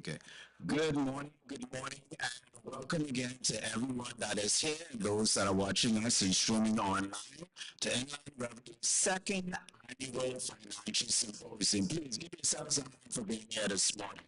Okay. Good morning, and welcome again to everyone that is here and those that are watching us and streaming online to Inland Revenue's second annual financial symposium. Please give yourselves a hand for being here this morning.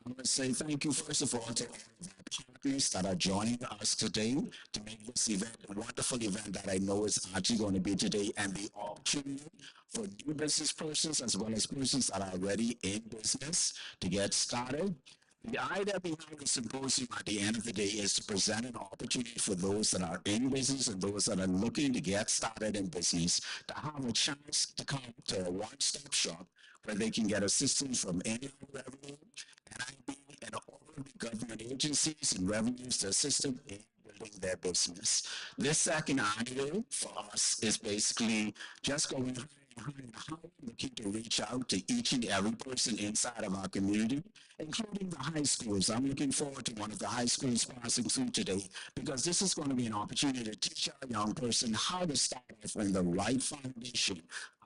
I want to say thank you, first of all, to all of our partners that are joining us today to make this event a wonderful event that I know is actually going to be today, and the opportunity for new business persons as well as persons that are already in business to get started. The idea behind the symposium at the end of the day is to present an opportunity for those that are in business and those that are looking to get started in business to have a chance to come to a one-stop shop where they can get assistance from Inland Revenue, NIB, and all of the government agencies and revenues to assist them in building their business. This second annual for us is basically just going higher, looking to reach out to each and every person inside of our community, including the high schools. I'm looking forward to one of the high schools passing through today because this is going to be an opportunity to teach our young person how to start off on the right foundation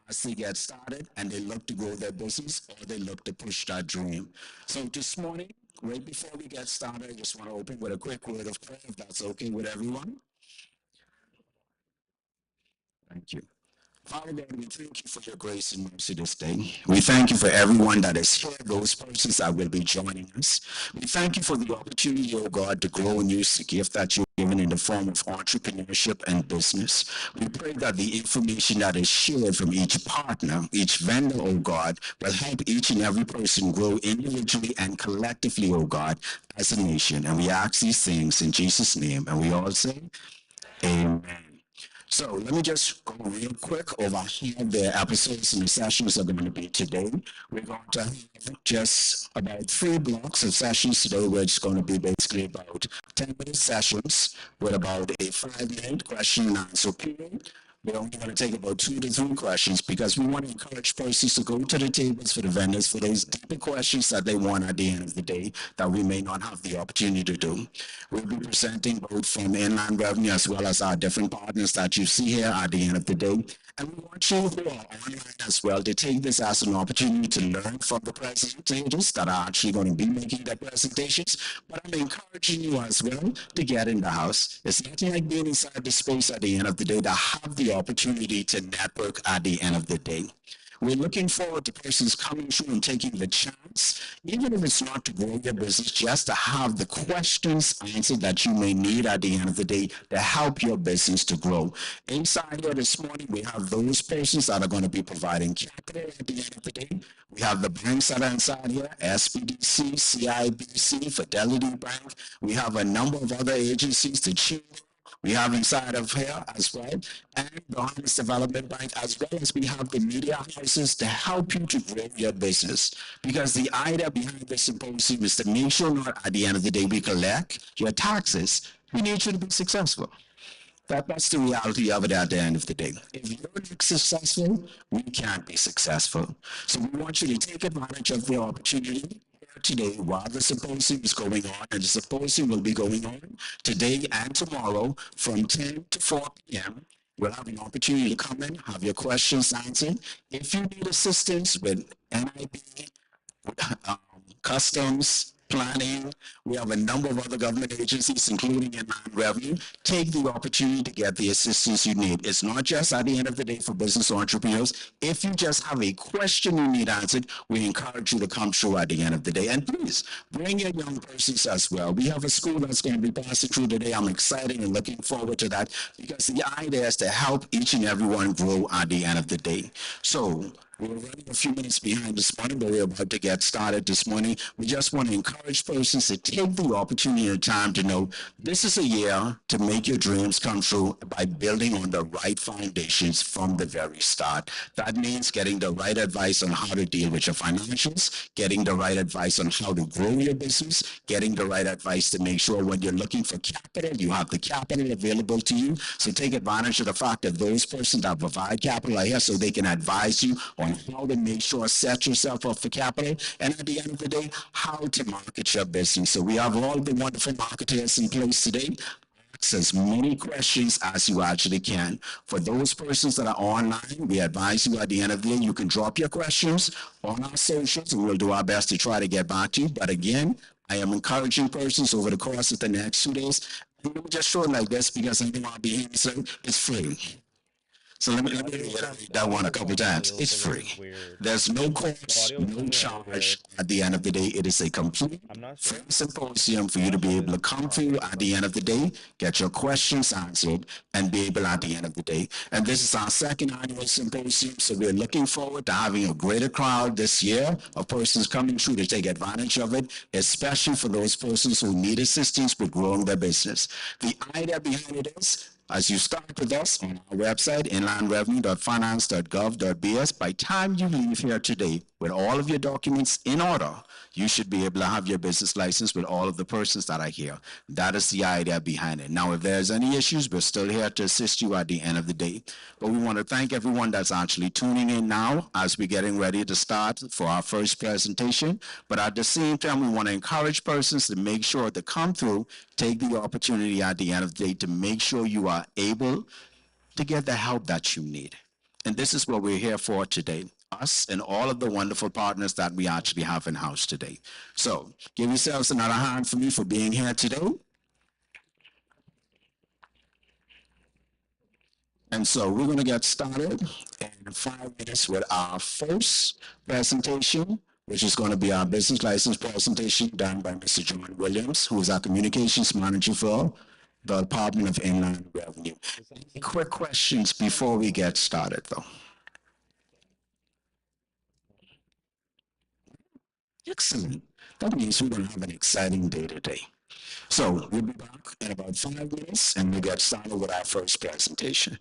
as they get started and they look to grow their business or they look to push that dream. So this morning, right before we get started, I just want to open with a quick word of prayer, if that's okay with everyone. Thank you. Father God, we thank you for your grace and mercy this day. We thank you for everyone that is here, those persons that will be joining us. We thank you for the opportunity, oh God, to grow and use the gift that you've given in the form of entrepreneurship and business. We pray that the information that is shared from each partner, each vendor, oh God, will help each and every person grow individually and collectively, oh God, as a nation. And we ask these things in Jesus' name. And we all say, Amen. So let me just go real quick over how the episodes and the sessions are going to be today. We're going to have just about 3 blocks of sessions today, which is going to be basically about 10-minute sessions with about a 5-minute question and answer period. We're only going to take about 2 to 3 questions because we want to encourage persons to go to the tables for the vendors for those deeper questions that they want at the end of the day that we may not have the opportunity to do. We'll be presenting both from Inland Revenue as well as our different partners that you see here at the end of the day. And we want you who are online as well to take this as an opportunity to learn from the presentators that are actually going to be making their presentations. But I'm encouraging you as well to get in the house. It's nothing like being inside the space at the end of the day to have the opportunity to network at the end of the day. We're looking forward to persons coming through and taking the chance, even if it's not to grow your business, just to have the questions answered that you may need at the end of the day to help your business to grow. Inside here this morning, we have those persons that are going to be providing capital at the end of the day. We have the banks that are inside here, SBDC, CIBC, Fidelity Bank. We have a number of other agencies, the Chamber. We have inside of here as well, and Bahamas Development Bank, as well as we have the media houses to help you to grow your business. Because the idea behind the symposium is to make sure not at the end of the day we collect your taxes. We need you to be successful. That's the reality of it at the end of the day. If you're not successful, we can't be successful. So we want you to take advantage of the opportunity today while the symposium is going on, and the symposium will be going on today and tomorrow from 10 to 4 p.m. We'll have an opportunity to come in, have your questions answered. If you need assistance with NIB, customs, planning. We have a number of other government agencies, including Inland Revenue. Take the opportunity to get the assistance you need. It's not just at the end of the day for business entrepreneurs. If you just have a question you need answered, we encourage you to come through at the end of the day. And please, bring your young persons as well. We have a school that's going to be passing through today. I'm excited and looking forward to that because the idea is to help each and everyone grow at the end of the day. So, we're running a few minutes behind this morning, but we're about to get started this morning. We just want to encourage persons to take the opportunity and time to know this is a year to make your dreams come true by building on the right foundations from the very start. That means getting the right advice on how to deal with your financials, getting the right advice on how to grow your business, getting the right advice to make sure when you're looking for capital, you have the capital available to you. So take advantage of the fact that those persons that provide capital are here so they can advise you on how to make sure set yourself up for capital, and at the end of the day, how to market your business. So we have all the wonderful marketers in place today. ask as many questions as you actually can. For those persons that are online, we advise you at the end of the day, you can drop your questions on our socials and we'll do our best to try to get back to you. But again, I am encouraging persons over the course of the next 2 days. And let me just show it like this because I don't want to be here, so it's free. So let me reiterate that one a couple times. It's free. There's no cost, no charge. At the end of the day, it is a complete free symposium for you to be able to come through at the end of the day, get your questions answered, and be able at the end of the day. And this is our second annual symposium, so we're looking forward to having a greater crowd this year of persons coming through to take advantage of it, especially for those persons who need assistance with growing their business. The idea behind it is, as you start with us on our website, inlandrevenue.finance.gov.bs, by time you leave here today with all of your documents in order, you should be able to have your business license with all of the persons that are here. That is the idea behind it. Now, if there's any issues, we're still here to assist you at the end of the day. But we want to thank everyone that's actually tuning in now as we're getting ready to start for our first presentation. But at the same time, we want to encourage persons to make sure to come through, take the opportunity at the end of the day to make sure you are able to get the help that you need. And this is what we're here for today, us and all of the wonderful partners that we actually have in house today. So give yourselves another hand for me for being here today. And so we're going to get started in 5 minutes with our first presentation, which is going to be our business license presentation done by Mr. John Williams, who is our communications manager for the Department of Inland Revenue. Any quick questions before we get started, though? Excellent. That means we're going to have an exciting day today. So we'll be back in about 5 minutes, and we'll get started with our first presentation.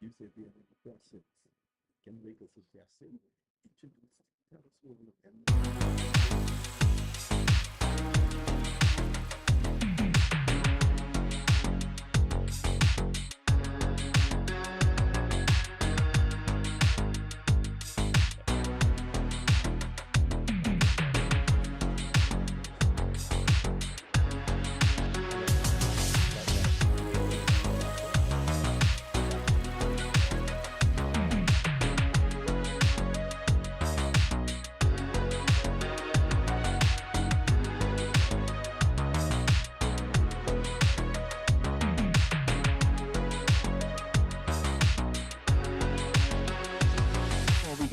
You said we have questions. Can we make a suggestion? Tell us what we're looking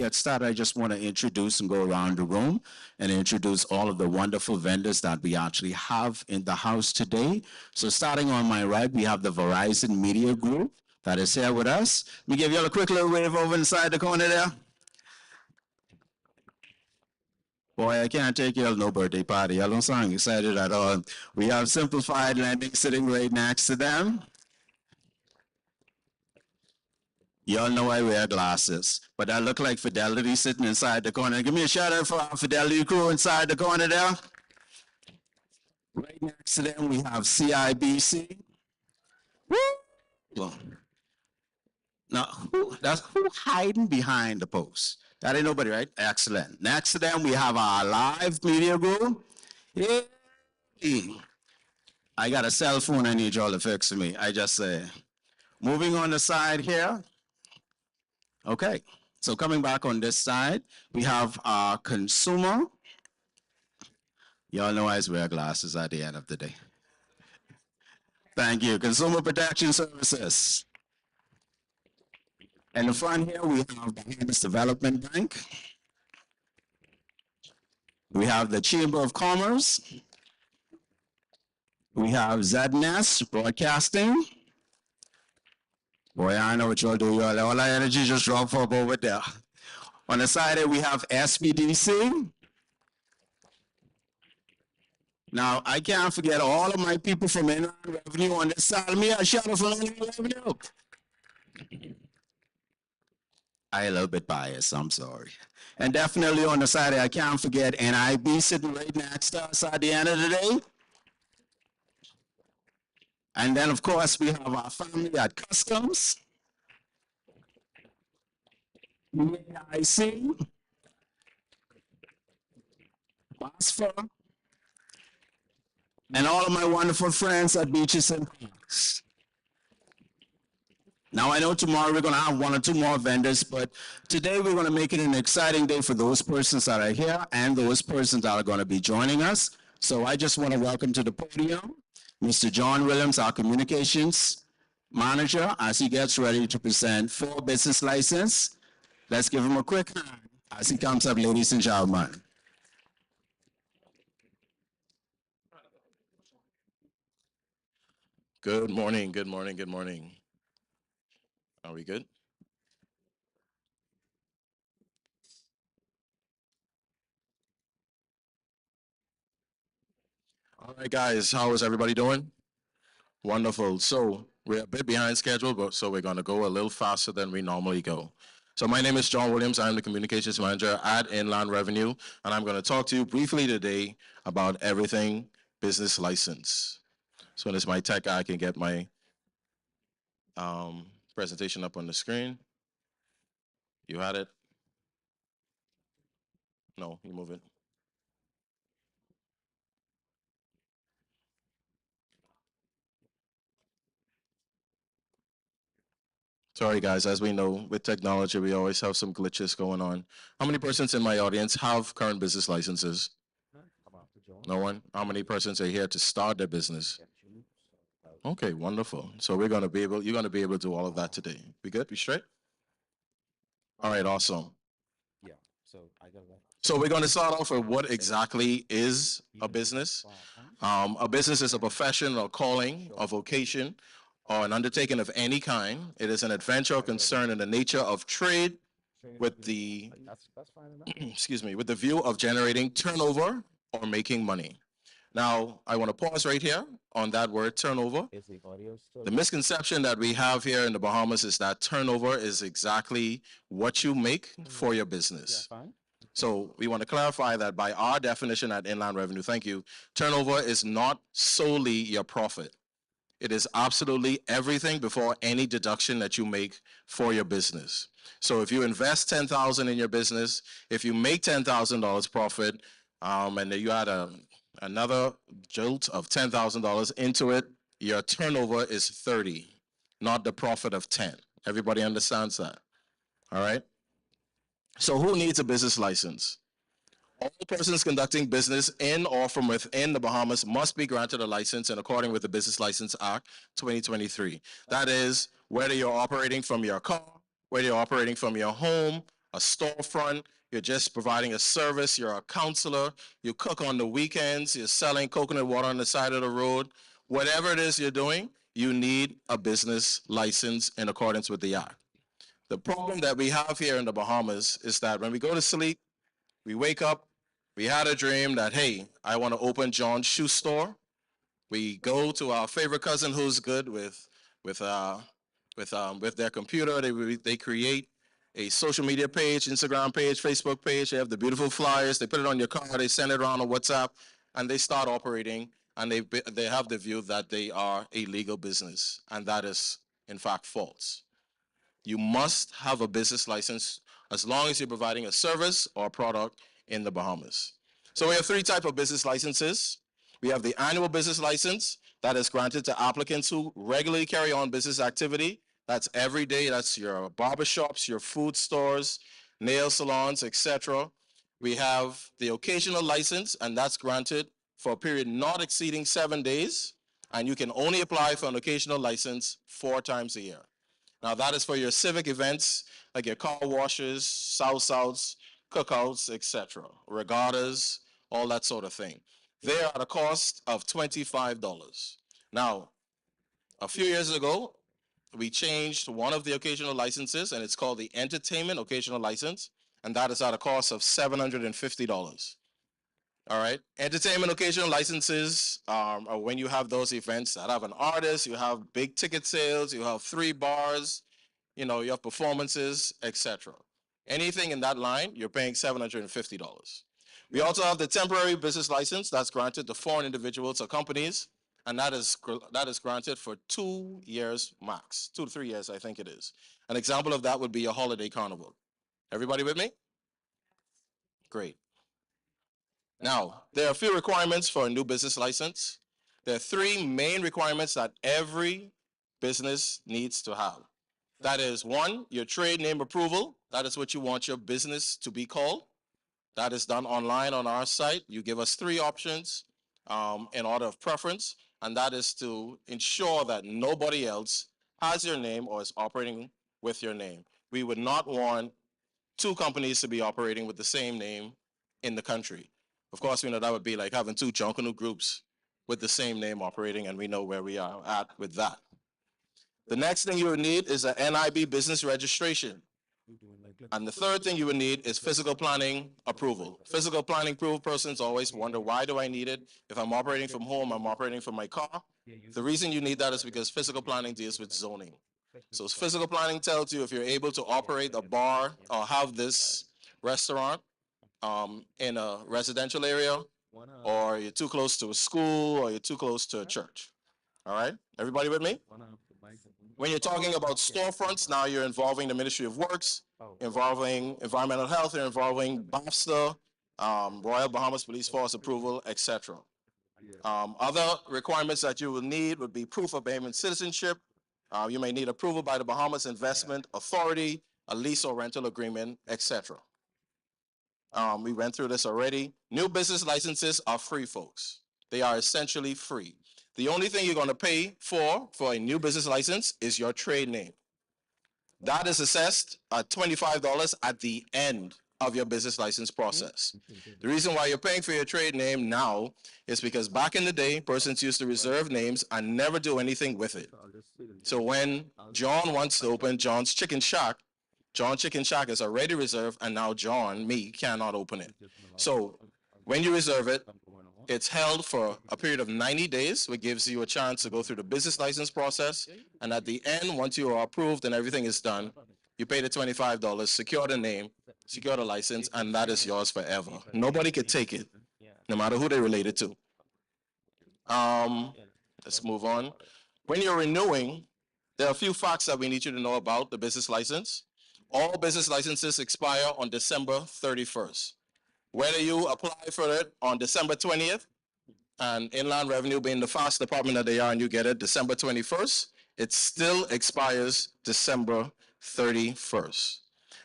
get started, I just want to introduce and go around the room and introduce all of the wonderful vendors that we actually have in the house today. So starting on my right, we have the Verizon Media Group that is here with us. Let me give you all a quick little wave over inside the corner there. Boy, I can't take you to no birthday party. I don't sound excited at all. We have Simplified Lending sitting right next to them. Y'all know I wear glasses, but I look like Fidelity sitting inside the corner. Give me a shout out for our Fidelity crew inside the corner there. Right next to them, we have CIBC. Woo! Now, who hiding behind the post? That ain't nobody, right? Excellent. Next to them, we have our live media group. Yeah. I got a cell phone I need y'all to fix for me. I just say, moving on the side here. Okay, so coming back on this side, we have our consumer. Y'all know I wear glasses at the end of the day. Thank you. Consumer Protection Services. In the front here, we have Bahamas Development Bank. We have the Chamber of Commerce. We have ZNS Broadcasting. Boy, I know what y'all do. Y'all, all our energy just drop up over there. On the side here, we have SBDC. Now, I can't forget all of my people from Inland Revenue on this side of me. A shout out for Inland Revenue. I a little bit biased, I'm sorry. And definitely on the side, I can't forget NIB sitting right next to us at the end of the day. And then, of course, we have our family at Customs, BAIC, BAHFSA, and all of my wonderful friends at Beaches and Parks. Now, I know tomorrow we're going to have one or two more vendors, but today we're going to make it an exciting day for those persons that are here and those persons that are going to be joining us. So I just want to welcome to the podium Mr. John Williams, our communications manager, as he gets ready to present 4 business license. Let's give him a quick hand as he comes up, ladies and gentlemen. Good morning, good morning, good morning. Are we good? All right, guys, how is everybody doing? Wonderful. So we're a bit behind schedule, but so we're going to go a little faster than we normally go. So my name is John Williams. I'm the communications manager at Inland Revenue, and I'm going to talk to you briefly today about everything business license. So as my tech guy can get my presentation up on the screen. You had it? No, you move it. Sorry, guys, as we know, with technology, we always have some glitches going on. How many persons in my audience have current business licenses? No one? How many persons are here to start their business? Okay, wonderful. So you're going to be able to do all of that today. We good? We straight? All right, awesome. Yeah, so I got that. So we're going to start off with what exactly is a business. A business is a profession or calling or vocation or an undertaking of any kind. It is an adventure or concern in the nature of trade with the That's fine enough. excuse me, with the view of generating turnover or making money. Now, I want to pause right here on that word turnover. Is the audio still? The misconception that we have here in the Bahamas is that turnover is exactly what you make for your business. Yeah, fine. So we want to clarify that by our definition at Inland Revenue, thank you, turnover is not solely your profit. It is absolutely everything before any deduction that you make for your business. So if you invest $10,000 in your business, if you make $10,000 profit, and then you add another jolt of $10,000 into it, your turnover is 30, not the profit of 10. Everybody understands that, all right? So who needs a business license? All persons conducting business in or from within the Bahamas must be granted a license in accordance with the Business License Act 2023. That is, whether you're operating from your car, whether you're operating from your home, a storefront, you're just providing a service, you're a counselor, you cook on the weekends, you're selling coconut water on the side of the road, whatever it is you're doing, you need a business license in accordance with the Act. The problem that we have here in the Bahamas is that when we go to sleep, we wake up, We had a dream that, hey, I want to open John's shoe store. We go to our favorite cousin who's good with uh with their computer. They create a social media page, Instagram page, Facebook page. They have the beautiful flyers. They put it on your car. They send it around on WhatsApp, and they start operating. And they have the view that they are a legal business, and that is in fact false. You must have a business license as long as you're providing a service or a product in the Bahamas. So we have three types of business licenses. We have the annual business license that is granted to applicants who regularly carry on business activity. That's every day. That's your barbershops, your food stores, nail salons, etc. We have the occasional license, and that's granted for a period not exceeding 7 days, and you can only apply for an occasional license 4 times a year. Now that is for your civic events like your car washes, souths, cookouts, etc., regattas, all that sort of thing. They are at a cost of $25. Now, a few years ago, we changed one of the occasional licenses, and it's called the Entertainment Occasional License, and that is at a cost of $750. All right. Entertainment occasional licenses are when you have those events that have an artist, you have big ticket sales, you have 3 bars, you have performances, etc. Anything in that line, you're paying $750. We also have the temporary business license that's granted to foreign individuals or companies, and that is granted for 2 years max, 2 to 3 years, I think it is. An example of that would be a holiday carnival. Everybody with me? Great. Now, there are a few requirements for a new business license. There are 3 main requirements that every business needs to have. That is, 1, your trade name approval. That is what you want your business to be called. That is done online on our site. You give us 3 options in order of preference, and that is to ensure that nobody else has your name or is operating with your name. We would not want 2 companies to be operating with the same name in the country. Of course, we know that would be like having 2 Kanoo groups with the same name operating, and we know where we are at with that. The next thing you would need is an NIB business registration. And the third thing you would need is physical planning approval. Physical planning approval persons always wonder, why do I need it? If I'm operating from home, I'm operating from my car. The reason you need that is because physical planning deals with zoning. So physical planning tells you if you're able to operate a bar or have this restaurant in a residential area, or you're too close to a school, or you're too close to a church. All right, everybody with me? When you're talking about storefronts, now you're involving the Ministry of Works, involving environmental health, you're involving BAHFSA, Royal Bahamas Police Force approval, etc. Other requirements that you will need would be proof of Bahamian citizenship. You may need approval by the Bahamas Investment Authority, a lease or rental agreement, etc. We went through this already. New business licenses are free, folks. They are essentially free. The only thing you're going to pay for a new business license is your trade name. That is assessed at $25 at the end of your business license process. The reason why you're paying for your trade name now is because back in the day, persons used to reserve names and never do anything with it. So when John wants to open John's Chicken Shack, John Chicken Shack is already reserved, and now John, me, cannot open it. So when you reserve it, it's held for a period of 90 days, which gives you a chance to go through the business license process. And at the end, once you are approved and everything is done, you pay the $25, secure the name, secure the license, and that is yours forever. Nobody could take it, no matter who they related to. Let's move on. When you're renewing, there are a few facts that we need you to know about the business license. All business licenses expire on December 31st. Whether you apply for it on December 20th, and Inland Revenue being the fast department that they are, and you get it December 21st, it still expires December 31st.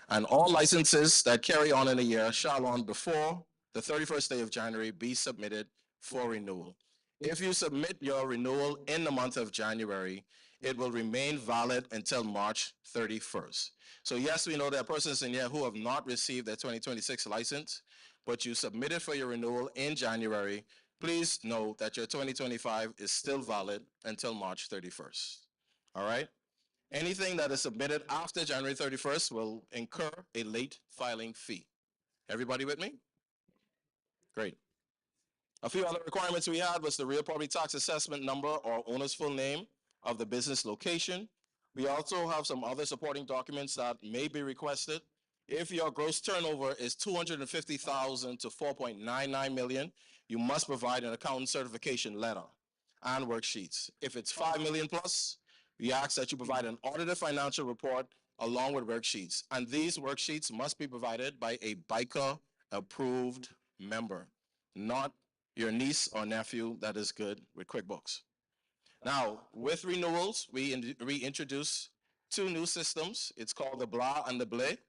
And all licenses that carry on in a year shall on before the 31st day of January be submitted for renewal. If you submit your renewal in the month of January, it will remain valid until March 31st. So yes, we know there are persons in here who have not received their 2026 license, but you submitted for your renewal in January. Please know that your 2025 is still valid until March 31st. All right? Anything that is submitted after January 31st will incur a late filing fee. Everybody with me? Great. A few other requirements we had was the real property tax assessment number or owner's full name of the business location. We also have some other supporting documents that may be requested. If your gross turnover is 250,000 to 4.99 million, you must provide an accountant certification letter and worksheets. If it's 5 million plus, we ask that you provide an audited financial report along with worksheets. And these worksheets must be provided by a BAIC approved member, not your niece or nephew that is good with QuickBooks. Now, with renewals, we introduce two new systems. It's called the BLA and the BLE.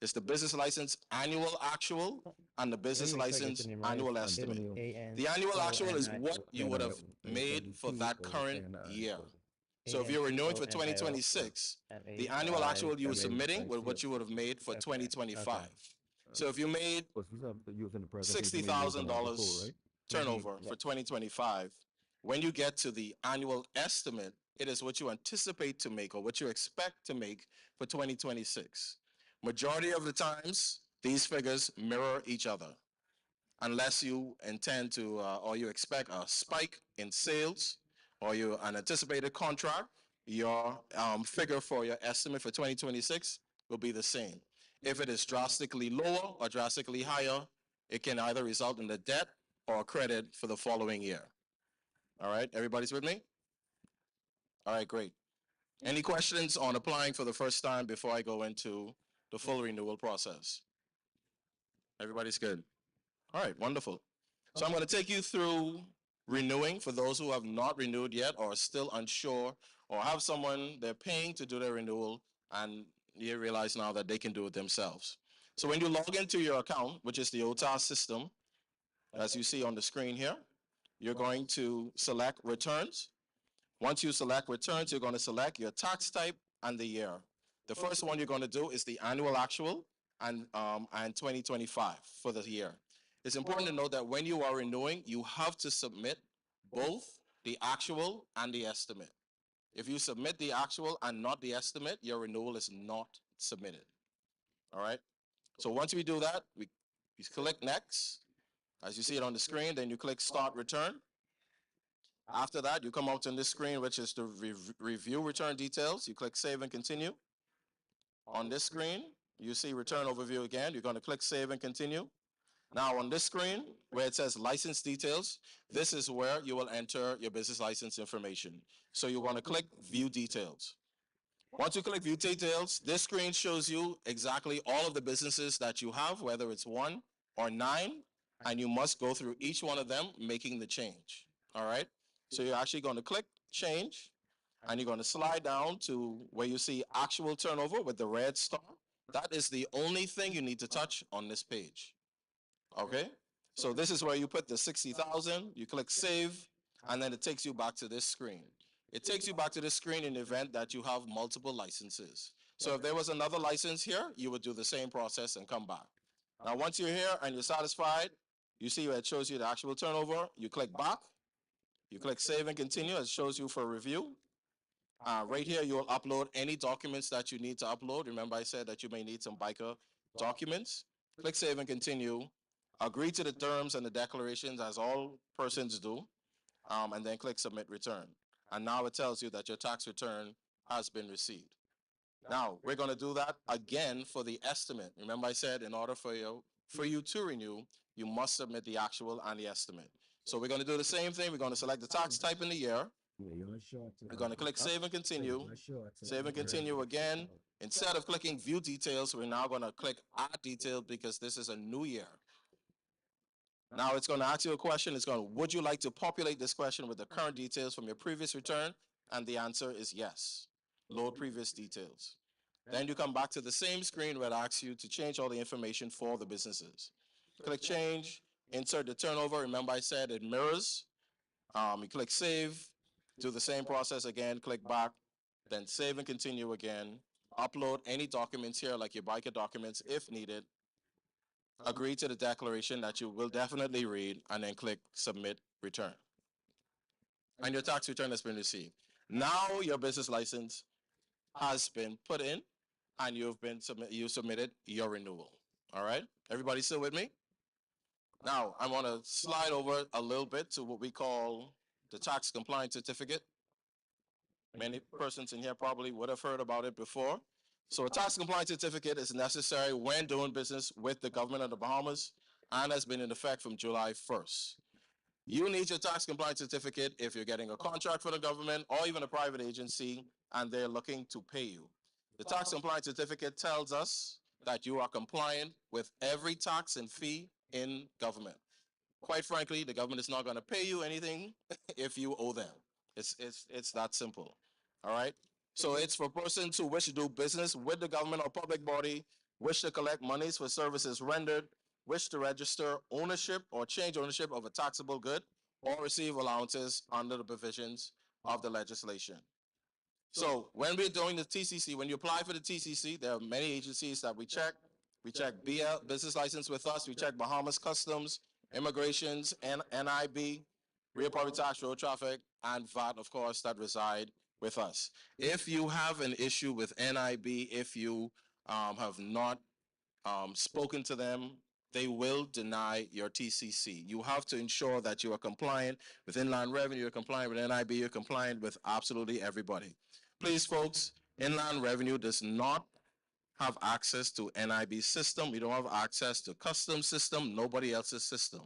It's the business license annual actual and the business license annual estimate. The annual actual is what you would have made for that current year. So if you're renewing for 2026, the annual actual you were submitting was what you would have made for 2025. So if you made $60,000 turnover for 2025, when you get to the annual estimate, it is what you anticipate to make or what you expect to make for 2026. Majority of the times, these figures mirror each other. Unless you intend to, or you expect a spike in sales, or an anticipated contract, your figure for your estimate for 2026 will be the same. If it is drastically lower or drastically higher, it can either result in a debt or a credit for the following year. All right, everybody's with me? All right, great. Any questions on applying for the first time before I go into the full renewal process? Everybody's good? All right, wonderful. So I'm going to take you through renewing for those who have not renewed yet or are still unsure or have someone they're paying to do their renewal and you realize now that they can do it themselves. So when you log into your account, which is the OTA system, as you see on the screen here, you're going to select returns. Once you select returns, you're going to select your tax type and the year. The first one you're going to do is the annual actual and 2025 for the year. It's important to note that when you are renewing, you have to submit both the actual and the estimate. If you submit the actual and not the estimate, your renewal is not submitted. All right? So once we do that, we click next. As you see it on the screen, then you click start return. After that, you come out on this screen, which is the review return details. You click save and continue. On this screen, you see return overview again. You're going to click save and continue. Now on this screen, where it says license details, this is where you will enter your business license information. So you want to click view details. Once you click view details, this screen shows you exactly all of the businesses that you have, whether it's 1 or 9, and you must go through each one of them making the change. All right? So you're actually going to click change, and you're going to slide down to where you see actual turnover with the red star. That is the only thing you need to touch on this page. Okay? So this is where you put the 60,000, you click save, and then it takes you back to this screen. It takes you back to this screen in the event that you have multiple licenses. So if there was another license here, you would do the same process and come back. Now, once you're here and you're satisfied, you see where it shows you the actual turnover, you click back, you click save and continue, it shows you for review. Right here, you'll upload any documents that you need to upload. Remember I said that you may need some BAIC documents. Click save and continue. Agree to the terms and the declarations as all persons do, and then click submit return. And now it tells you that your tax return has been received. Now, we're going to do that again for the estimate. Remember I said in order for you to renew, you must submit the actual and the estimate. So we're going to do the same thing. We're going to select the tax type in the year. We're going to click save and continue. Save and continue again. Instead of clicking view details, we're now going to click add details because this is a new year. Now it's going to ask you a question. It's going, would you like to populate this question with the current details from your previous return? And the answer is yes. Load previous details. Then you come back to the same screen where it asks you to change all the information for the businesses. Click change, insert the turnover. Remember I said it mirrors. You click save, do the same process again, click back, then save and continue again. Upload any documents here like your BAIC documents if needed. Agree to the declaration that you will definitely read, and then click submit return. And your tax return has been received. Now your business license has been put in, and you submitted your renewal. All right? Everybody still with me? Now, I want to slide over a little bit to what we call the tax compliance certificate. Many persons in here probably would have heard about it before. So a tax compliance certificate is necessary when doing business with the government of the Bahamas and has been in effect from July 1st. You need your tax compliance certificate if you're getting a contract for the government or even a private agency and they're looking to pay you. The tax compliance certificate tells us that you are compliant with every tax and fee in government. Quite frankly, the government is not going to pay you anything if you owe them. It's that simple. All right. So it's for persons who wish to do business with the government or public body, wish to collect monies for services rendered, wish to register ownership or change ownership of a taxable good, or receive allowances under the provisions of the legislation. So when we're doing the TCC, when you apply for the TCC, there are many agencies that we check. We check BL, business license with us. We check Bahamas Customs, immigrations, and NIB, real property tax, road traffic, and VAT, of course, that reside with us. If you have an issue with NIB, if you have not spoken to them, they will deny your TCC. You have to ensure that you are compliant with Inland Revenue, you're compliant with NIB, you're compliant with absolutely everybody. Please, folks, Inland Revenue does not have access to NIB system. We don't have access to Customs system, nobody else's system.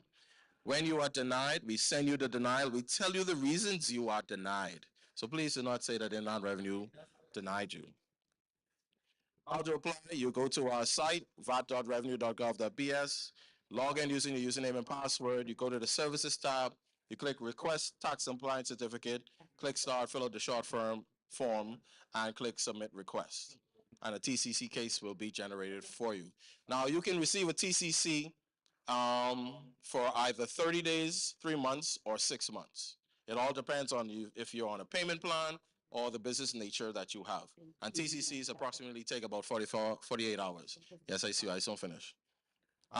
When you are denied, we send you the denial. We tell you the reasons you are denied. So please do not say that Inland Revenue denied you. How to apply? You go to our site, vat.revenue.gov.bs, log in using your username and password. You go to the services tab, you click request tax compliance certificate, click start, fill out the short form, and click submit request. And a TCC case will be generated for you. Now you can receive a TCC for either 30 days, 3 months, or 6 months. It all depends on you if you're on a payment plan or the business nature that you have. And TCCs approximately take about 48 hours. Yes, I see. I soon finish.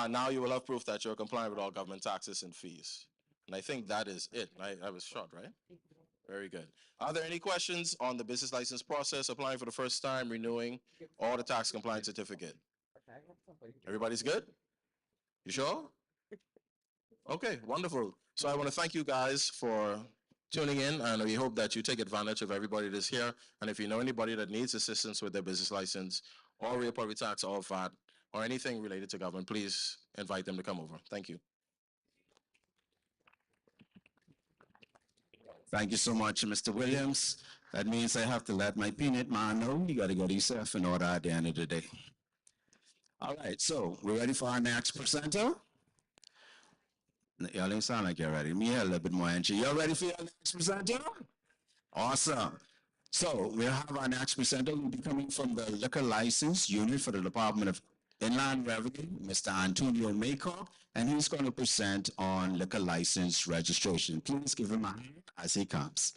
Now you will have proof that you're compliant with all government taxes and fees. And I think that is it. I was short, right? Very good. Are there any questions on the business license process, applying for the first time, renewing, or the tax compliance certificate? Everybody's good? You sure? Okay, wonderful. So I want to thank you guys for tuning in, and we hope that you take advantage of everybody that's here. And if you know anybody that needs assistance with their business license or real property tax or VAT or anything related to government, please invite them to come over. Thank you. Thank you so much, Mr. Williams. That means I have to let my peanut man know you got to get yourself in order at the end of the day. All right, so we're ready for our next presenter. Y'all didn't sound like you're ready. Me a little bit more energy. Y'all ready for your next presenter? Awesome. So we'll have our next presenter who will be coming from the Liquor License Unit for the Department of Inland Revenue, Mr. Antonio Maycock, and he's going to present on liquor license registration. Please give him a hand as he comes.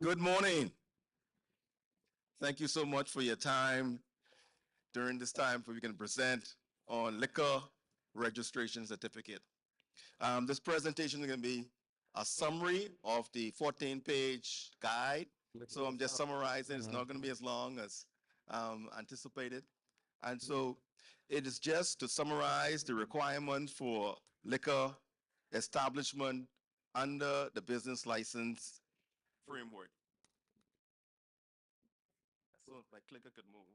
Good morning. Thank you so much for your time during this time for we can present on liquor registration certificate. This presentation is going to be a summary of the 14-page guide. So I'm just summarizing. It's not going to be as long as anticipated. And so it is just to summarize the requirements for liquor establishment under the business license framework. So if my clicker could move.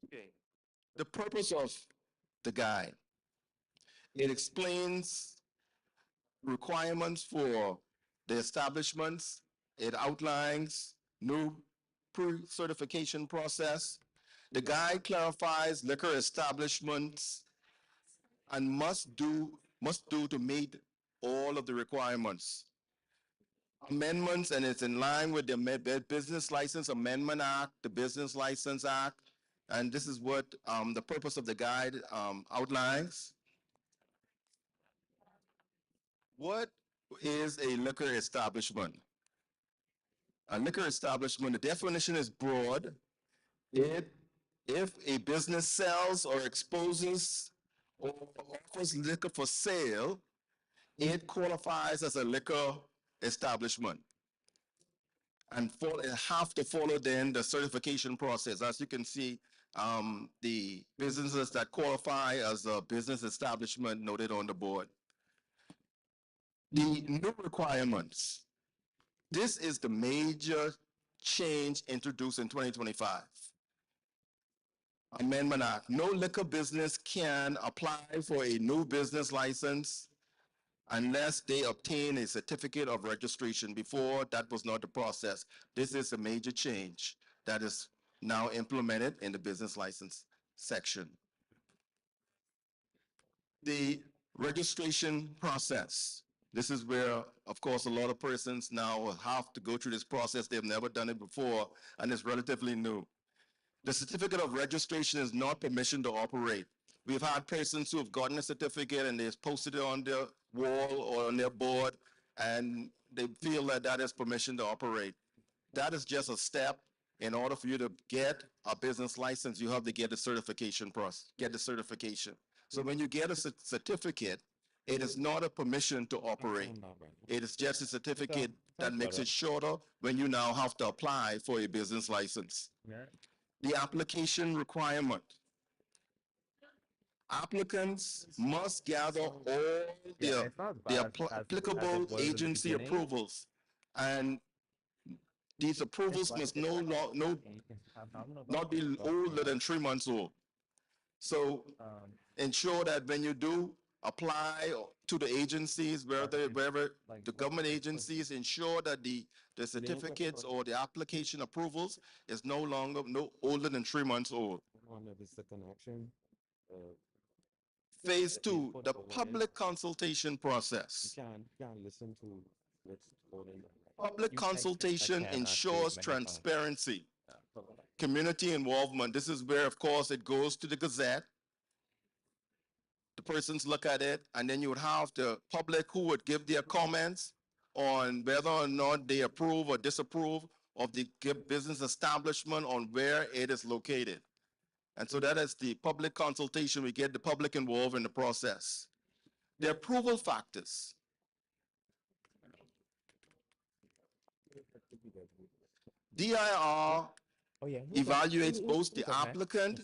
Okay. The purpose of the guide, it explains requirements for the establishments. It outlines new pre-certification process. The guide clarifies liquor establishments and must do to meet all of the requirements. Amendments, and it's in line with the Business License Amendment Act, the Business License Act, and this is what the purpose of the guide outlines. What is a liquor establishment? A liquor establishment, the definition is broad. If a business sells or exposes or offers liquor for sale, it qualifies as a liquor establishment. And it have to follow then the certification process. As you can see, the businesses that qualify as a business establishment noted on the board. The new requirements. This is the major change introduced in 2025. Amendment Act. No liquor business can apply for a new business license unless they obtain a certificate of registration. Before, that was not the process. This is a major change that is now implemented in the business license section. The registration process. This is where, of course, a lot of persons now have to go through this process. They've never done it before, and it's relatively new. The certificate of registration is not permission to operate. We've had persons who have gotten a certificate and they've posted it on their wall or on their board, and they feel that that is permission to operate. That is just a step. In order for you to get a business license, you have to get the certification process, get the certification. So when you get a certificate, it is not a permission to operate. It is just a certificate that makes it shorter when you now have to apply for a business license. The application requirement. Applicants must gather all the applicable agency approvals, and these approvals must not be older than 3 months old. So ensure that when you do apply to the agencies, wherever the government agencies, ensure that the certificates or the application approvals is no older than 3 months old. Phase 2, the public consultation process. You can listen to what's going on. Public consultation ensures transparency, community involvement. This is where, of course, it goes to the Gazette. The persons look at it, and then you would have the public who would give their comments on whether or not they approve or disapprove of the business establishment on where it is located. And so that is the public consultation. We get the public involved in the process. The approval factors. DIR evaluates both the applicant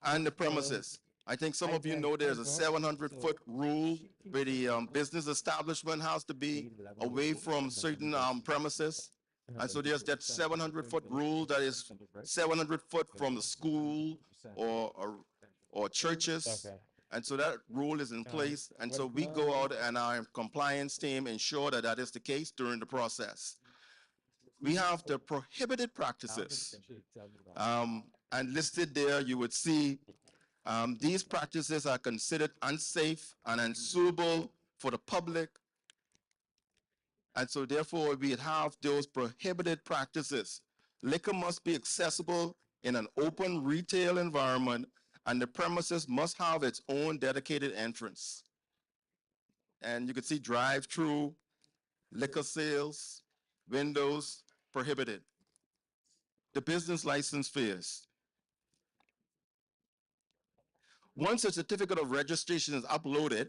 and the premises. I think some of you know there's a 700-foot rule where the business establishment has to be away from certain premises. And so there's that 700-foot rule that is 700 foot from the school or churches. And so that rule is in place. And so we go out and our compliance team ensure that that is the case during the process. We have the prohibited practices. And listed there, you would see these practices are considered unsafe and unsuitable for the public. And so therefore, we have those prohibited practices. Liquor must be accessible in an open retail environment, and the premises must have its own dedicated entrance. And you can see drive-through, liquor sales, windows, prohibited. The business license fees. Once a certificate of registration is uploaded,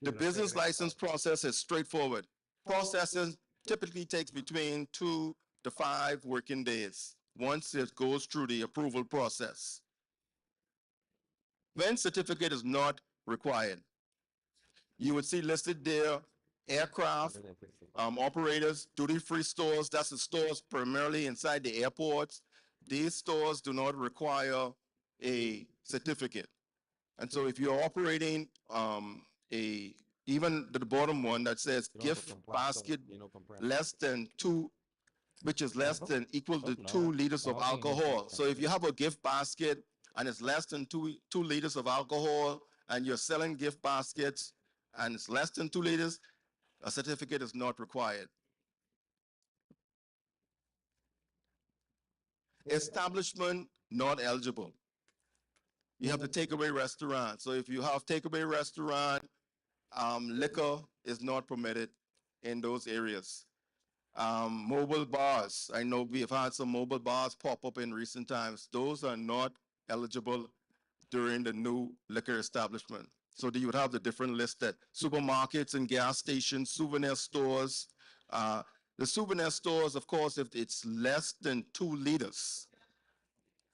the business license process is straightforward. Processing typically takes between 2 to 5 working days once it goes through the approval process. When certificate is not required, you would see listed there aircraft operators, duty-free stores. That's the stores primarily inside the airports. These stores do not require a certificate. And so if you're operating even the bottom one that says gift basket less than 2, which is less than equal to 2 liters of alcohol. So if you have a gift basket and it's less than 2 liters of alcohol and you're selling gift baskets and it's less than 2 liters, a certificate is not required. Establishment not eligible. You have the takeaway restaurant. So if you have takeaway restaurant, liquor is not permitted in those areas. Mobile bars. I know we have had some mobile bars pop up in recent times. Those are not eligible during the new liquor establishment. So you would have the different lists that supermarkets and gas stations, souvenir stores. The souvenir stores, of course, if it's less than 2 liters,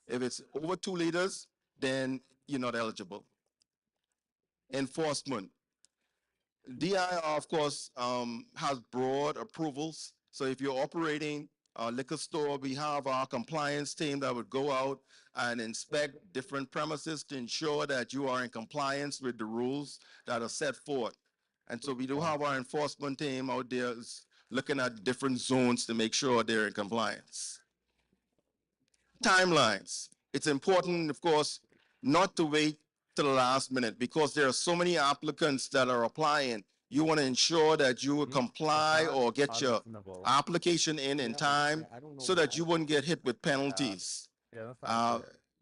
if it's over 2 liters, then you're not eligible. Enforcement. DIR, of course, has broad approvals. So if you're operating a liquor store, we have our compliance team that would go out and inspect different premises to ensure that you are in compliance with the rules that are set forth. And so we do have our enforcement team out there looking at different zones to make sure they're in compliance. Timelines. It's important, of course, not to wait to the last minute because there are so many applicants that are applying. You want to ensure that you will comply or get your application in time so that you wouldn't get hit with penalties.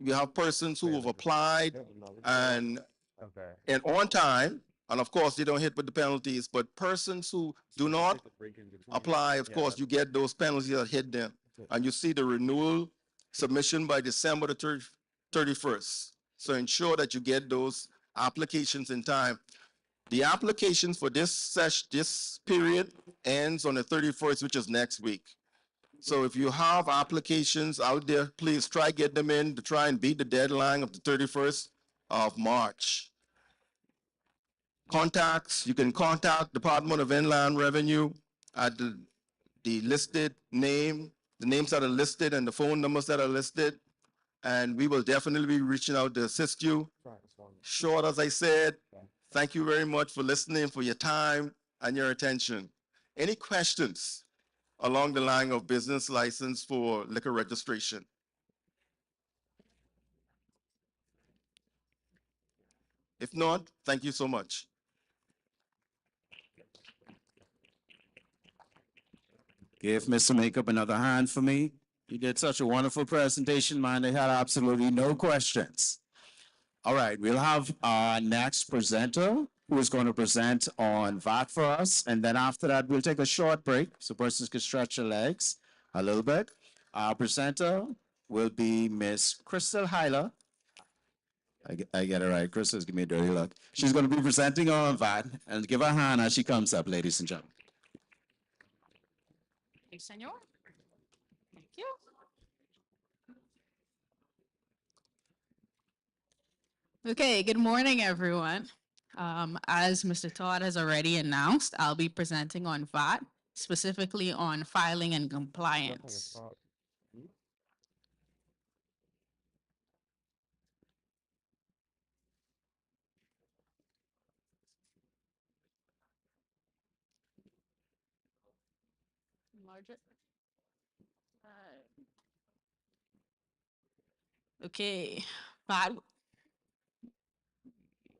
We have persons who have applied and on time, and of course they don't hit with the penalties, but persons who do not apply, of course, you get those penalties that hit them. And you see the renewal submission by December the 31st. So ensure that you get those applications in time. The applications for this period ends on the 31st, which is next week. So if you have applications out there, please try get them in to try and beat the deadline of the 31st of March. Contacts, you can contact Department of Inland Revenue at the listed name, the names that are listed and the phone numbers that are listed. And we will definitely be reaching out to assist you. Short, as I said, thank you very much for listening, for your time and your attention. Any questions along the line of business license for liquor registration? If not, thank you so much. Give Mr. Makeup another hand for me. You did such a wonderful presentation, man. They had absolutely no questions. All right, we'll have our next presenter who is going to present on VAT for us. And then after that, we'll take a short break so persons can stretch their legs a little bit. Our presenter will be Miss Crystal Hyler. I get it right. Crystal's giving me a dirty look. She's going to be presenting on VAT, and give her a hand as she comes up, ladies and gentlemen. Senor. Thank you. Okay, good morning, everyone. As Mr. Todd has already announced, I'll be presenting on VAT, specifically on filing and compliance. Enlarge it. Okay, VAT.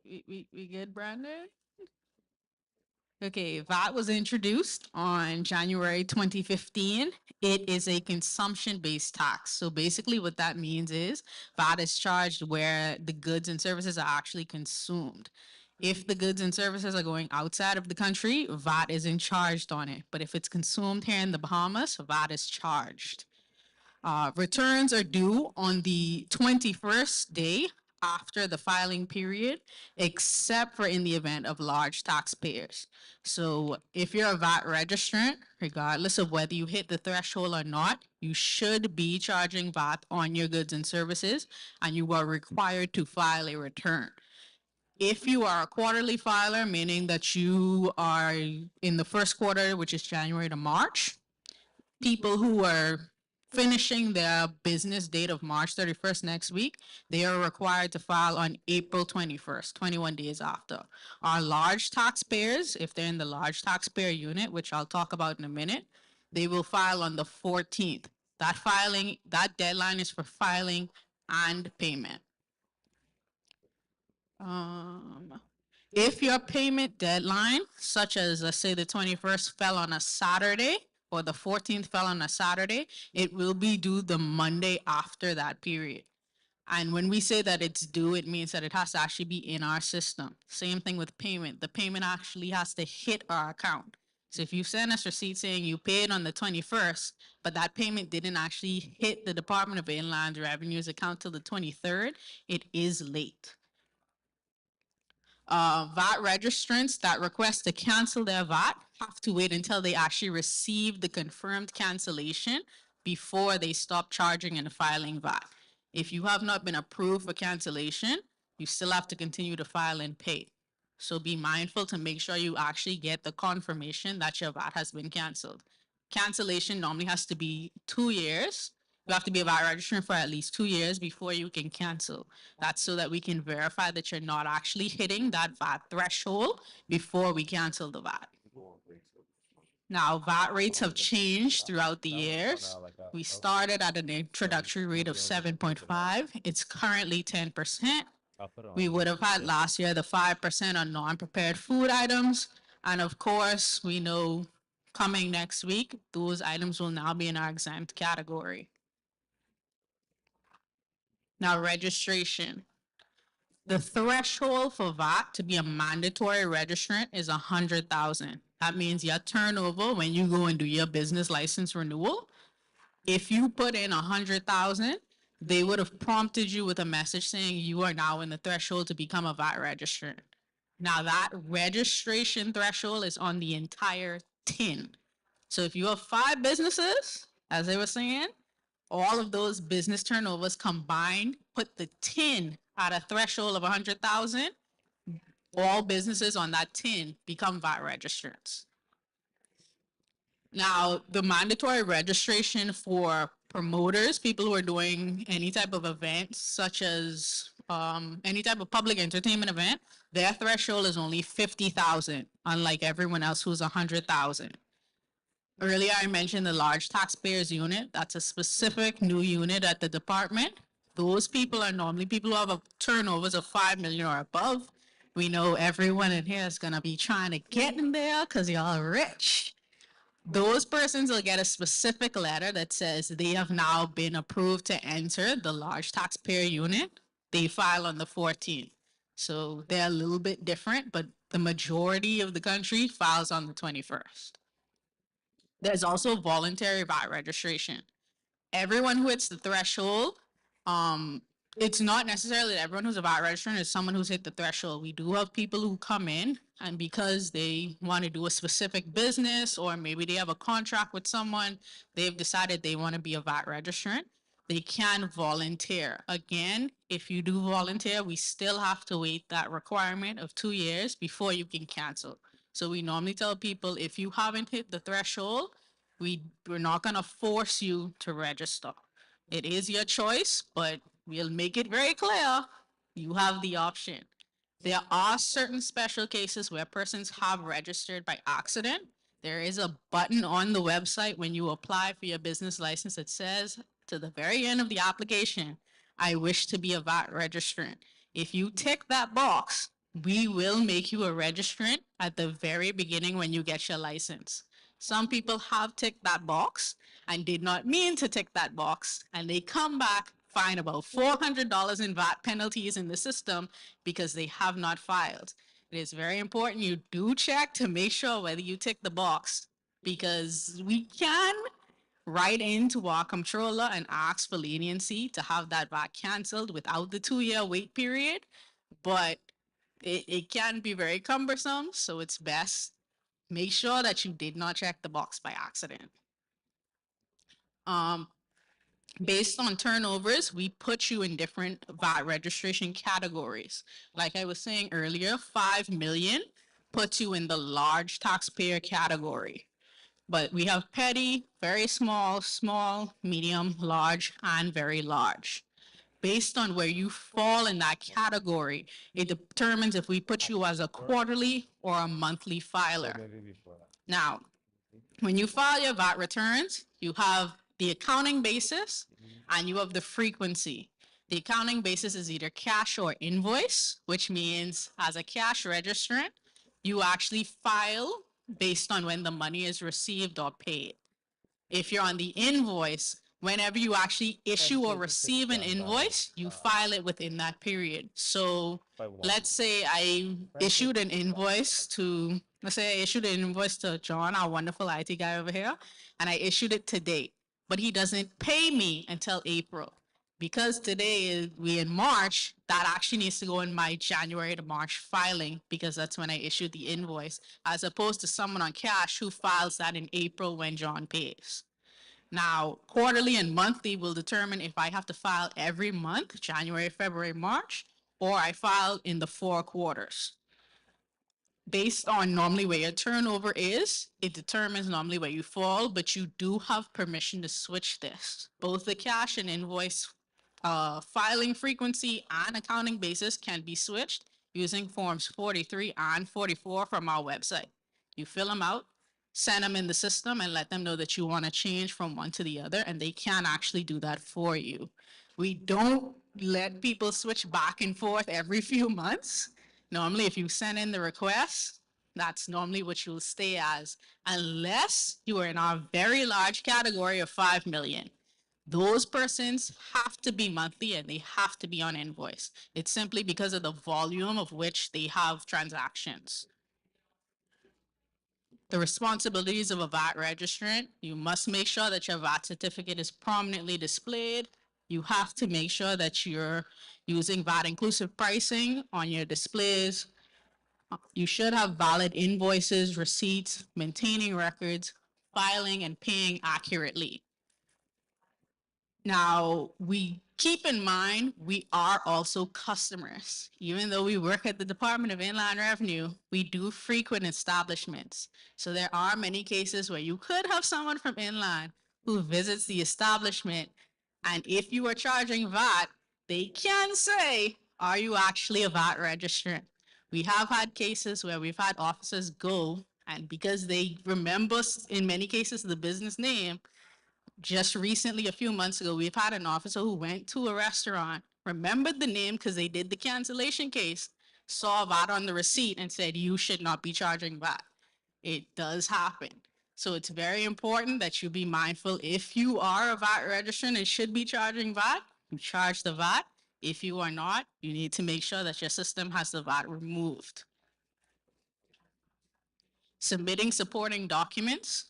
We good, Brandon? Okay, VAT was introduced on January 2015. It is a consumption-based tax. So basically what that means is VAT is charged where the goods and services are actually consumed. If the goods and services are going outside of the country, VAT isn't charged on it. But if it's consumed here in the Bahamas, VAT is charged. Returns are due on the 21st day after the filing period, except for in the event of large taxpayers. So if you're a VAT registrant, regardless of whether you hit the threshold or not, you should be charging VAT on your goods and services, and you are required to file a return. If you are a quarterly filer, meaning that you are in the first quarter, which is January to March, people who are finishing their business date of March 31st next week, they are required to file on April 21st, 21 days after. Our large taxpayers, if they're in the large taxpayer unit, which I'll talk about in a minute, they will file on the 14th. That deadline is for filing and payment. If your payment deadline, such as let's say the 21st fell on a Saturday, or the 14th fell on a Saturday, it will be due the Monday after that period. And when we say that it's due, it means that it has to actually be in our system. Same thing with payment. The payment actually has to hit our account. So if you send us receipt saying you paid on the 21st, but that payment didn't actually hit the Department of Inland Revenue's account till the 23rd, it is late. VAT registrants that request to cancel their VAT have to wait until they actually receive the confirmed cancellation before they stop charging and filing VAT. If you have not been approved for cancellation, you still have to continue to file and pay. So be mindful to make sure you actually get the confirmation that your VAT has been canceled. Cancellation normally has to be 2 years. You have to be a VAT registrant for at least 2 years before you can cancel. That's so that we can verify that you're not actually hitting that VAT threshold before we cancel the VAT. Now, VAT rates have changed throughout the years. We started at an introductory rate of 7.5. It's currently 10%. We would have had last year the 5% on non-prepared food items. And of course, we know coming next week, those items will now be in our exempt category. Now, registration. The threshold for VAT to be a mandatory registrant is 100,000. That means your turnover when you go and do your business license renewal. If you put in 100,000, they would have prompted you with a message saying you are now in the threshold to become a VAT registrant. Now that registration threshold is on the entire tin. So if you have 5 businesses, as they were saying, all of those business turnovers combined put the tin at a threshold of 100,000. All businesses on that tin become VAT registrants. Now, the mandatory registration for promoters, people who are doing any type of event, such as any type of public entertainment event, their threshold is only 50,000, unlike everyone else who's 100,000. Earlier, I mentioned the large taxpayers unit. That's a specific new unit at the department. Those people are normally people who have a turnovers of 5 million or above. We know everyone in here is gonna be trying to get in there because y'all rich. Those persons will get a specific letter that says they have now been approved to enter the large taxpayer unit. They file on the 14th. So they're a little bit different, but the majority of the country files on the 21st. There's also voluntary VAT registration. Everyone who hits the threshold, it's not necessarily that everyone who's a VAT registrant is someone who's hit the threshold. We do have people who come in and because they want to do a specific business or maybe they have a contract with someone, they've decided they want to be a VAT registrant. They can volunteer. Again, if you do volunteer, we still have to wait that requirement of 2 years before you can cancel. So we normally tell people if you haven't hit the threshold, we're not going to force you to register. It is your choice, but we'll make it very clear you have the option. There are certain special cases where persons have registered by accident. There is a button on the website when you apply for your business license that says to the very end of the application, I wish to be a VAT registrant. If you tick that box, we will make you a registrant at the very beginning when you get your license. Some people have ticked that box and did not mean to tick that box, and they come back, find about $400 in VAT penalties in the system because they have not filed. It is very important you do check to make sure whether you tick the box because we can write into our comptroller and ask for leniency to have that VAT canceled without the 2-year wait period, but it can be very cumbersome, so it's best make sure that you did not check the box by accident. Based on turnovers, we put you in different VAT registration categories. Like I was saying earlier, 5 million puts you in the large taxpayer category. But we have petty, very small, small, medium, large, and very large. Based on where you fall in that category, it determines if we put you as a quarterly or a monthly filer. Now, when you file your VAT returns, you have the accounting basis and you have the frequency. The accounting basis is either cash or invoice, which means as a cash registrant, you actually file based on when the money is received or paid. If you're on the invoice, whenever you actually issue or receive an invoice, you file it within that period. So let's say I issued an invoice to Let's say I issued an invoice to John, our wonderful IT guy over here, and I issued it today, but he doesn't pay me until April. Because today is we in March, that actually needs to go in my January to March filing because that's when I issued the invoice, as opposed to someone on cash who files that in April when John pays. Now, quarterly and monthly will determine if I have to file every month, January, February, March, or I file in the 4 quarters. Based on normally where your turnover is, it determines normally where you fall, but you do have permission to switch this. Both the cash and invoice filing frequency and accounting basis can be switched using forms 43 and 44 from our website. You fill them out, send them in the system, and let them know that you want to change from one to the other, and they can actually do that for you. We don't let people switch back and forth every few months. Normally, if you send in the request, that's normally what you'll stay as, unless you are in our very large category of 5 million. Those persons have to be monthly and they have to be on invoice. It's simply because of the volume of which they have transactions. The responsibilities of a VAT registrant: you must make sure that your VAT certificate is prominently displayed. You have to make sure that you're using VAT inclusive pricing on your displays. You should have valid invoices, receipts, maintaining records, filing and paying accurately. Now, we keep in mind, we are also customers. Even though we work at the Department of Inland Revenue, we do frequent establishments. So there are many cases where you could have someone from inland who visits the establishment, and if you are charging VAT, they can say, are you actually a VAT registrant? We have had cases where we've had officers go, and because they remember, in many cases, the business name, just recently, a few months ago, we've had an officer who went to a restaurant, remembered the name because they did the cancellation case, saw VAT on the receipt and said, you should not be charging VAT. It does happen. So it's very important that you be mindful. If you are a VAT registrant and should be charging VAT, you charge the VAT. If you are not, you need to make sure that your system has the VAT removed. Submitting supporting documents.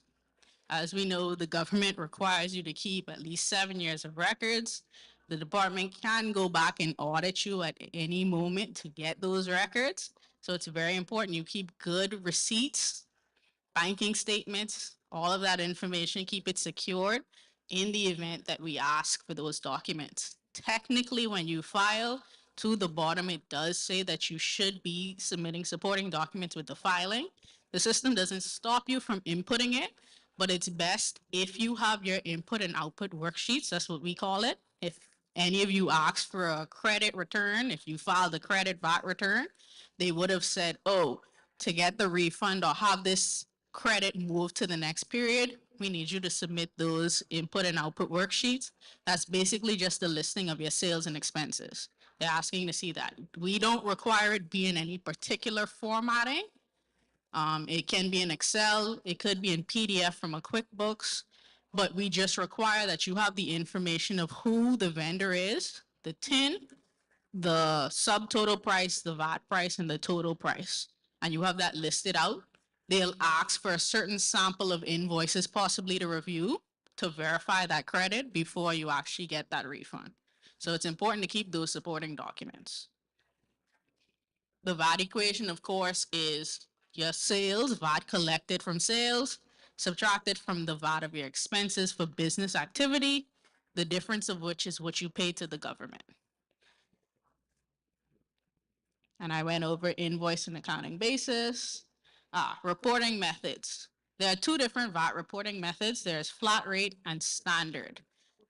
As we know, the government requires you to keep at least 7 years of records. The department can go back and audit you at any moment to get those records. So it's very important you keep good receipts, banking statements, all of that information, keep it secured in the event that we ask for those documents. Technically, when you file, to the bottom, it does say that you should be submitting supporting documents with the filing. The system doesn't stop you from inputting it, but it's best if you have your input and output worksheets, that's what we call it. If any of you asked for a credit return, if you filed a credit VAT return, they would have said, oh, to get the refund or have this credit moved to the next period, we need you to submit those input and output worksheets. That's basically just a listing of your sales and expenses. They're asking to see that. We don't require it be in any particular formatting. It can be in Excel, it could be in PDF from a QuickBooks, but we just require that you have the information of who the vendor is, the TIN, the subtotal price, the VAT price, and the total price. And you have that listed out. They'll ask for a certain sample of invoices possibly to review to verify that credit before you actually get that refund. So it's important to keep those supporting documents. The VAT equation, of course, is your sales, VAT collected from sales, subtracted from the VAT of your expenses for business activity, the difference of which is what you pay to the government. And I went over invoice and accounting basis. Reporting methods. There are 2 different VAT reporting methods. There's flat rate and standard.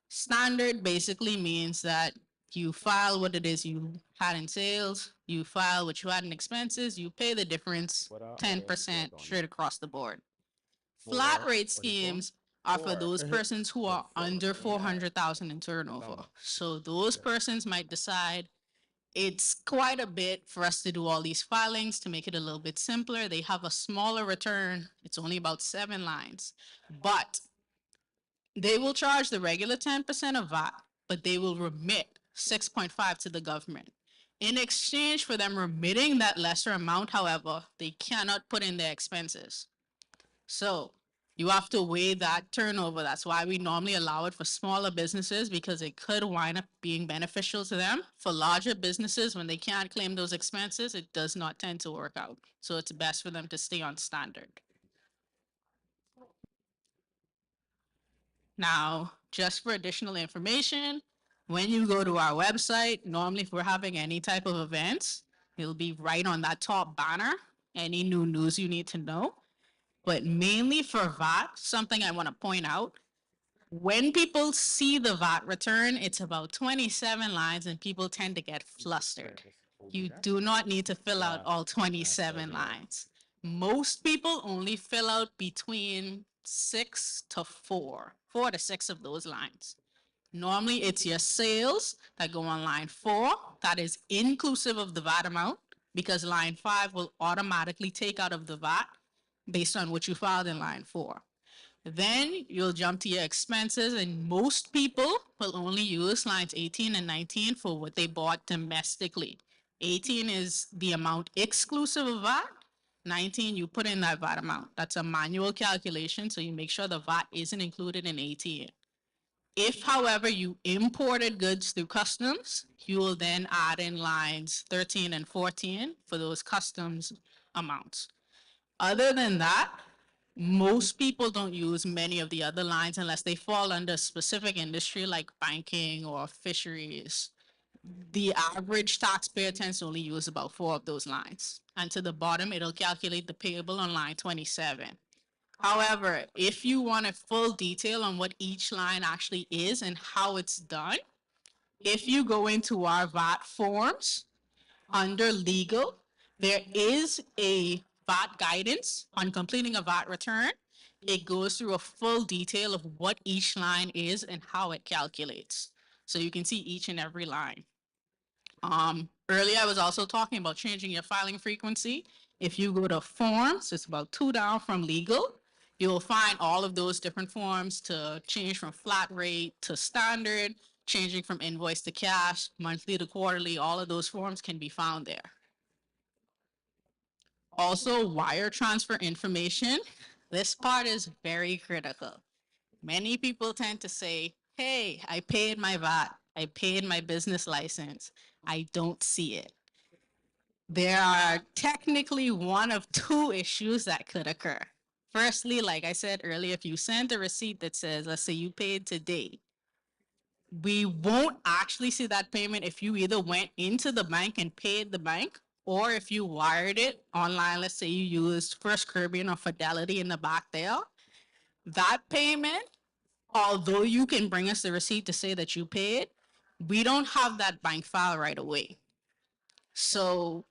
Standard basically means that you file what it is you had in sales, you file what you had in expenses, you pay the difference, 10% straight across the board. Flat rate schemes are for those persons who are under 400,000 in turnover. So those persons might decide it's quite a bit for us to do all these filings. To make it a little bit simpler, they have a smaller return. It's only about 7 lines, but they will charge the regular 10% of VAT, but they will remit 6.5 to the government. In exchange for them remitting that lesser amount, however, they cannot put in their expenses. So you have to weigh that turnover. That's why we normally allow it for smaller businesses, because it could wind up being beneficial to them. For larger businesses, when they can't claim those expenses, it does not tend to work out. So it's best for them to stay on standard. Now, just for additional information, when you go to our website, normally if we're having any type of events, it'll be right on that top banner, any new news you need to know. But mainly for VAT, something I want to point out, when people see the VAT return, it's about 27 lines and people tend to get flustered. You do not need to fill out all 27 lines. Most people only fill out between 4 to 6 of those lines. Normally, it's your sales that go on line 4. That is inclusive of the VAT amount, because line 5 will automatically take out of the VAT based on what you filed in line 4. Then you'll jump to your expenses, and most people will only use lines 18 and 19 for what they bought domestically. 18 is the amount exclusive of VAT. 19, you put in that VAT amount. That's a manual calculation, so you make sure the VAT isn't included in 18. If, however, you imported goods through customs, you will then add in lines 13 and 14 for those customs amounts. Other than that, most people don't use many of the other lines unless they fall under a specific industry like banking or fisheries. The average taxpayer tends to only use about 4 of those lines. And to the bottom, it'll calculate the payable on line 27. However, if you want a full detail on what each line actually is and how it's done, if you go into our VAT forms under legal, there is a VAT guidance on completing a VAT return. It goes through a full detail of what each line is and how it calculates. So you can see each and every line. Earlier, I was also talking about changing your filing frequency. If you go to forms, it's about 2 down from legal. You'll find all of those different forms to change from flat rate to standard, changing from invoice to cash, monthly to quarterly. All of those forms can be found there. Also, wire transfer information. This part is very critical. Many people tend to say, hey, I paid my VAT. I paid my business license. I don't see it. There are technically one of 2 issues that could occur. Firstly, like I said earlier, if you send a receipt that says, let's say you paid today, we won't actually see that payment if you either went into the bank and paid the bank, or if you wired it online. Let's say you used First Caribbean or Fidelity in the back there. That payment, although you can bring us the receipt to say that you paid, we don't have that bank file right away. So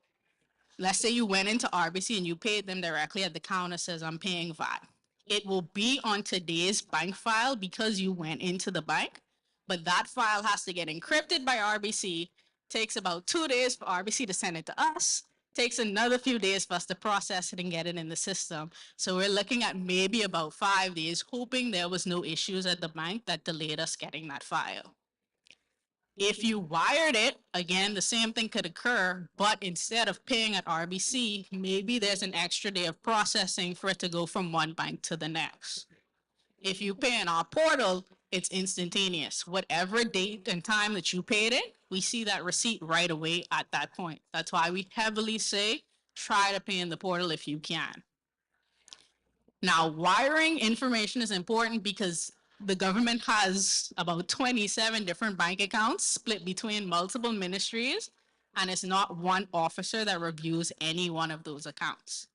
let's say you went into RBC and you paid them directly at the counter, says I'm paying VAT. It will be on today's bank file because you went into the bank, but that file has to get encrypted by RBC. Takes about 2 days for RBC to send it to us. Takes another few days for us to process it and get it in the system. So we're looking at maybe about 5 days, hoping there was no issues at the bank that delayed us getting that file. If you wired it, again, the same thing could occur, but instead of paying at RBC, maybe there's an extra day of processing for it to go from one bank to the next. If you pay in our portal, it's instantaneous. Whatever date and time that you paid it, we see that receipt right away at that point. That's why we heavily say, try to pay in the portal if you can. Now, wiring information is important because the government has about 27 different bank accounts split between multiple ministries, and it's not one officer that reviews any one of those accounts.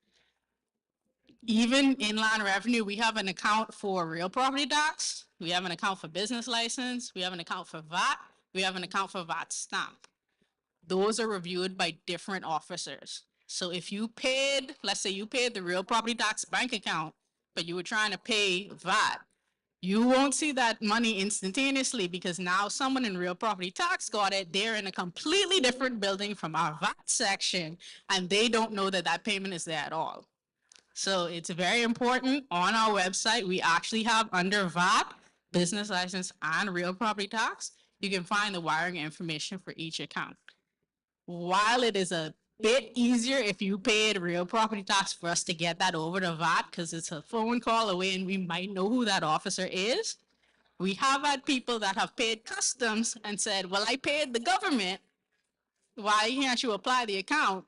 Even inland revenue, we have an account for real property tax, we have an account for business license, we have an account for VAT, we have an account for VAT stamp. Those are reviewed by different officers. So if you paid, let's say you paid the real property tax bank account, but you were trying to pay VAT, you won't see that money instantaneously because now someone in real property tax got it. They're in a completely different building from our VAT section, and they don't know that that payment is there at all. So it's very important. On our website, we actually have under VAT, business license, and real property tax, you can find the wiring information for each account. while it is a bit easier if you paid real property tax for us to get that over to VAT because it's a phone call away and we might know who that officer is. We have had people that have paid customs and said, well, I paid the government. Why can't you apply the account?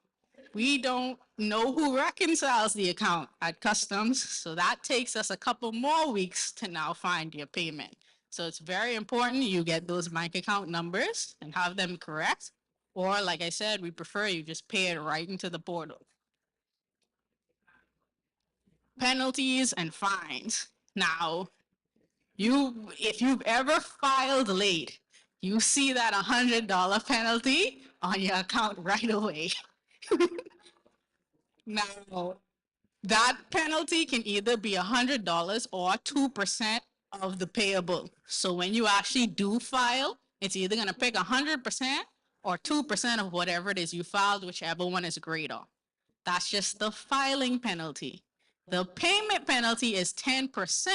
We don't know who reconciles the account at customs. So that takes us a couple more weeks to now find your payment. So it's very important you get those bank account numbers and have them correct. Or like I said, we prefer you just pay it right into the portal. Penalties and fines. Now, if you've ever filed late, you see that $100 penalty on your account right away. Now, that penalty can either be $100 or 2% of the payable. So when you actually do file, it's either going to pick 100% or 2% of whatever it is you filed, whichever one is greater. That's just the filing penalty. The payment penalty is 10%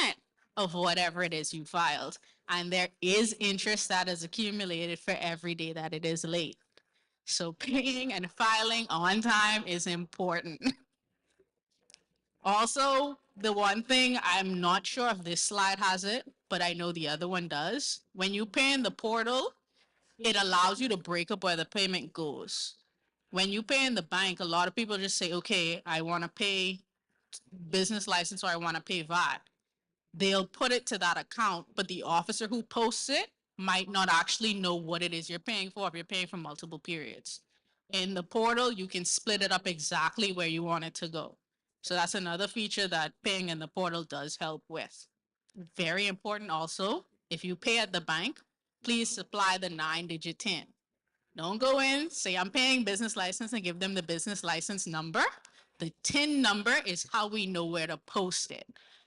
of whatever it is you filed. And there is interest that is accumulated for every day that it is late. So paying and filing on time is important. Also, the one thing, I'm not sure if this slide has it, but I know the other one does. When you pay in the portal, it allows you to break up where the payment goes. When you pay in the bank, a lot of people just say, okay, I want to pay business license or I want to pay VAT. They'll put it to that account, but the officer who posts it might not actually know what it is you're paying for if you're paying for multiple periods. In the portal, you can split it up exactly where you want it to go. So that's another feature that paying in the portal does help with. Very important also, if you pay at the bank, please supply the 9-digit TIN. Don't go in, say I'm paying business license and give them the business license number. The TIN number is how we know where to post it.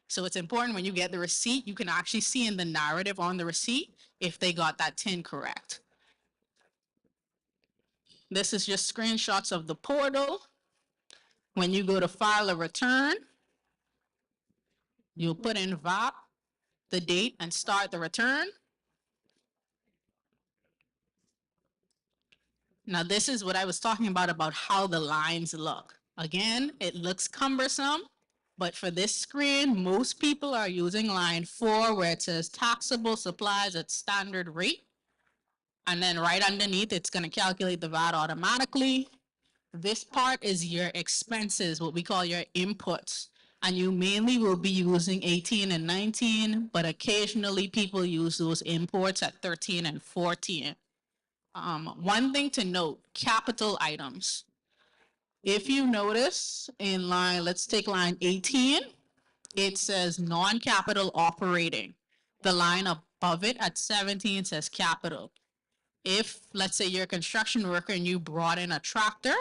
So it's important when you get the receipt, you can actually see in the narrative on the receipt if they got that TIN correct. This is just screenshots of the portal. When you go to file a return, you'll put in VAT, the date, and start the return. Now, this is what I was talking about how the lines look. Again, it looks cumbersome, but for this screen, most people are using line 4 where it says taxable supplies at standard rate. And then right underneath, it's going to calculate the VAT automatically. This part is your expenses, what we call your inputs. And you mainly will be using 18 and 19, but occasionally people use those imports at 13 and 14. One thing to note, capital items. If you notice in line, let's take line 18, it says non-capital operating. The line above it at 17 says capital. If, let's say you're a construction worker and you brought in a tractor,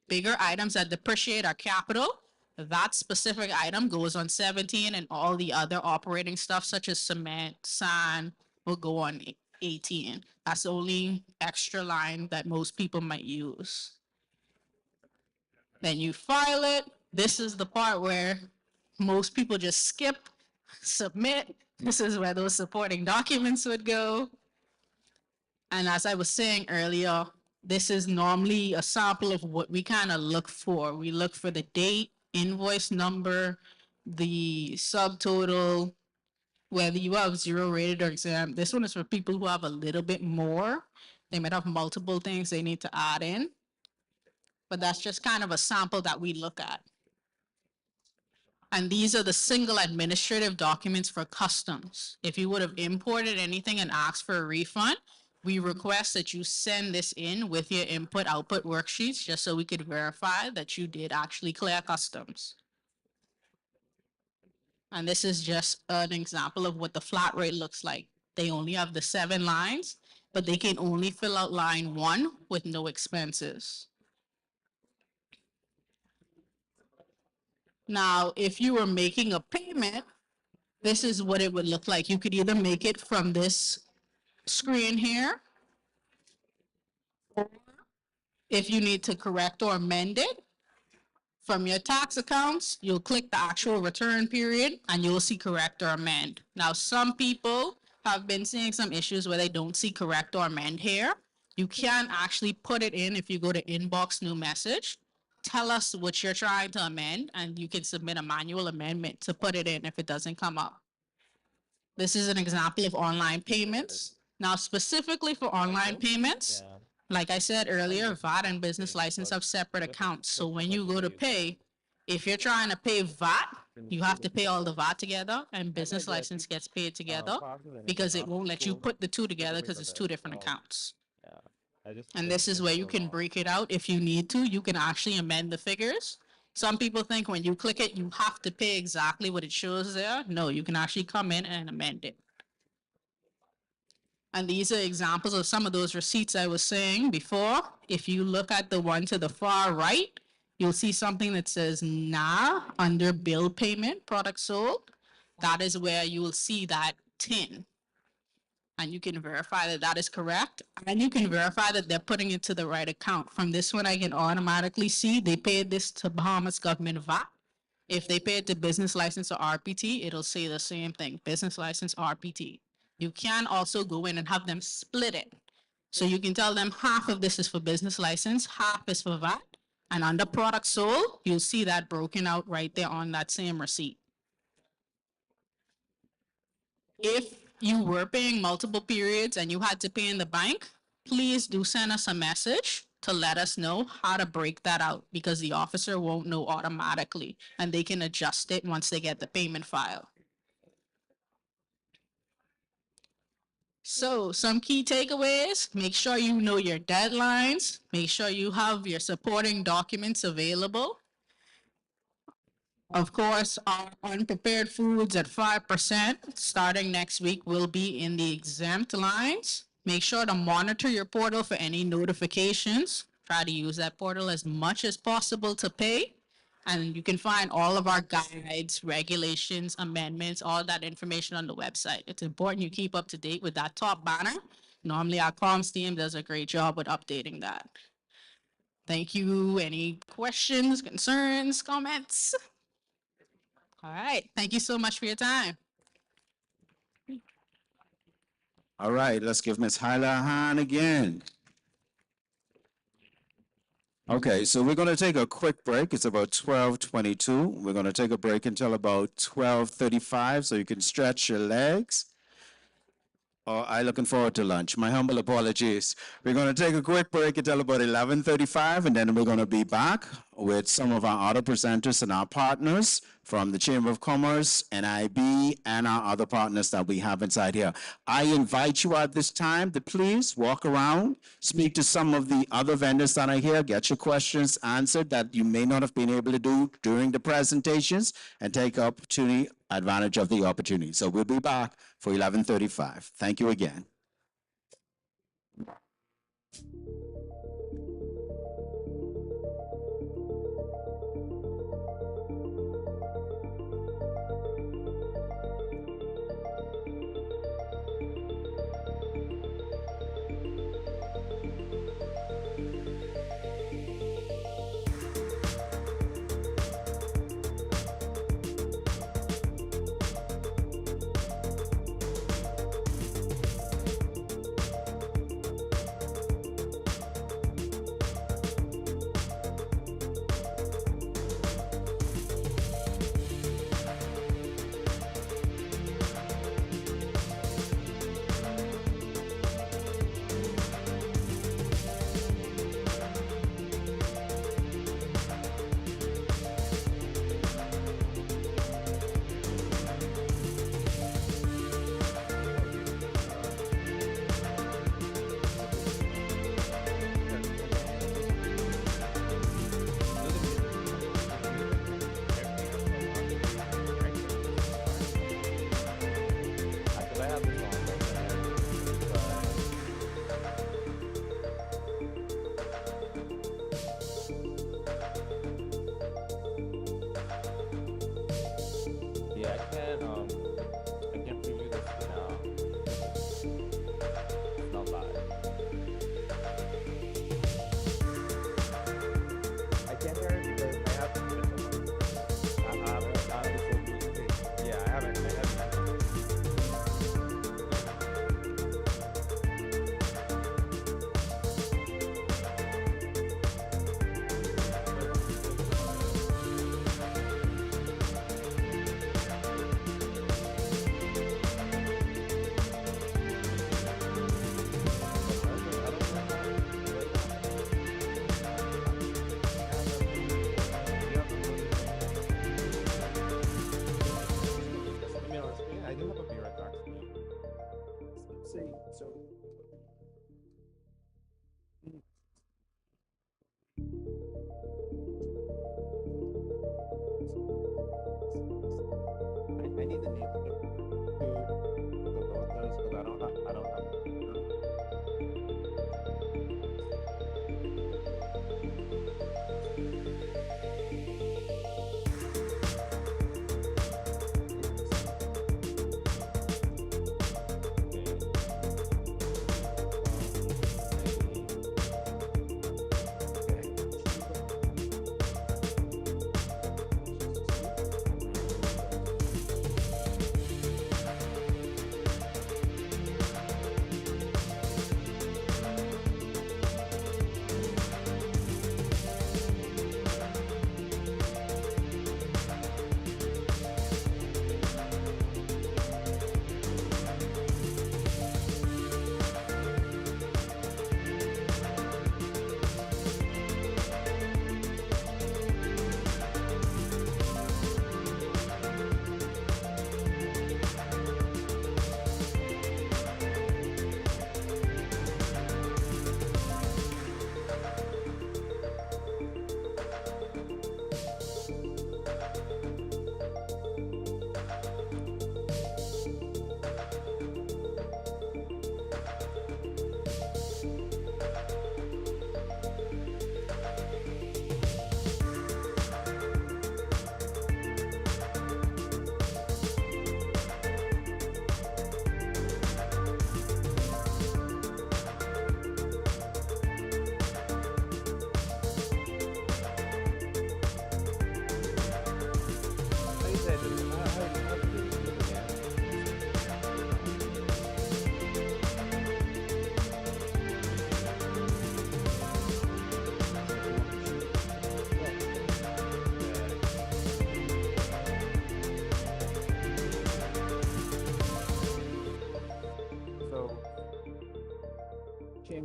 bigger items that depreciate are capital. That specific item goes on 17 and all the other operating stuff such as cement, sand will go on 18. That's the only extra line that most people might use. Then you file it. This is the part where most people just skip, submit. This is where those supporting documents would go. And as I was saying earlier, this is normally a sample of what we kind of look for. We look for the date, invoice number, the subtotal, whether you have 0 rated or exempt. This one is for people who have a little bit more. They might have multiple things they need to add in. But that's just kind of a sample that we look at. And these are the single administrative documents for customs. If you would have imported anything and asked for a refund, we request that you send this in with your input-output worksheets just so we could verify that you did actually clear customs. And this is just an example of what the flat rate looks like. They only have the 7 lines, but they can only fill out line 1 with no expenses. Now, if you were making a payment, this is what it would look like. You could either make it from this screen here, or if you need to correct or amend it, from your tax accounts, you'll click the actual return period and you'll see correct or amend. Now, some people have been seeing some issues where they don't see correct or amend here. You can actually put it in if you go to inbox new message. Tell us what you're trying to amend, and you can submit a manual amendment to put it in if it doesn't come up. This is an example of online payments. Now, specifically for online payments, Yeah. like I said earlier, VAT and business license have separate accounts. So when you go to pay, if you're trying to pay VAT, you have to pay all the VAT together, and business license gets paid together because it won't let you put the two together because it's two different accounts. Yeah. I just And this is where you can break it out if you need to. You can actually amend the figures. Some people think when you click it, you have to pay exactly what it shows there. No, you can actually come in and amend it. And these are examples of some of those receipts I was saying before. If you look at the one to the far right, you'll see something that says NA under bill payment, product sold. That is where you will see that tin. And you can verify that that is correct. And you can verify that they're putting it to the right account. From this one, I can automatically see they paid this to Bahamas government VAT. If they pay it to business license or RPT, it'll say the same thing, business license, RPT. You can also go in and have them split it. So you can tell them half of this is for business license, half is for VAT. And under product sold, you'll see that broken out right there on that same receipt. If you were paying multiple periods and you had to pay in the bank, please do send us a message to let us know how to break that out, because the officer won't know automatically and they can adjust it once they get the payment file. So some key takeaways: make sure you know your deadlines, make sure you have your supporting documents available. Of course, our unprepared foods at 5% starting next week will be in the exempt lines. Make sure to monitor your portal for any notifications. Try to use that portal as much as possible to pay. And you can find all of our guides, regulations, amendments, all that information on the website. It's important you keep up to date with that top banner. Normally our comms team does a great job with updating that. Thank you. Any questions, concerns, comments? All right. Thank you so much for your time. All right, let's give Ms. Hyla a hand again. Okay, so we're going to take a quick break. It's about 12:22. We're going to take a break until about 12:35, so you can stretch your legs. Oh, I'm looking forward to lunch. My humble apologies. We're going to take a quick break until about 11:35, and then we're going to be back with some of our other presenters and our partners from the Chamber of Commerce, NIB, and our other partners that we have inside here. I invite you at this time to please walk around, speak to some of the other vendors that are here, get your questions answered that you may not have been able to do during the presentations, and take advantage of the opportunity. So we'll be back for 11:35. Thank you again.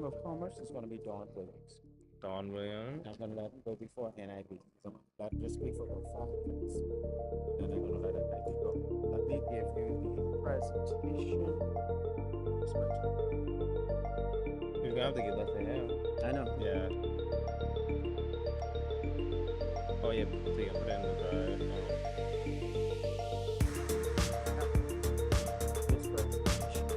Chamber of Commerce is going to be Dawn Williams. Don Williams. I'm going to let him go before NIB. So that just speak for about 5 minutes. Then I'm going to let NIB go. Let me give you the presentation. You're gonna have to give that to him. I know. Yeah. Oh yeah, so you can put it in the drive. This presentation.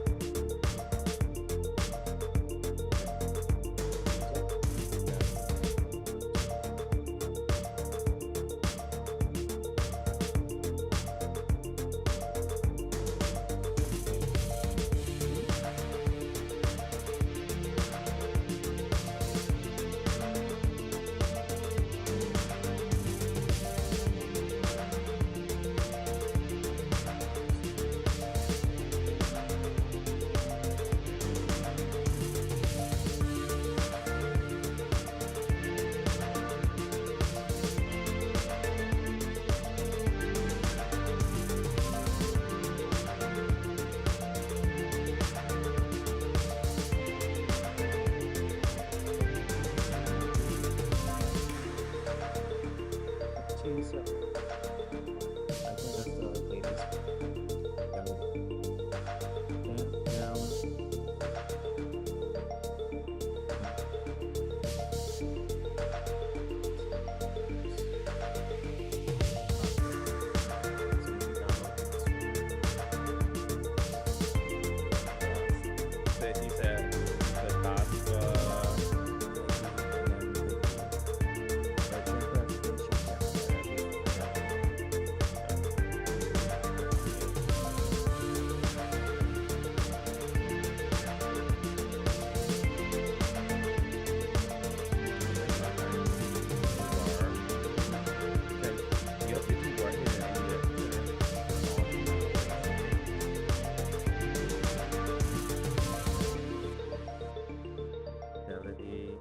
So, I think that's the latest. Now, So he said the BAHFSA. Fidelity.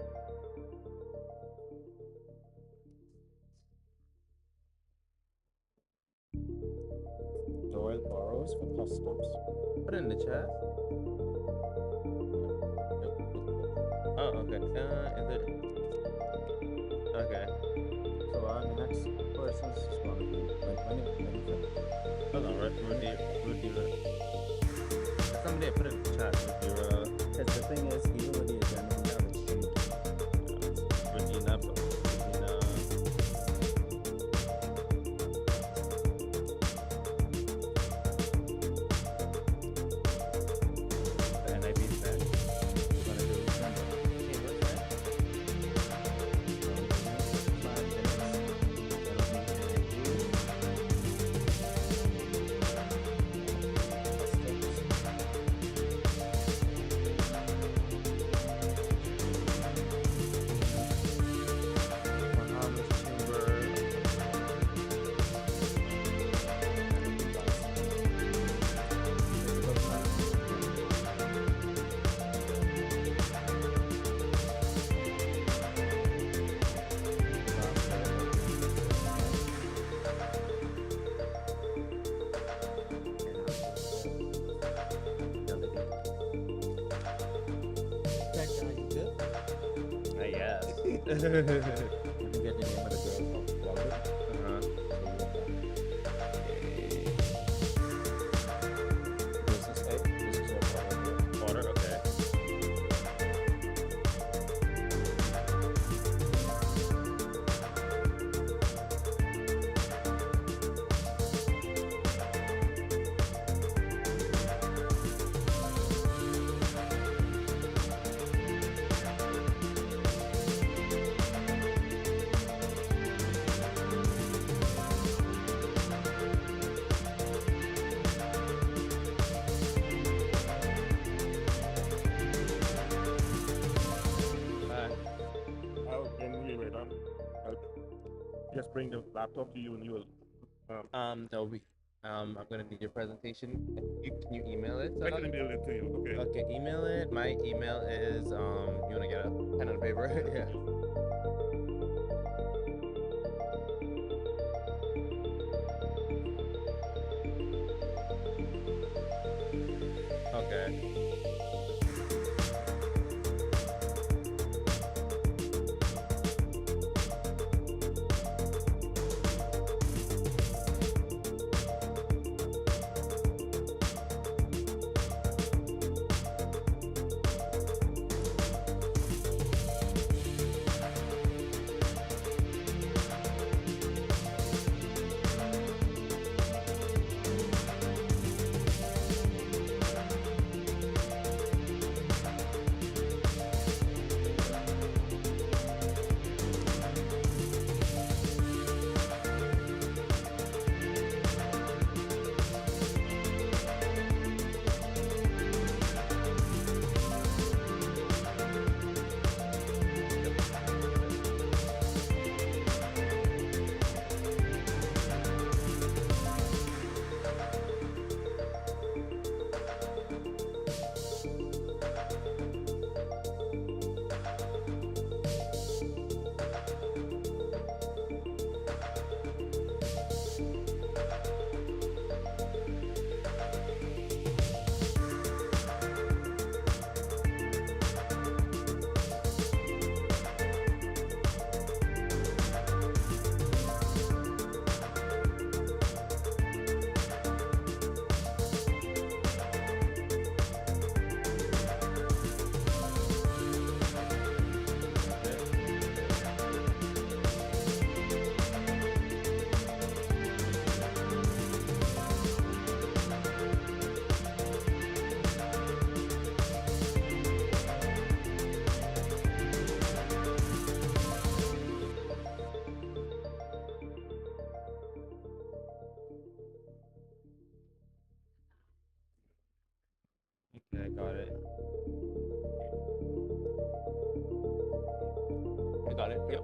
Doyle Burrows for Customs. Put it in the chat. Oh, okay. Is it? Okay. So our next person is going to be Hold on, Rudy. Somebody put it in the chat. because the thing is, even with the agenda, we have it changed. Regina. The NIB said. We're going to do Chamber of Commerce. 5 minutes. That'll be NIB. Bahamas Chamber. I guess. Let me get the name of the girl. Uh-huh. This is A. This is a Water, okay. Just bring the laptop to you and you will. That'll be. I'm gonna need your presentation. Can you email it? I can email it to you. Okay. Okay, email it. My email is you wanna get a pen and paper? Yeah. Okay. Yeah, I got it. I got it. Yep.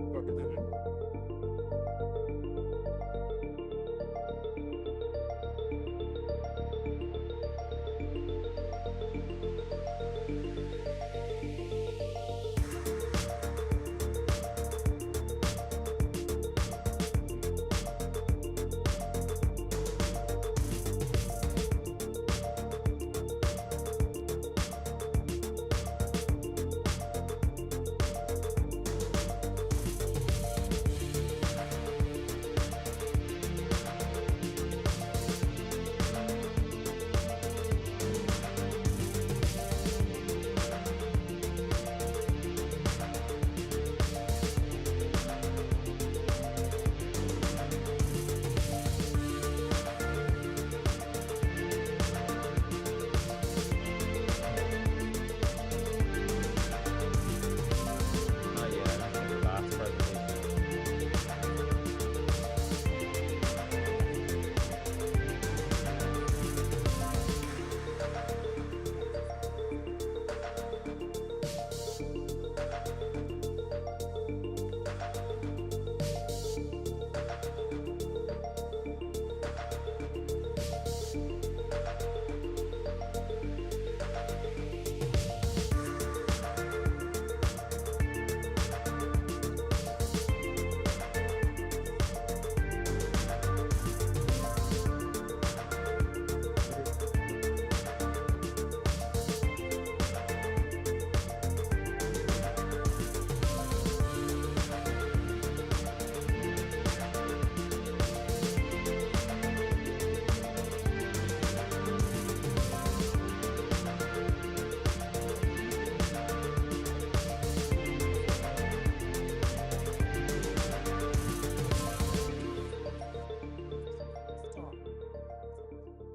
Not yet. The last presentation.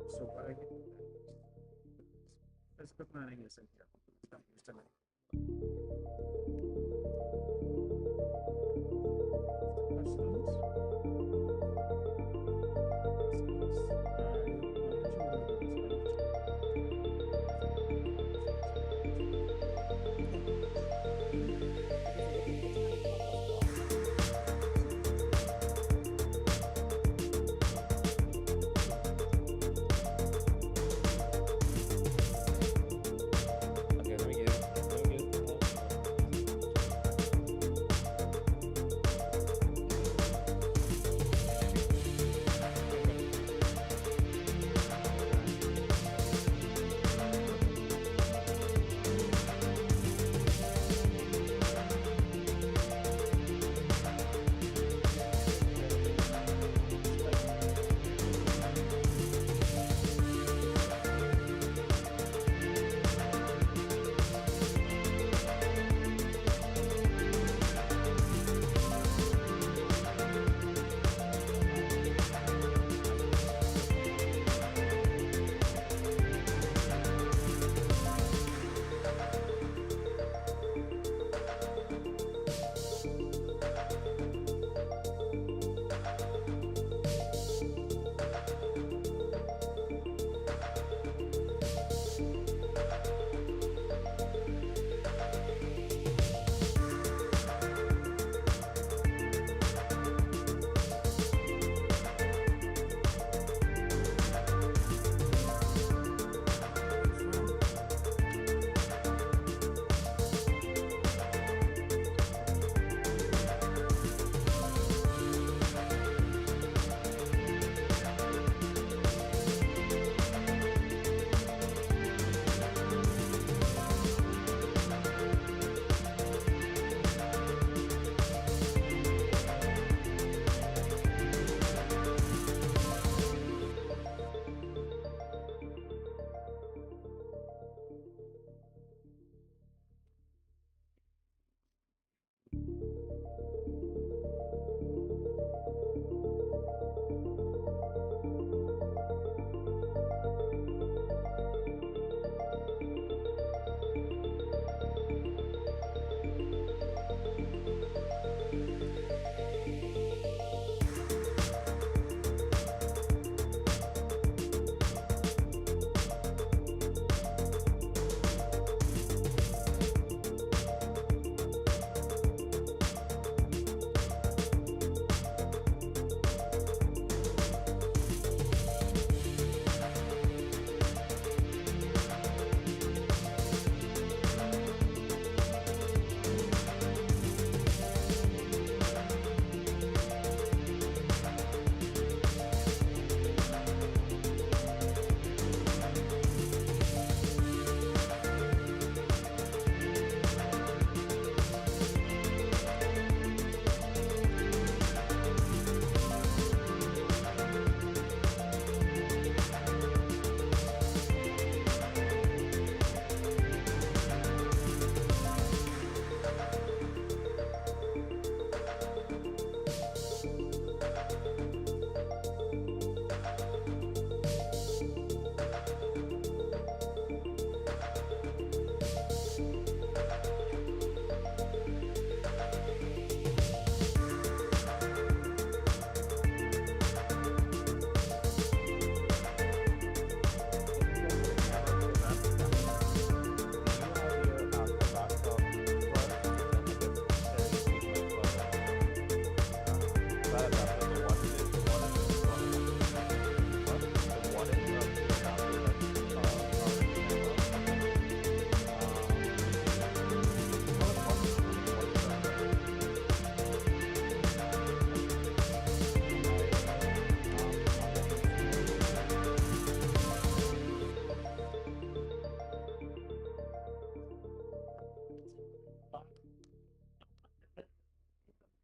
So what I get, fiscal planning is in here. It's not used tonight. Questions? Okay, let me get it.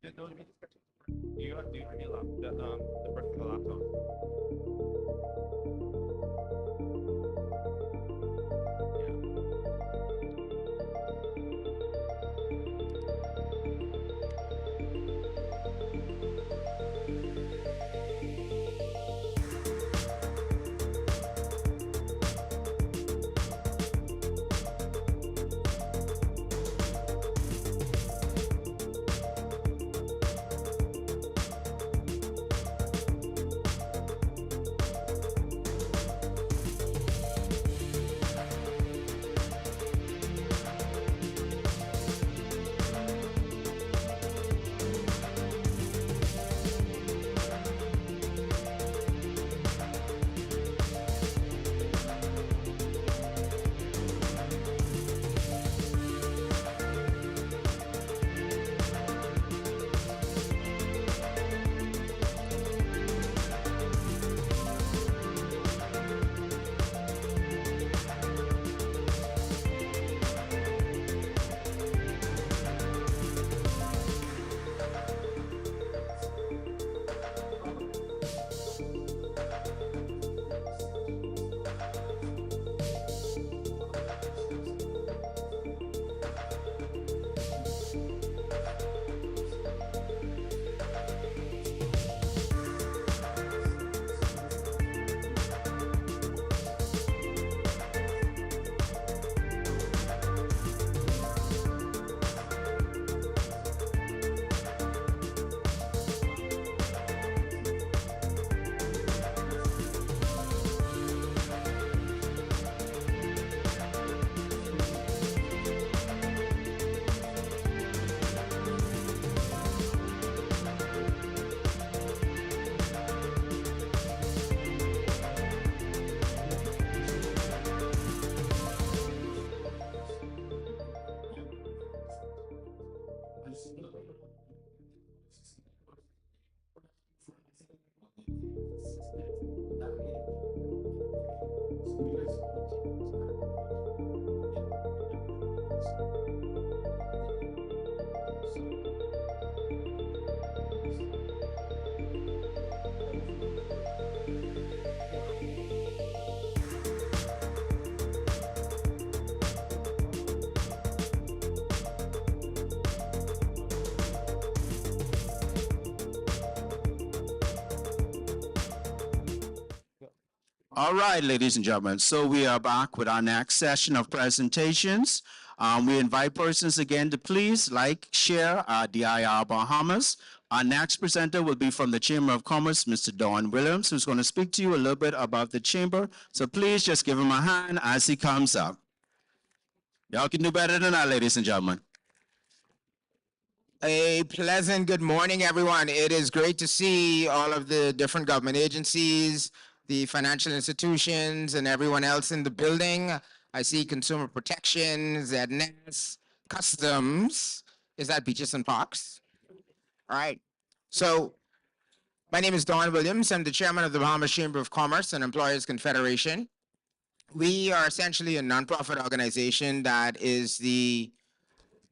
Do you have the personal laptop? All right, ladies and gentlemen, so we are back with our next session of presentations. We invite persons again to please like, share DIR Bahamas. Our next presenter will be from the Chamber of Commerce, Mr. Don Williams, who's going to speak to you a little bit about the Chamber. So please just give him a hand as he comes up. Y'all can do better than that, ladies and gentlemen. A pleasant good morning, everyone. It is great to see all of the different government agencies, the financial institutions, and everyone else in the building. I see Consumer Protection, ZNS, Customs. Is that Beaches and Parks? All right. So my name is Don Williams. I'm the chairman of the Bahamas Chamber of Commerce and Employers Confederation. We are essentially a nonprofit organization that is the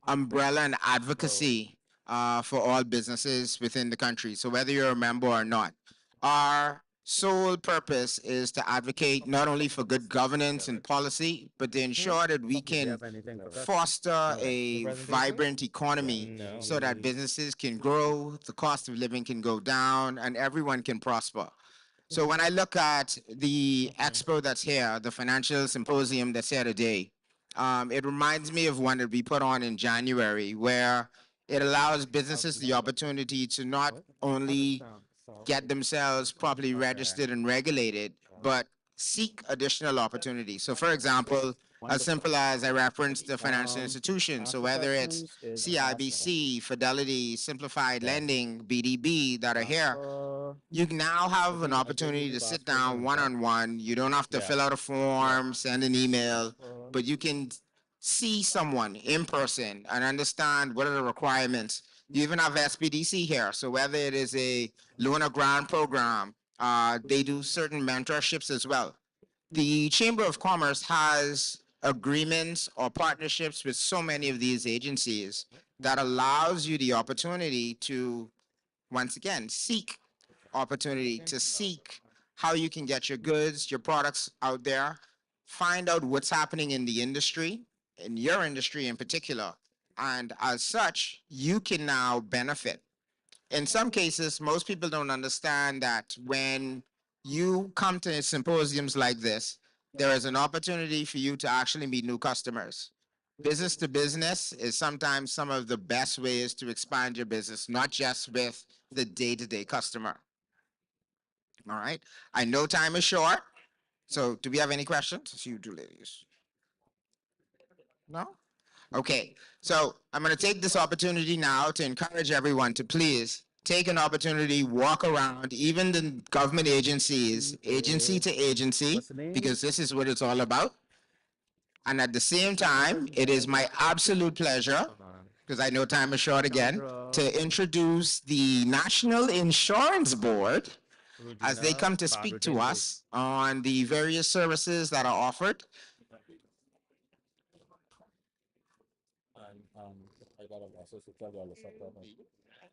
umbrella and advocacy for all businesses within the country. So whether you're a member or not, our sole purpose is to advocate not only for good governance and policy, but to ensure that we can foster a vibrant economy so that businesses can grow, the cost of living can go down, and everyone can prosper. So when I look at the expo that's here, the financial symposium that's here today, it reminds me of one that we put on in January, where it allows businesses the opportunity to not only get themselves properly registered and regulated, but seek additional opportunities. So for example, as simple as I referenced the financial institutions. So whether it's CIBC, Fidelity, Simplified Lending, BDB that are here, you now have an opportunity to sit down one-on-one. You don't have to fill out a form, send an email, but you can see someone in person and understand what are the requirements. You even have SPDC here. So whether it is a loan or grant program, they do certain mentorships as well. The Chamber of Commerce has agreements or partnerships with so many of these agencies that allows you the opportunity to, once again, seek opportunity to seek how you can get your goods, your products out there, find out what's happening in the industry, in your industry in particular. And as such, you can now benefit. In some cases, most people don't understand that when you come to symposiums like this, there is an opportunity for you to actually meet new customers. Business to business is sometimes some of the best ways to expand your business, not just with the day-to-day customer. All right. I know time is short. So do we have any questions? You two ladies. No? Okay. So I'm going to take this opportunity now to encourage everyone to please take an opportunity, walk around, even the government agencies, agency to agency, What's the name? because this is what it's all about. And at the same time, it is my absolute pleasure, because I know time is short again, to introduce the National Insurance Board as they come to speak to us on the various services that are offered. I got a message to tell you all the stuff. Thank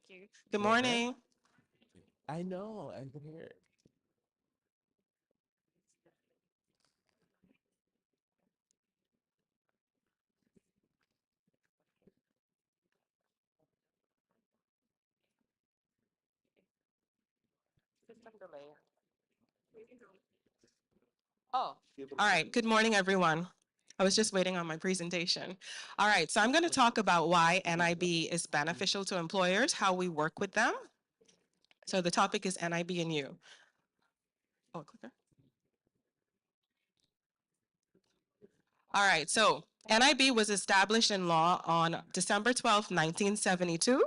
you. Good morning. I know, I can hear it. Oh, all right. Good morning, everyone. I was just waiting on my presentation. All right, so I'm going to talk about why NIB is beneficial to employers, how we work with them. So the topic is NIB and you. Oh, clicker. All right, so NIB was established in law on December 12, 1972.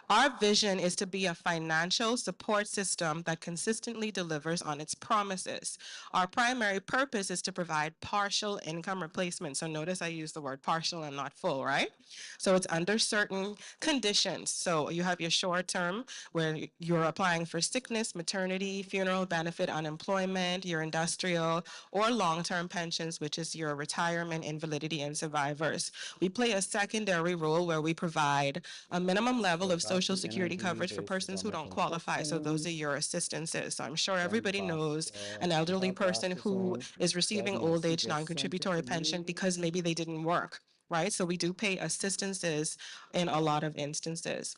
Our vision is to be a financial support system that consistently delivers on its promises. Our primary purpose is to provide partial income replacement. So notice I use the word partial and not full, right? So it's under certain conditions. So you have your short term where you're applying for sickness, maternity, funeral benefit, unemployment, your industrial, or long-term pensions, which is your retirement, invalidity, and survivors. We play a secondary role where we provide a minimum level of Social Security coverage for persons who don't qualify. So those are your assistances. So I'm sure everybody knows an elderly person who is receiving old age non-contributory pension because maybe they didn't work, right? So we do pay assistances in a lot of instances.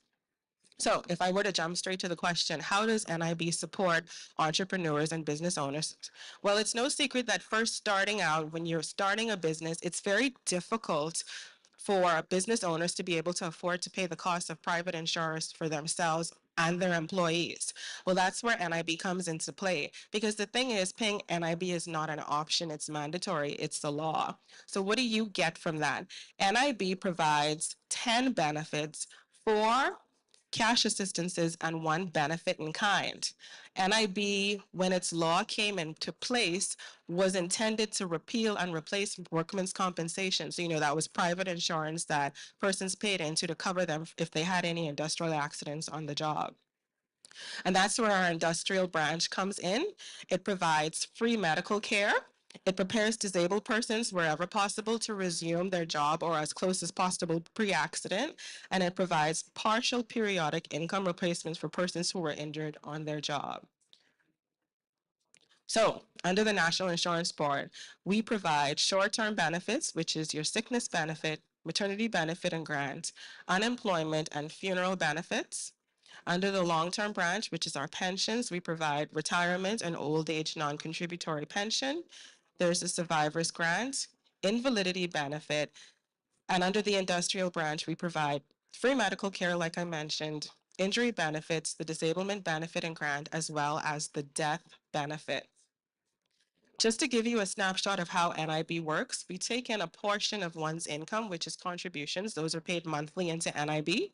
So if I were to jump straight to the question, how does NIB support entrepreneurs and business owners? Well, it's no secret that first starting out, when you're starting a business, it's very difficult for business owners to be able to afford to pay the cost of private insurance for themselves and their employees. Well, that's where NIB comes into play because the thing is, paying NIB is not an option, it's mandatory, it's the law. So, what do you get from that? NIB provides 10 benefits for cash assistances and one benefit in kind. NIB, when its law came into place, was intended to repeal and replace workmen's compensation. So, that was private insurance that persons paid into to cover them if they had any industrial accidents on the job. And that's where our industrial branch comes in. It provides free medical care. It prepares disabled persons wherever possible to resume their job or as close as possible pre-accident. And it provides partial periodic income replacements for persons who were injured on their job. So, under the National Insurance Board, we provide short-term benefits, which is your sickness benefit, maternity benefit and grant, unemployment and funeral benefits. Under the long-term branch, which is our pensions, we provide retirement and old age non-contributory pension. There's a survivor's grant, invalidity benefit, and under the industrial branch, we provide free medical care, like I mentioned, injury benefits, the disablement benefit and grant, as well as the death benefit. Just to give you a snapshot of how NIB works, we take in a portion of one's income, which is contributions. Those are paid monthly into NIB.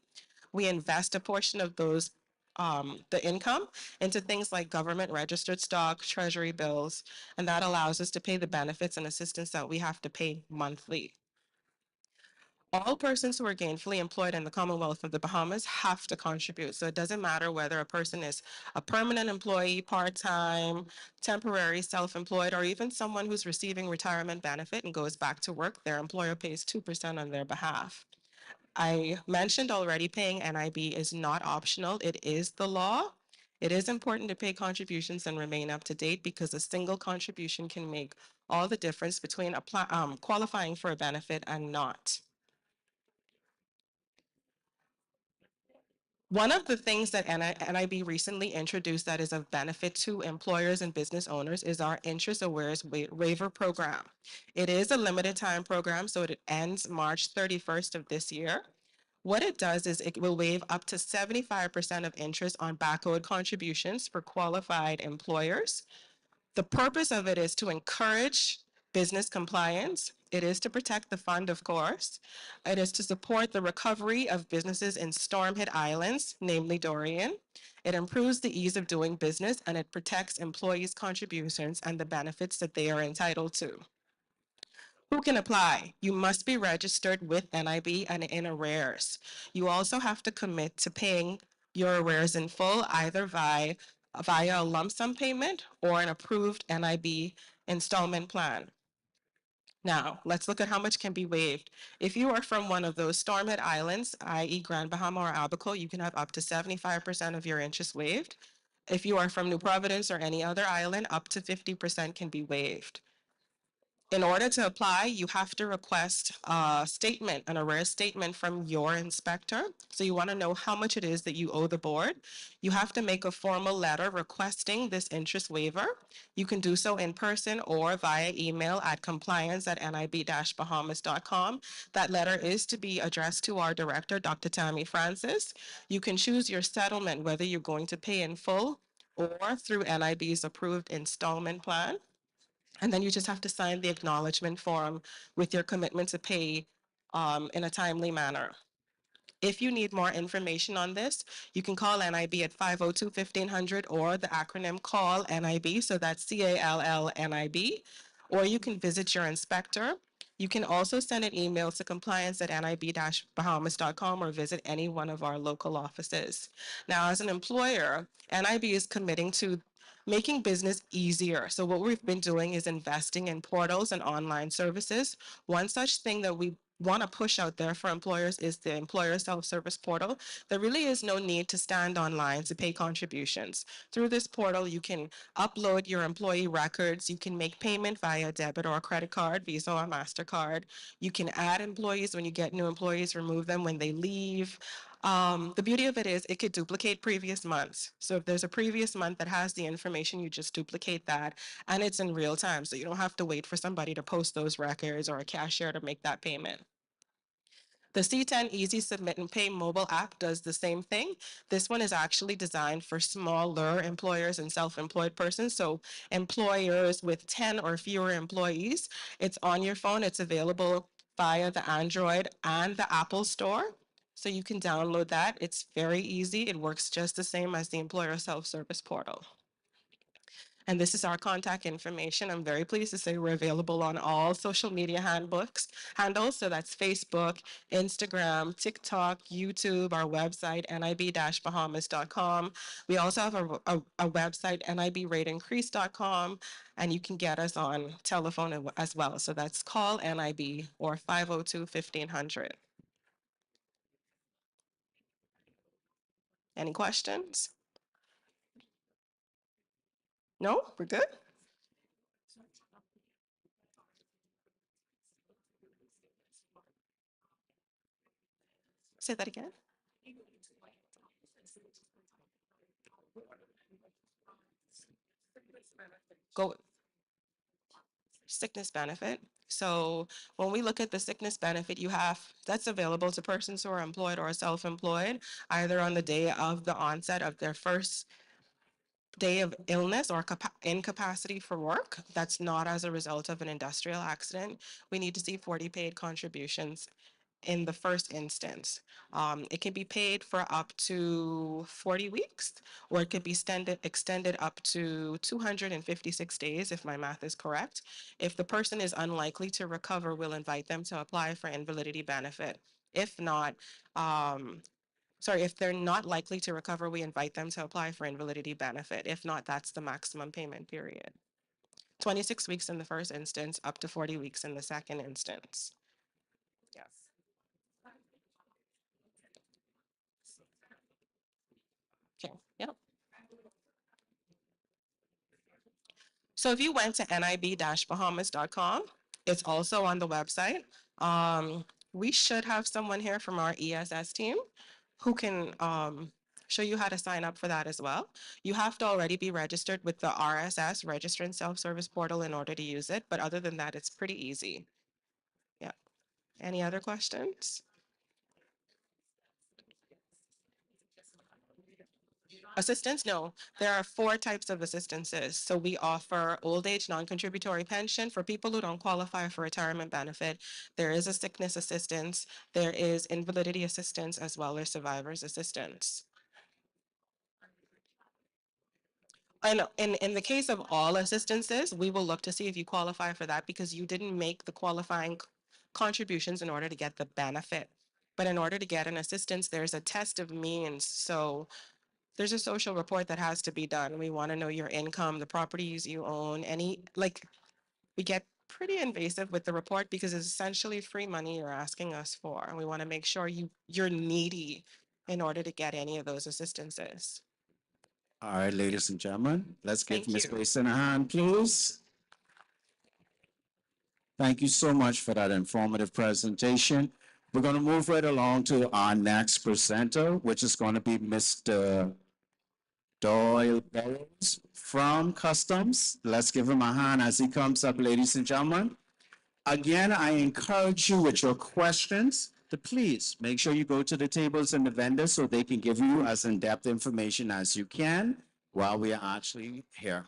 We invest a portion of those, the income, into things like government registered stock, treasury bills, and that allows us to pay the benefits and assistance that we have to pay monthly. All persons who are gainfully employed in the Commonwealth of the Bahamas have to contribute. So it doesn't matter whether a person is a permanent employee, part-time, temporary, self-employed, or even someone who's receiving retirement benefit and goes back to work, their employer pays 2% on their behalf. I mentioned already paying NIB is not optional. It is the law. It is important to pay contributions and remain up to date because a single contribution can make all the difference between qualifying for a benefit and not. One of the things that NIB recently introduced that is of benefit to employers and business owners is our interest awareness waiver program. It is a limited time program, so it ends March 31st of this year. What it does is it will waive up to 75% of interest on backload contributions for qualified employers. The purpose of it is to encourage business compliance. It is to protect the fund, of course. It is to support the recovery of businesses in storm-hit islands, namely Dorian. It improves the ease of doing business, and it protects employees' contributions and the benefits that they are entitled to. Who can apply? You must be registered with NIB and in arrears. You also have to commit to paying your arrears in full, either via a lump sum payment or an approved NIB installment plan. Now, let's look at how much can be waived. If you are from one of those storm-hit islands, i.e. Grand Bahama or Abaco, you can have up to 75% of your interest waived. If you are from New Providence or any other island, up to 50% can be waived. In order to apply, you have to request a statement, an arrears statement from your inspector. So you want to know how much it is that you owe the board. You have to make a formal letter requesting this interest waiver. You can do so in person or via email at compliance@nib-bahamas.com. That letter is to be addressed to our director, Dr. Tammy Francis. You can choose your settlement, whether you're going to pay in full or through NIB's approved installment plan. And then you just have to sign the acknowledgement form with your commitment to pay in a timely manner. If you need more information on this, you can call NIB at 502-1500 or the acronym CALL NIB, so that's CALL-NIB, or you can visit your inspector. You can also send an email to compliance@nib-bahamas.com or visit any one of our local offices. Now, as an employer, NIB is committing to making business easier. So what we've been doing is investing in portals and online services. One such thing that we want to push out there for employers is the employer self-service portal. There really is no need to stand online to pay contributions. Through this portal, you can upload your employee records. You can make payment via debit or credit card, Visa or MasterCard. You can add employees when you get new employees, remove them when they leave. The beauty of it is it could duplicate previous months. So if there's a previous month that has the information, you just duplicate that, and it's in real time. So you don't have to wait for somebody to post those records or a cashier to make that payment. The C10 Easy Submit and Pay mobile app does the same thing. This one is actually designed for smaller employers and self-employed persons. So employers with 10 or fewer employees, it's on your phone. It's available via the Android and the Apple Store. So you can download that. It's very easy. It works just the same as the employer self-service portal. And this is our contact information. I'm very pleased to say we're available on all social media handles. So that's Facebook, Instagram, TikTok, YouTube, our website, nib-bahamas.com. We also have a website, nibrateIncrease.com, and you can get us on telephone as well. So that's call NIB or 502-1500. Any questions? No, we're good? Say that again. Go. Sickness benefit. So when we look at the sickness benefit, that's available to persons who are employed or self-employed, either on the day of the onset of their first day of illness or incapacity for work. That's not as a result of an industrial accident. We need to see 40 paid contributions in the first instance. It can be paid for up to 40 weeks, or it could be extended up to 256 days, if my math is correct. If the person is unlikely to recover, we'll invite them to apply for invalidity benefit. If not, if they're not likely to recover, we invite them to apply for invalidity benefit. If not, that's the maximum payment period. 26 weeks in the first instance, up to 40 weeks in the second instance. Yes. So if you went to nib-bahamas.com, it's also on the website. We should have someone here from our ESS team who can show you how to sign up for that as well. You have to already be registered with the RSS, Registrant Self-Service Portal, in order to use it. But other than that, it's pretty easy. Yeah. Any other questions? Assistance? No, there are 4 types of assistances. So we offer old age non-contributory pension for people who don't qualify for retirement benefit. There is a sickness assistance. There is invalidity assistance as well as survivor's assistance. And in the case of all assistances, we will look to see if you qualify for that because you didn't make the qualifying contributions in order to get the benefit. But in order to get an assistance, there's a test of means. So there's a social report that has to be done. We want to know your income, the properties you own, we get pretty invasive with the report because it's essentially free money you're asking us for. And we want to make sure you're needy in order to get any of those assistances. All right, ladies and gentlemen, let's give Thank Ms. you. Grayson a hand, please. Thank you so much for that informative presentation. We're going to move right along to our next presenter, which is going to be Mr. Doyle Burrows from Customs. Let's give him a hand as he comes up, ladies and gentlemen. Again, I encourage you with your questions to please make sure you go to the tables and the vendors so they can give you as in-depth information as you can while we are actually here.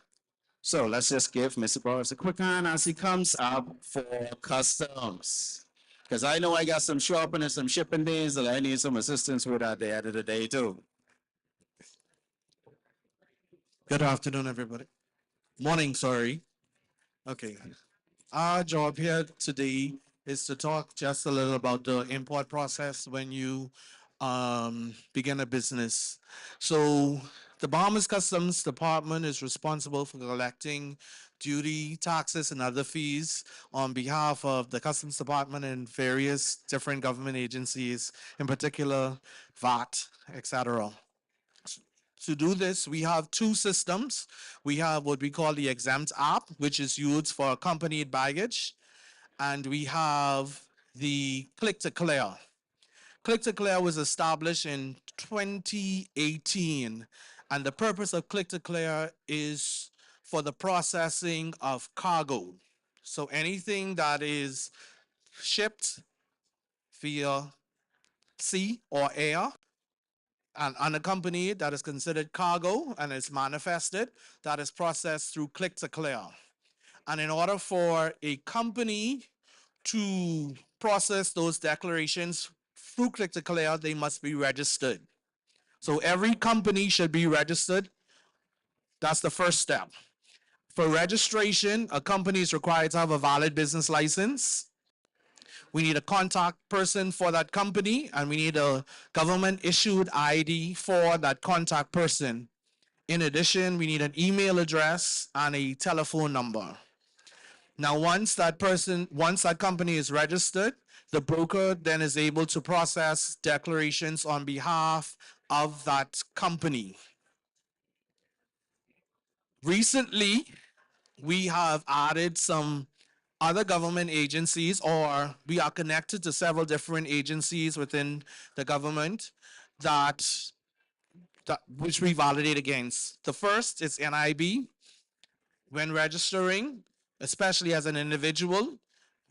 So let's just give Mr. Burrows a quick hand as he comes up for Customs. Because I know I got some shopping and some shipping days that I need some assistance with at the end of the day too. Good afternoon, everybody. Morning, sorry. Okay. Our job here today is to talk just a little about the import process when you begin a business. So the Bahamas Customs Department is responsible for collecting duty, taxes, and other fees on behalf of the Customs Department and various different government agencies, in particular VAT, etc. To do this, we have 2 systems. We have what we call the Exempt app, which is used for accompanied baggage, and we have the Click to Clear. Click to Clear was established in 2018, and the purpose of Click to Clear is for the processing of cargo. So anything that is shipped via sea or air and unaccompanied that is considered cargo and is manifested, that is processed through Click to Clear. And in order for a company to process those declarations through Click to Clear, they must be registered. So every company should be registered. That's the first step. For registration, a company is required to have a valid business license. We need a contact person for that company, and we need a government issued ID for that contact person. In addition, we need an email address and a telephone number. Now, once that company is registered, the broker then is able to process declarations on behalf of that company. Recently, we have added some other government agencies, or we are connected to several different agencies within the government that which we validate against. The first is NIB. When registering, especially as an individual,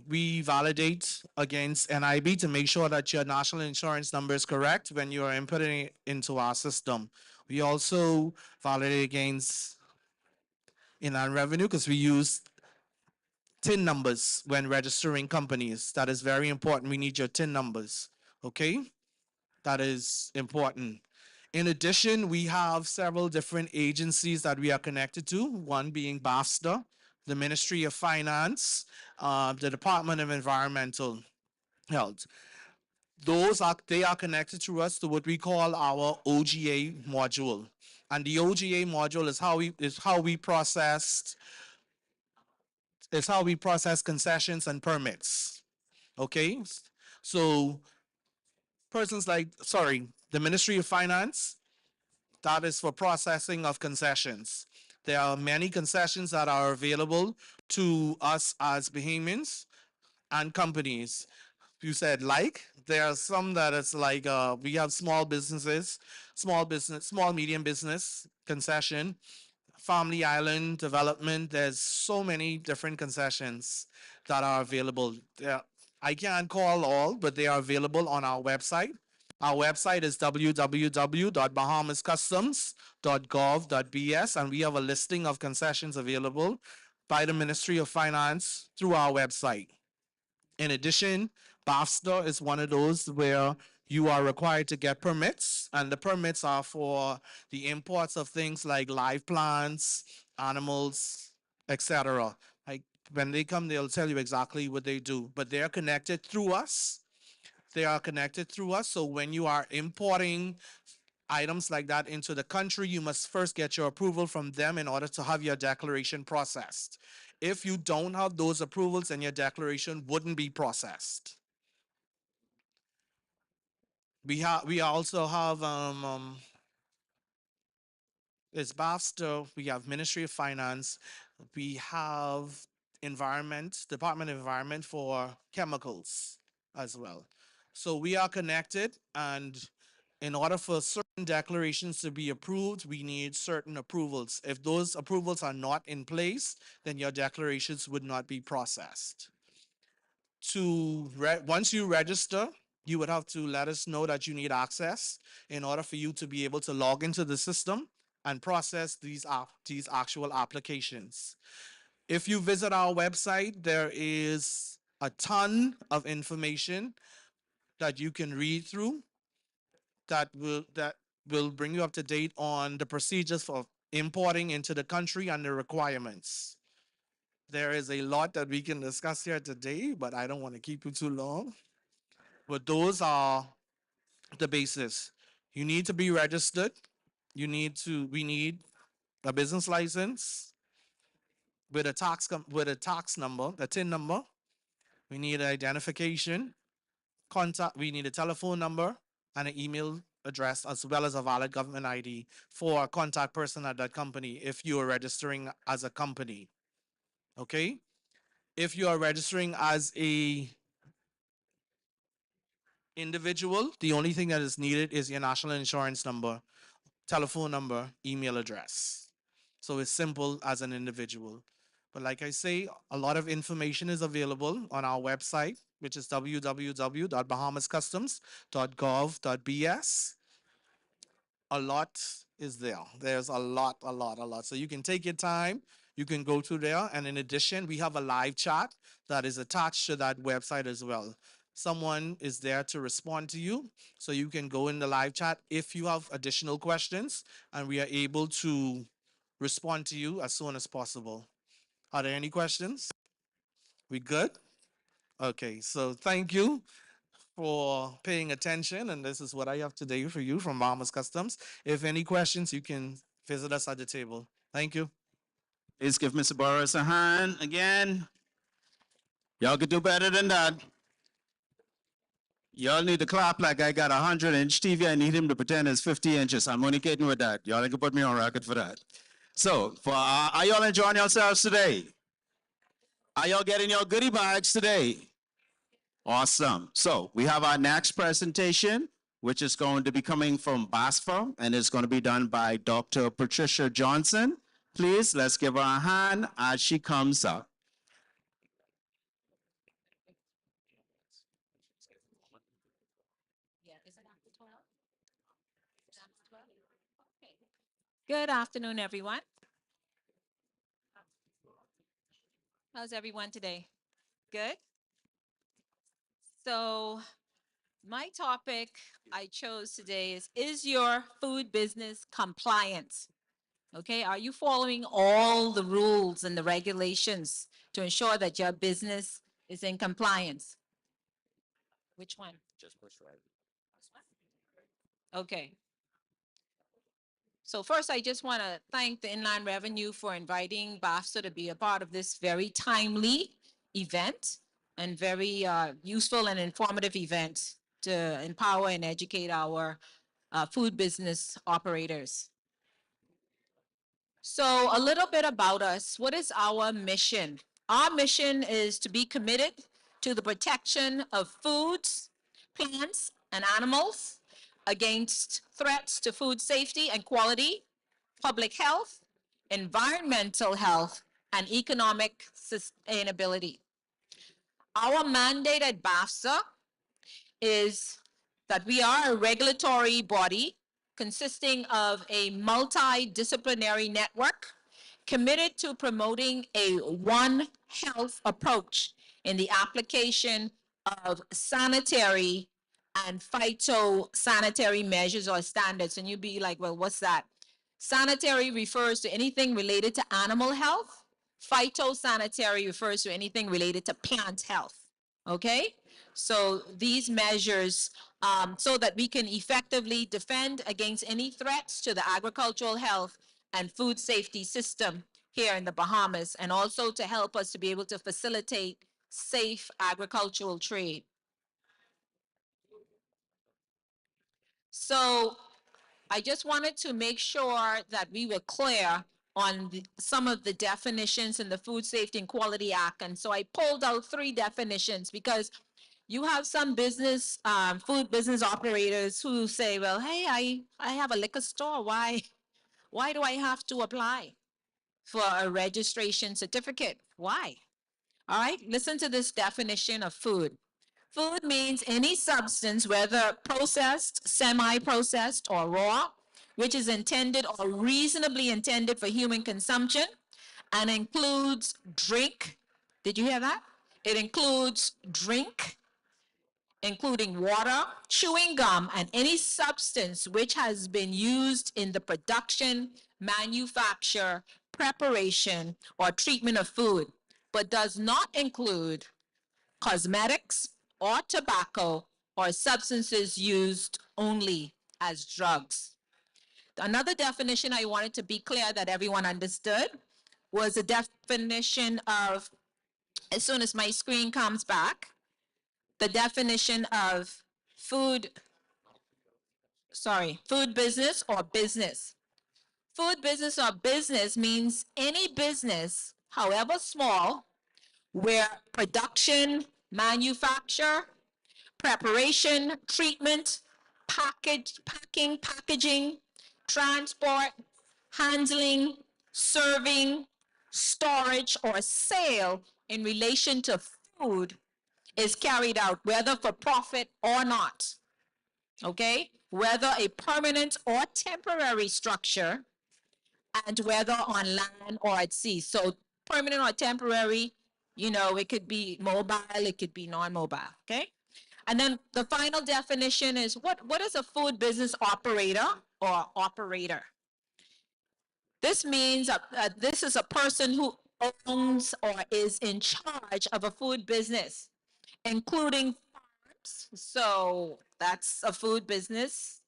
we validate against NIB to make sure that your national insurance number is correct when you are inputting it into our system. We also validate against Inland Revenue because we use TIN numbers when registering companies. That is very important. We need your TIN numbers, okay? That is important. In addition, we have several different agencies that we are connected to, one being BAHFSA, the Ministry of Finance, the Department of Environmental Health. They are connected to us to what we call our OGA module. And the OGA module is how we process concessions and permits. Okay? So the Ministry of Finance, that is for processing of concessions. There are many concessions that are available to us as Bahamians and companies. You said like, there are some that it's like we have small businesses, small medium business concession, Family Island development. There's so many different concessions that are available. I can't call all, but they are available on our website. Our website is www.bahamascustoms.gov.bs, and we have a listing of concessions available by the Ministry of Finance through our website. In addition, BAHFSA is one of those where you are required to get permits, and the permits are for the imports of things like live plants, animals, etc. Like when they come, they'll tell you exactly what they do, but they are connected through us. They are connected through us. So when you are importing items like that into the country, you must first get your approval from them in order to have your declaration processed. If you don't have those approvals, then your declaration wouldn't be processed. We also have it's BAHFSA, we have Ministry of Finance, we have Department of Environment for chemicals as well. So we are connected, and in order for certain declarations to be approved, we need certain approvals. If those approvals are not in place, then your declarations would not be processed. Once you register, you would have to let us know that you need access in order for you to be able to log into the system and process these actual applications. If you visit our website, there is a ton of information that you can read through that will bring you up to date on the procedures for importing into the country and the requirements. There is a lot that we can discuss here today, but I don't want to keep you too long. But those are the basis. You need to be registered. We need a business license with a tax number, a TIN number. We need identification, contact. We need a telephone number and an email address, as well as a valid government ID for a contact person at that company if you are registering as a company. Okay? If you are registering as a individual, the only thing that is needed is your national insurance number, telephone number, email address. So it's simple as an individual. But like I say, a lot of information is available on our website, which is www.bahamascustoms.gov.bs. A lot is there. There's a lot. So you can take your time. You can go through there. And in addition, we have a live chat that is attached to that website as well. Someone is there to respond to you. So you can go in the live chat if you have additional questions, and we are able to respond to you as soon as possible. Are there any questions? We good? Okay, so thank you for paying attention, and this is what I have today for you from Bahamas Customs. If any questions, you can visit us at the table. Thank you. Please give Mr. Burris a hand again. Y'all could do better than that. Y'all need to clap like I got a 100-inch TV. I need him to pretend it's 50 inches. I'm only kidding with that. Y'all can put me on record for that. So, are y'all enjoying yourselves today? Are y'all getting your goodie bags today? Awesome. So we have our next presentation, which is going to be coming from BAHFSA, and it's going to be done by Dr. Patricia Johnson. Please, let's give her a hand as she comes up. Good afternoon, everyone. How's everyone today? Good? So my topic I chose today is your food business compliant? Okay, are you following all the rules and the regulations to ensure that your business is in compliance? Which one? Just push right. Okay. So first, I just want to thank the Inland Revenue for inviting BAHFSA to be a part of this very timely event and very useful and informative event to empower and educate our food business operators. So a little bit about us. What is our mission? Our mission is to be committed to the protection of foods, plants, and animals against threats to food safety and quality, public health, environmental health, and economic sustainability. Our mandate at BAHFSA is that we are a regulatory body consisting of a multidisciplinary network committed to promoting a one health approach in the application of sanitary and phytosanitary measures or standards. And you'd be like, well, what's that? Sanitary refers to anything related to animal health. Phytosanitary refers to anything related to plant health. Okay? So these measures, so that we can effectively defend against any threats to the agricultural health and food safety system here in the Bahamas, and also to help us to be able to facilitate safe agricultural trade. So I just wanted to make sure that we were clear on some of the definitions in the Food Safety and Quality Act. And so I pulled out 3 definitions because you have some business, food business operators who say, well, hey, I have a liquor store. Why do I have to apply for a registration certificate? Why? All right, listen to this definition of food. Food means any substance, whether processed, semi-processed, or raw, which is intended or reasonably intended for human consumption and includes drink. Did you hear that? It includes drink, including water, chewing gum, and any substance which has been used in the production, manufacture, preparation, or treatment of food, but does not include cosmetics or tobacco or substances used only as drugs. Another definition I wanted to be clear that everyone understood was a definition of, as soon as my screen comes back, the definition of food business or business. Food business or business means any business, however small, where production, manufacture, preparation, treatment, packaging, transport, handling, serving, storage, or sale in relation to food is carried out, whether for profit or not. Okay? Whether a permanent or temporary structure, and whether on land or at sea. So permanent or temporary, you know, it could be mobile, it could be non-mobile, okay? And then the final definition is what is a food business operator or operator? This means this is a person who owns or is in charge of a food business, including farms. So that's a food business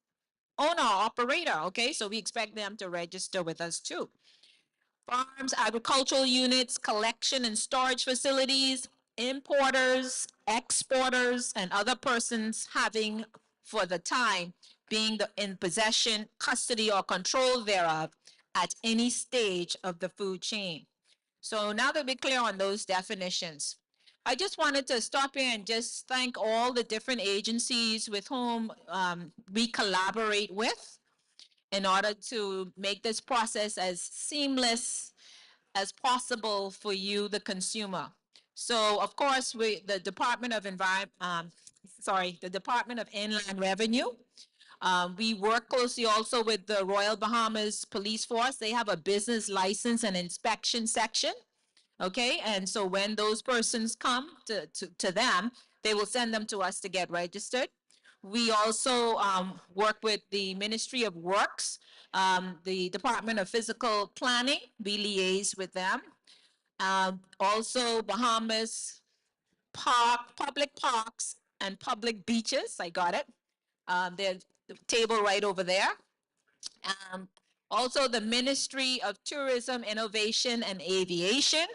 owner, operator, okay? So we expect them to register with us too. Farms, agricultural units, collection and storage facilities, importers, exporters, and other persons having for the time being in possession, custody, or control thereof at any stage of the food chain. So now that we're clear on those definitions, I just wanted to stop here and just thank all the different agencies with whom we collaborate with in order to make this process as seamless as possible for you, the consumer. So of course, the Department of the Department of Inland Revenue. We work closely also with the Royal Bahamas Police Force. They have a business license and inspection section. Okay, and so when those persons come to them, they will send them to us to get registered. We also work with the Ministry of Works, the Department of Physical Planning. We liaise with them. Also Bahamas public parks and public beaches. I got it. There's the table right over there. Also the Ministry of Tourism, Innovation, and Aviation.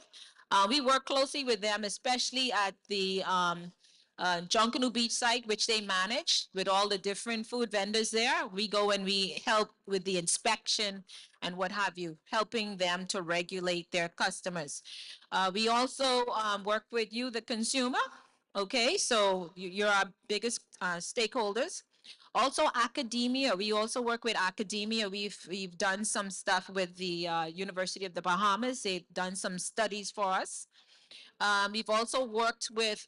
We work closely with them, especially at the Kanoo Beach site, which they manage with all the different food vendors there. We go and we help with the inspection and what have you, helping them to regulate their customers. We also work with you, the consumer. Okay, so you're our biggest stakeholders. Also, academia. We also work with academia. We've done some stuff with the University of the Bahamas. They've done some studies for us. We also work with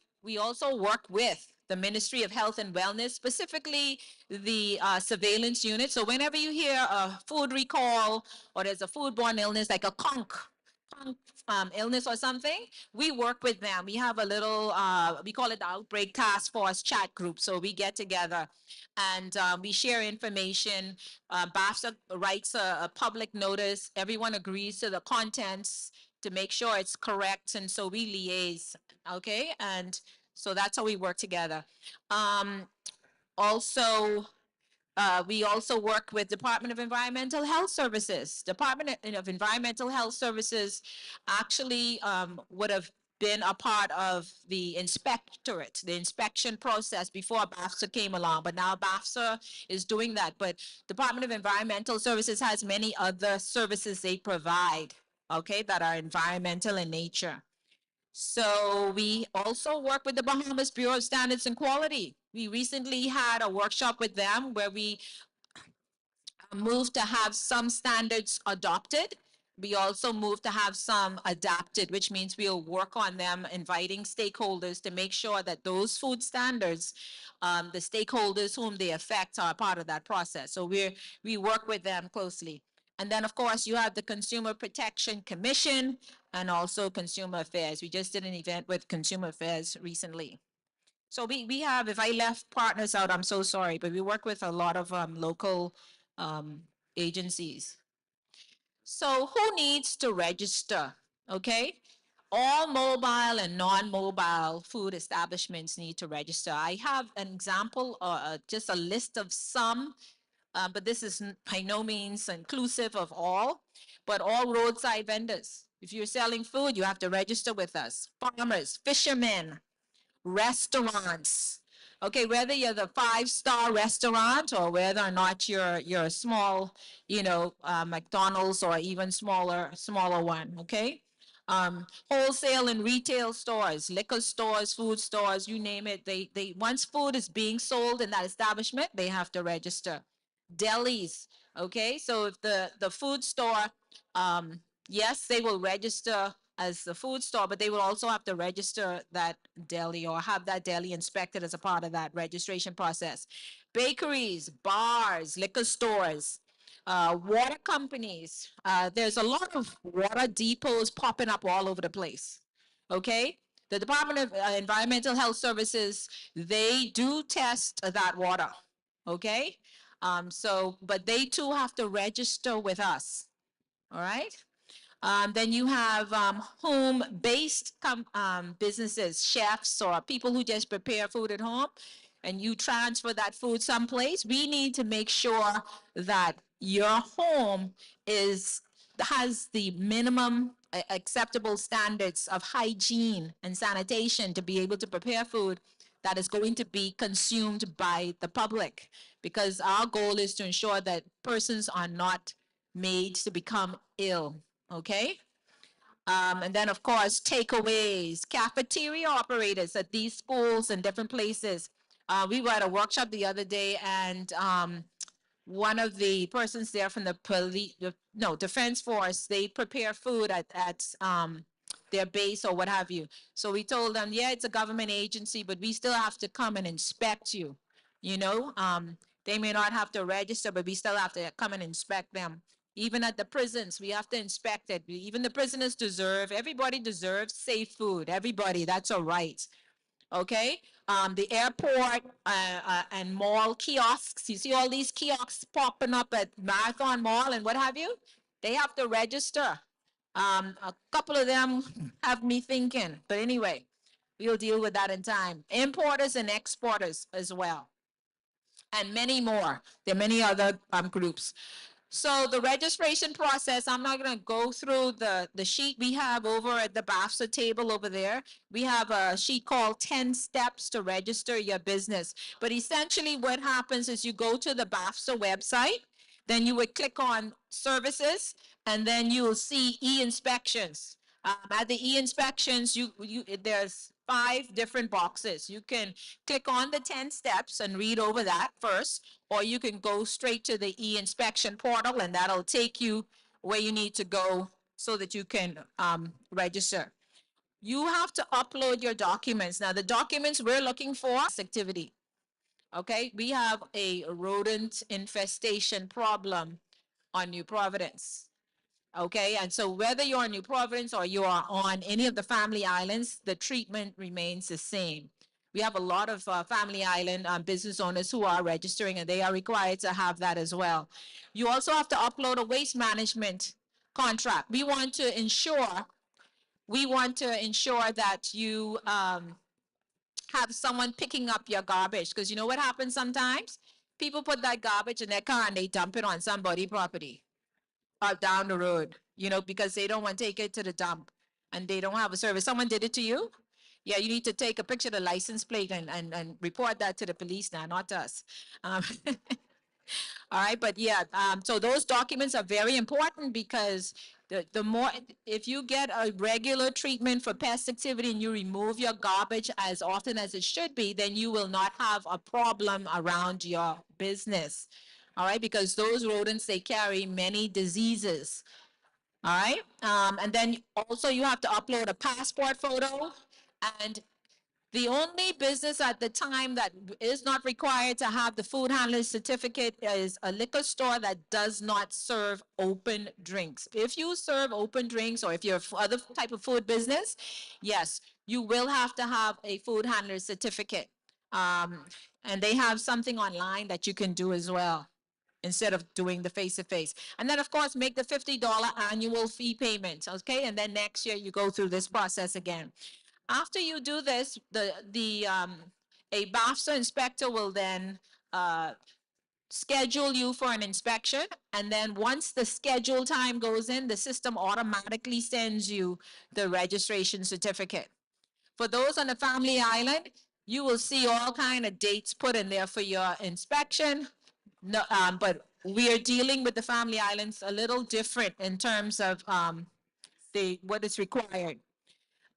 the Ministry of Health and Wellness, specifically the surveillance unit. So whenever you hear a food recall or there's a foodborne illness like a conch illness or something, we work with them. We have a little, we call it the Outbreak Task Force chat group. So we get together and we share information. BAHFSA writes a public notice. Everyone agrees to the contents to make sure it's correct. And so we liaise, okay? And so that's how we work together. Also, we also work with Department of Environmental Health Services. Department of Environmental Health Services actually would have been a part of the inspectorate, the inspection process before BAHFSA came along, but now BAHFSA is doing that. But Department of Environmental Services has many other services they provide, okay, that are environmental in nature. So we also work with the Bahamas Bureau of Standards and Quality. We recently had a workshop with them where we moved to have some standards adopted. We also moved to have some adapted, which means we'll work on them, inviting stakeholders to make sure that those food standards, the stakeholders whom they affect are part of that process. So we work with them closely. And then, of course, you have the Consumer Protection Commission and also Consumer Affairs. We just did an event with Consumer Affairs recently. So we have, if I left partners out, I'm so sorry, but we work with a lot of local agencies. So who needs to register? Okay. All mobile and non-mobile food establishments need to register. I have an example, just a list of some, but this is by no means inclusive of all, but all roadside vendors. If you're selling food, you have to register with us. Farmers, fishermen, restaurants. Okay, whether you're the five-star restaurant or whether or not you're a small, McDonald's or even smaller one. Okay, wholesale and retail stores, liquor stores, food stores, you name it. They once food is being sold in that establishment, they have to register. Delis. Okay, so if the food store, yes, they will register as the food store, but they will also have to register that deli or have that deli inspected as a part of that registration process. Bakeries, bars, liquor stores, water companies. There's a lot of water depots popping up all over the place. Okay, the Department of Environmental Health Services, they do test that water. Okay, but they too have to register with us. All right. Then you have home-based businesses, chefs or people who just prepare food at home, and you transfer that food someplace. We need to make sure that your home has the minimum acceptable standards of hygiene and sanitation to be able to prepare food that is going to be consumed by the public, because our goal is to ensure that persons are not made to become ill. Okay. And then, of course, takeaways, cafeteria operators at these schools and different places. We were at a workshop the other day, and one of the persons there from the Defense Force, they prepare food at their base or what have you. So we told them, yeah, it's a government agency, but we still have to come and inspect you. They may not have to register, but we still have to come and inspect them. Even at the prisons, we have to inspect it. Even the prisoners everybody deserves safe food. Everybody, that's a right. Okay. The airport and mall kiosks. You see all these kiosks popping up at Marathon Mall and what have you? They have to register. A couple of them have me thinking, but anyway, we'll deal with that in time. Importers and exporters as well, and many more. There are many other groups. So the registration process, I'm not going to go through the sheet we have over at the BAHFSA table over there. We have a sheet called 10 steps to register your business. But essentially what happens is you go to the BAHFSA website, then you would click on services, and then you will see e-inspections. At the e-inspections, there's 5 different boxes. You can click on the 10 steps and read over that first, or you can go straight to the e-inspection portal, and that'll take you where you need to go so that you can register. You have to upload your documents. Now, the documents we're looking for activity. Okay, we have a rodent infestation problem on New Providence. Okay, and so whether you're on New Providence or you are on any of the family islands, the treatment remains the same. We have a lot of family island business owners who are registering, and they are required to have that as well. You also have to upload a waste management contract. We want to ensure that you have someone picking up your garbage, because you know what happens sometimes? People put that garbage in their car and they dump it on somebody's property down the road, because they don't want to take it to the dump and they don't have a service. Someone did it to you? Yeah, you need to take a picture of the license plate and report that to the police now, not us. Um, all right, but yeah, so those documents are very important, because the more, if you get a regular treatment for pest activity and you remove your garbage as often as it should be, then you will not have a problem around your business. All right, because those rodents, they carry many diseases. All right, and then also you have to upload a passport photo, and the only business at the time that is not required to have the food handler certificate is a liquor store that does not serve open drinks. If you serve open drinks, or if you're other type of food business, yes, you will have to have a food handler certificate. And they have something online that you can do as well, instead of doing the face-to-face. And then, of course, make the $50 annual fee payment, okay? And then next year you go through this process again. After you do this, a BAHFSA inspector will then schedule you for an inspection. And then once the schedule time goes in, the system automatically sends you the registration certificate. For those on the family island, you will see all kind of dates put in there for your inspection. No, but we are dealing with the family islands a little different in terms of what is required.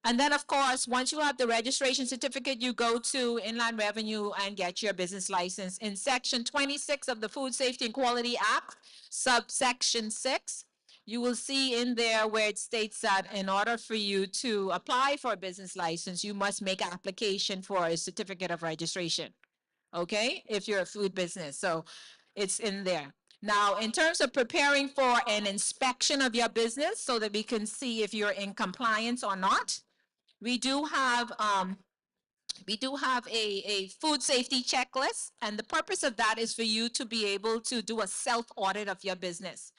And then, of course, once you have the registration certificate, you go to Inland Revenue and get your business license. In Section 26 of the Food Safety and Quality Act, subsection 6, you will see in there where it states that in order for you to apply for a business license, you must make application for a certificate of registration. Okay, if you're a food business. So it's in there. Now, in terms of preparing for an inspection of your business so that we can see if you're in compliance or not, we do have a food safety checklist, and the purpose of that is for you to be able to do a self audit of your business.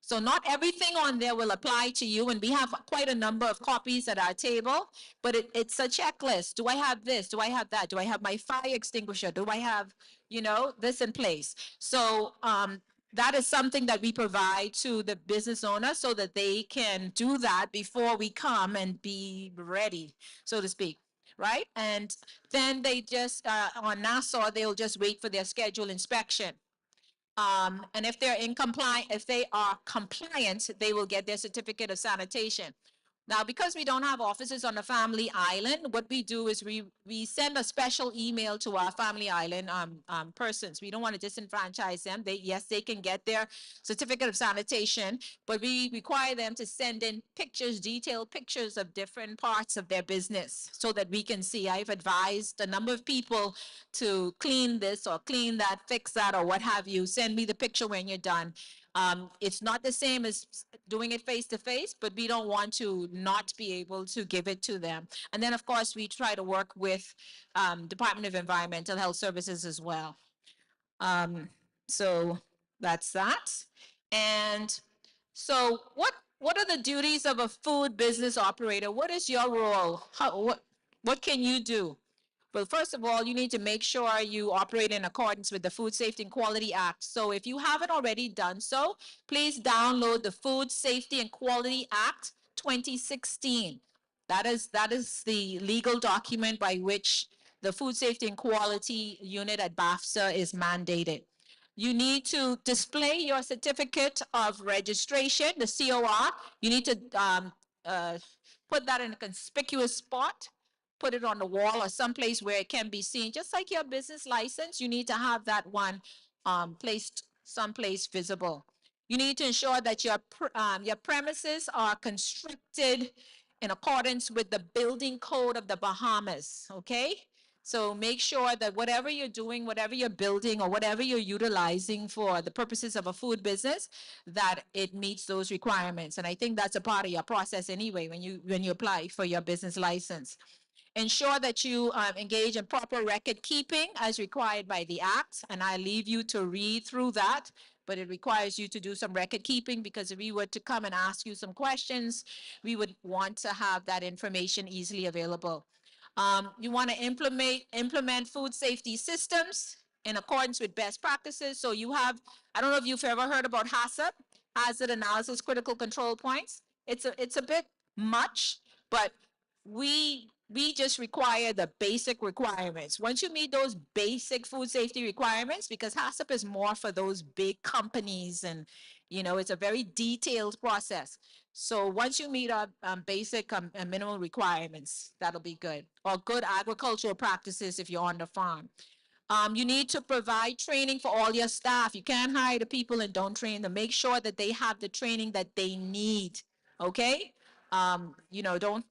So not everything on there will apply to you, and we have quite a number of copies at our table, but it's a checklist. Do I have this? Do I have that? Do I have my fire extinguisher? Do I have, this in place? So that is something that we provide to the business owner so that they can do that before we come and be ready, so to speak. Right? And then they just, on Nassau, they'll just wait for their scheduled inspection. And if if they are compliant, they will get their certificate of sanitation. Now, because we don't have offices on the family island, what we do is we send a special email to our family island persons. We don't want to disenfranchise them. Yes, they can get their certificate of sanitation, but we require them to send in pictures, detailed pictures of different parts of their business so that we can see. I've advised a number of people to clean this or clean that, fix that, or what have you. Send me the picture when you're done. It's not the same as doing it face to face, but we don't want to not be able to give it to them. And then, of course, we try to work with Department of Environmental Health Services as well. So that's that. And so what are the duties of a food business operator? What is your role? What can you do? Well, first of all, you need to make sure you operate in accordance with the Food Safety and Quality Act. So if you haven't already done so, please download the Food Safety and Quality Act 2016. That is the legal document by which the Food Safety and Quality Unit at BAHFSA is mandated. You need to display your certificate of registration, the COR. You need to uh, put that in a conspicuous spot, put it on the wall or someplace where it can be seen. Just like your business license, you need to have that one placed someplace visible. You need to ensure that your premises are constructed in accordance with the building code of the Bahamas, okay? So make sure that whatever you're doing, whatever you're building, or whatever you're utilizing for the purposes of a food business, that it meets those requirements. And I think that's a part of your process anyway when you apply for your business license. Ensure that you engage in proper record keeping as required by the Act, and I leave you to read through that, but it requires you to do some record keeping because if we were to come and ask you some questions, we would want to have that information easily available. You want to implement food safety systems in accordance with best practices. So you have, I don't know if you've ever heard about HACCP, Hazard Analysis Critical Control Points. It's a bit much, but we just require the basic requirements. Once you meet those basic food safety requirements, because HACCP is more for those big companies and, it's a very detailed process. So once you meet our basic and minimal requirements, that'll be good. Or good agricultural practices if you're on the farm. You need to provide training for all your staff. You can't hire the people and don't train them. Make sure that they have the training that they need. Okay? Don't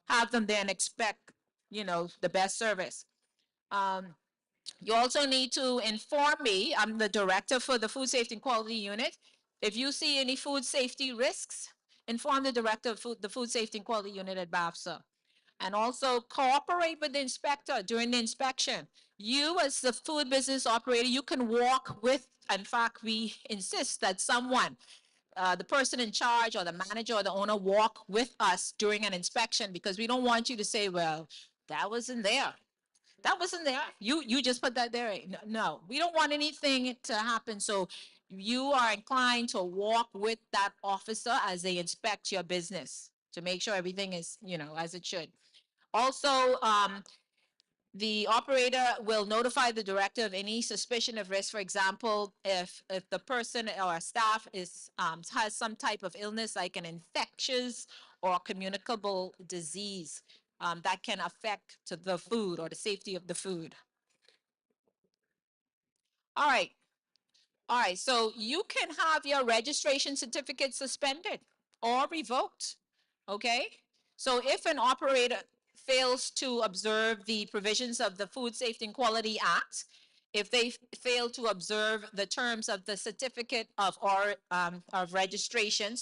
have them there and expect, the best service. You also need to inform me. I'm the director for the Food Safety and Quality Unit. If you see any food safety risks, inform the director of the Food Safety and Quality Unit at BAHFSA. And also cooperate with the inspector during the inspection. You as the food business operator, you can walk with, in fact, we insist that someone, the person in charge or the manager or the owner walk with us during an inspection because we don't want you to say, well, that wasn't there. That wasn't there. You just put that there. No, we don't want anything to happen. So you are inclined to walk with that officer as they inspect your business to make sure everything is, as it should. Also, the operator will notify the director of any suspicion of risk. For example, if the person or staff has some type of illness like an infectious or communicable disease that can affect to the food or the safety of the food. All right. All right. So you can have your registration certificate suspended or revoked. Okay. So if an operator fails to observe the provisions of the Food Safety and Quality Act, if they fail to observe the terms of the certificate of registration,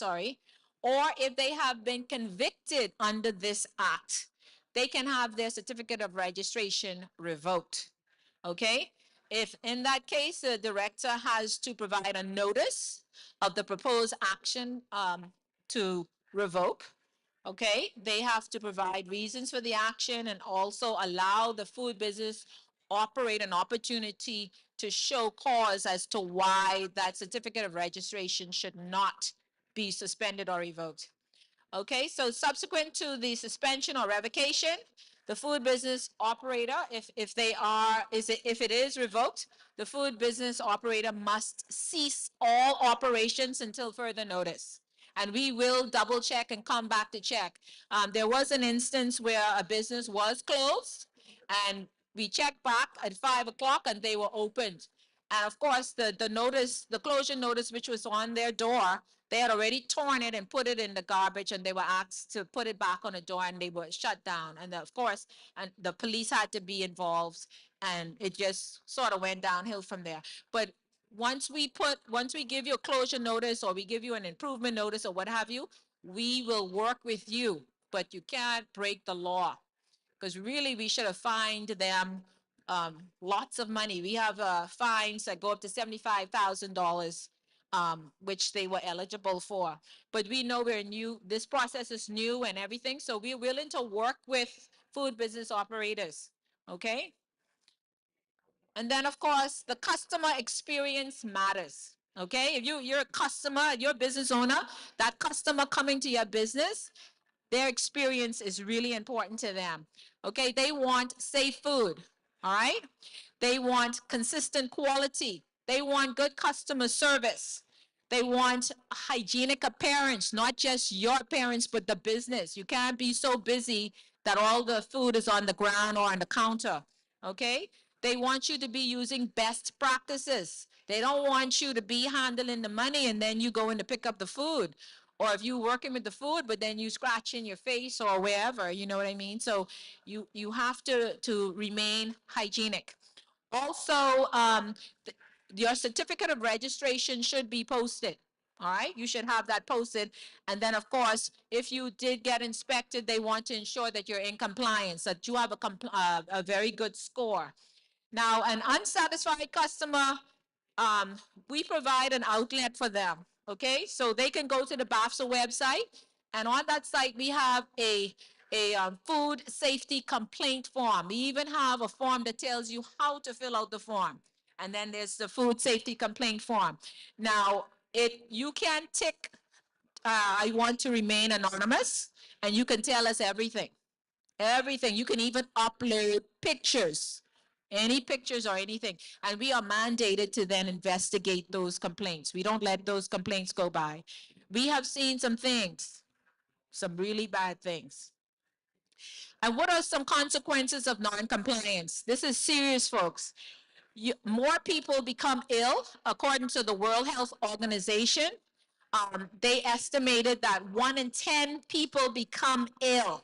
or if they have been convicted under this act, they can have their certificate of registration revoked. Okay? If in that case, the director has to provide a notice of the proposed action to revoke, okay? They have to provide reasons for the action and also allow the food business operator an opportunity to show cause as to why that certificate of registration should not be suspended or revoked. Okay, so subsequent to the suspension or revocation, the food business operator, if it is revoked, the food business operator must cease all operations until further notice. And we will double check and come back to check. There was an instance where a business was closed and we checked back at 5 o'clock and they were opened. And of course, the notice, the closure notice, which was on their door, they had already torn it and put it in the garbage and they were asked to put it back on the door and they were shut down. And of course, and the police had to be involved and it just sort of went downhill from there. But once we give you a closure notice or we give you an improvement notice or what have you, we will work with you, but you can't break the law because really we should have fined them lots of money. We have fines that go up to $75,000, which they were eligible for. But we know we're new. This process is new and everything, so we're willing to work with food business operators. Okay. And then, of course, the customer experience matters. Okay. If you're a customer, you're a business owner, that customer coming to your business, their experience is really important to them. Okay. They want safe food. All right. They want consistent quality. They want good customer service. They want hygienic appearance, not just your appearance, but the business. You can't be so busy that all the food is on the ground or on the counter. Okay? They want you to be using best practices. They don't want you to be handling the money and then you go in to pick up the food. Or if you working with the food, but then you scratching your face or wherever, you know what I mean? So you have to remain hygienic. Also, your certificate of registration should be posted. All right, you should have that posted. And then, of course, if you did get inspected, they want to ensure that you're in compliance, that you have a very good score. Now, an unsatisfied customer, um, we provide an outlet for them. Okay, so they can go to the BAHFSA website, and on that site we have a food safety complaint form. We even have a form that tells you how to fill out the form, and then there's the food safety complaint form. Now, you can tick I want to remain anonymous, and you can tell us everything. Everything. You can even upload pictures, any pictures or anything. And we are mandated to then investigate those complaints. We don't let those complaints go by. We have seen some things, some really bad things. And what are some consequences of non-compliance? This is serious, folks. More people become ill, according to the World Health Organization. They estimated that 1 in 10 people become ill,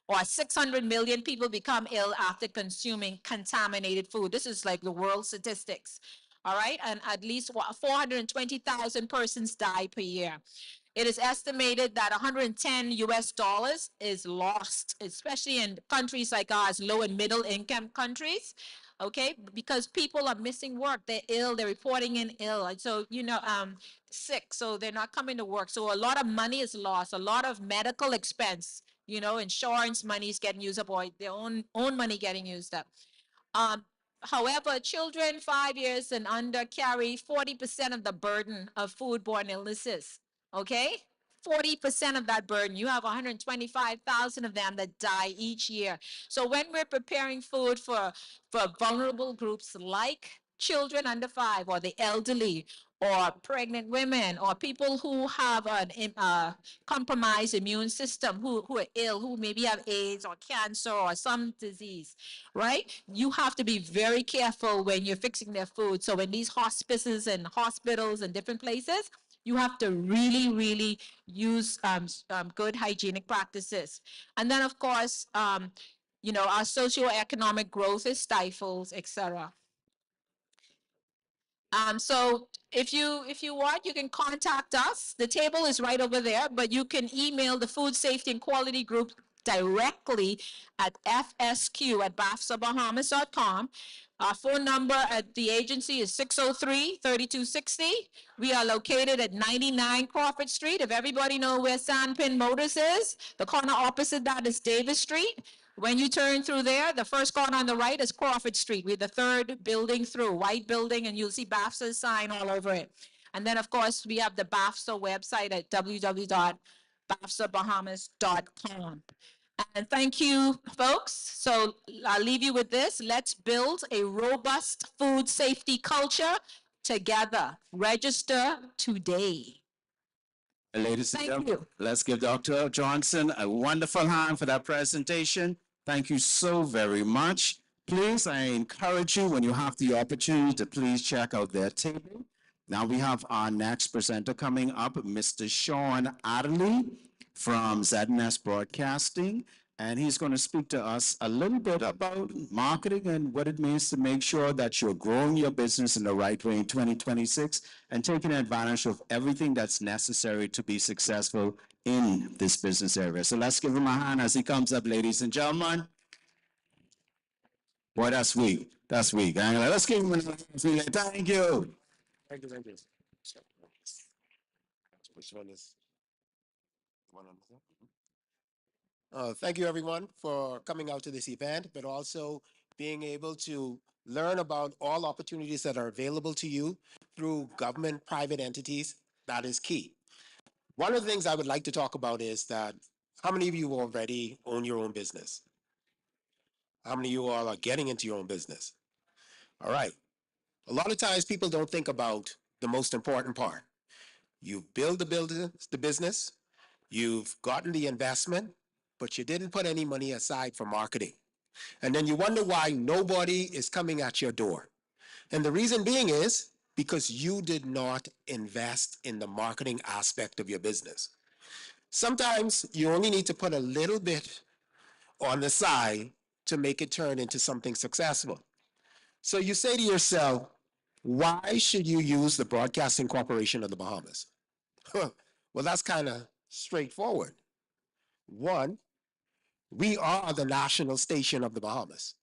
or 600 million people become ill after consuming contaminated food. This is like the world statistics. All right. And at least 420,000 persons die per year. It is estimated that 110 US dollars is lost, especially in countries like ours, low and middle income countries. Okay, because people are missing work, they're ill, they're reporting in ill, and so sick, so they're not coming to work. So a lot of money is lost, a lot of medical expense, insurance money is getting used up, or their own money getting used up. Um, However, children 5 years and under carry 40% of the burden of foodborne illnesses. Okay? 40% of that burden. You have 125,000 of them that die each year. So when we're preparing food for vulnerable groups like children under 5, or the elderly, or pregnant women, or people who have a compromised immune system, who are ill, who maybe have AIDS or cancer or some disease, right? You have to be very careful when you're fixing their food. So in these hospices and hospitals and different places, you have to really, really use good hygienic practices. And then, of course, our socioeconomic growth is stifled, etc. So if you want, you can contact us. The table is right over there, but you can email the Food Safety and Quality Group directly at fsq@bahfsabahamas.com. Our phone number at the agency is 603-3260. We are located at 99 Crawford Street. If everybody know where Sandpin Motors is, the corner opposite that is Davis Street. When you turn through there, the first corner on the right is Crawford Street. We're the third building through, white building, and you'll see BAHFSA's sign all over it. And then, of course, we have the BAHFSA website at www.bahfsabahamas.com. And thank you, folks. So I'll leave you with this. Let's build a robust food safety culture together. Register today. Ladies and Thank gentlemen, you. let's give Dr. Johnson a wonderful hand for that presentation. Thank you so very much. Please, I encourage you, when you have the opportunity, to please check out their table. Now we have our next presenter coming up, Mr. Sean Adderley from ZNS Broadcasting. And he's going to speak to us a little bit about marketing and what it means to make sure that you're growing your business in the right way in 2026 and taking advantage of everything that's necessary to be successful in this business area. So let's give him a hand as he comes up, ladies and gentlemen. Boy, that's weak. That's weak. Let's give him a hand. Thank you. Thank you, thank you. Which one is? One on the thank you, everyone, for coming out to this event, but also being able to learn about all opportunities that are available to you through government, private entities, that is key. One of the things I would like to talk about is that how many of you already own your own business? How many of you all are getting into your own business? All right. A lot of times people don't think about the most important part. You build the business, you've gotten the investment, but you didn't put any money aside for marketing. And then you wonder why nobody is coming at your door. And the reason being is because you did not invest in the marketing aspect of your business. Sometimes you only need to put a little bit on the side to make it turn into something successful. So you say to yourself, why should you use the Broadcasting Corporation of the Bahamas? Well, that's kind of straightforward. One, we are the national station of the Bahamas.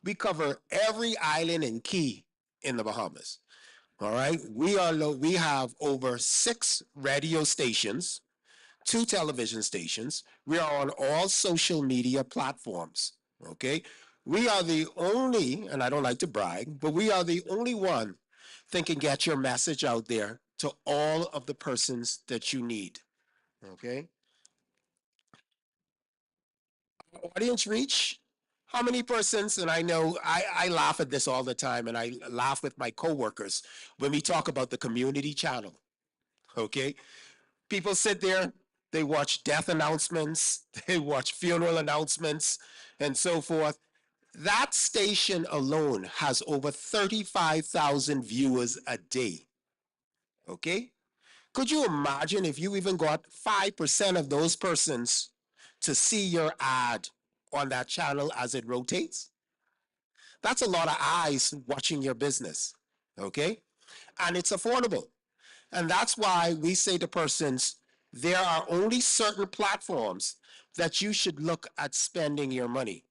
We cover every island and key in the Bahamas. All right. We have over 6 radio stations, 2 television stations. We are on all social media platforms. Okay. We are the only, and I don't like to brag, but we are the only one that can get your message out there to all of the persons that you need. Okay. Audience reach. How many persons, and I know I laugh at this all the time, and I laugh with my coworkers when we talk about the community channel. Okay. People sit there, they watch death announcements, they watch funeral announcements, and so forth. That station alone has over 35,000 viewers a day. Okay? Could you imagine if you even got 5% of those persons to see your ad on that channel as it rotates? That's a lot of eyes watching your business. Okay? And it's affordable. And that's why we say to persons, there are only certain platforms that you should look at spending your money.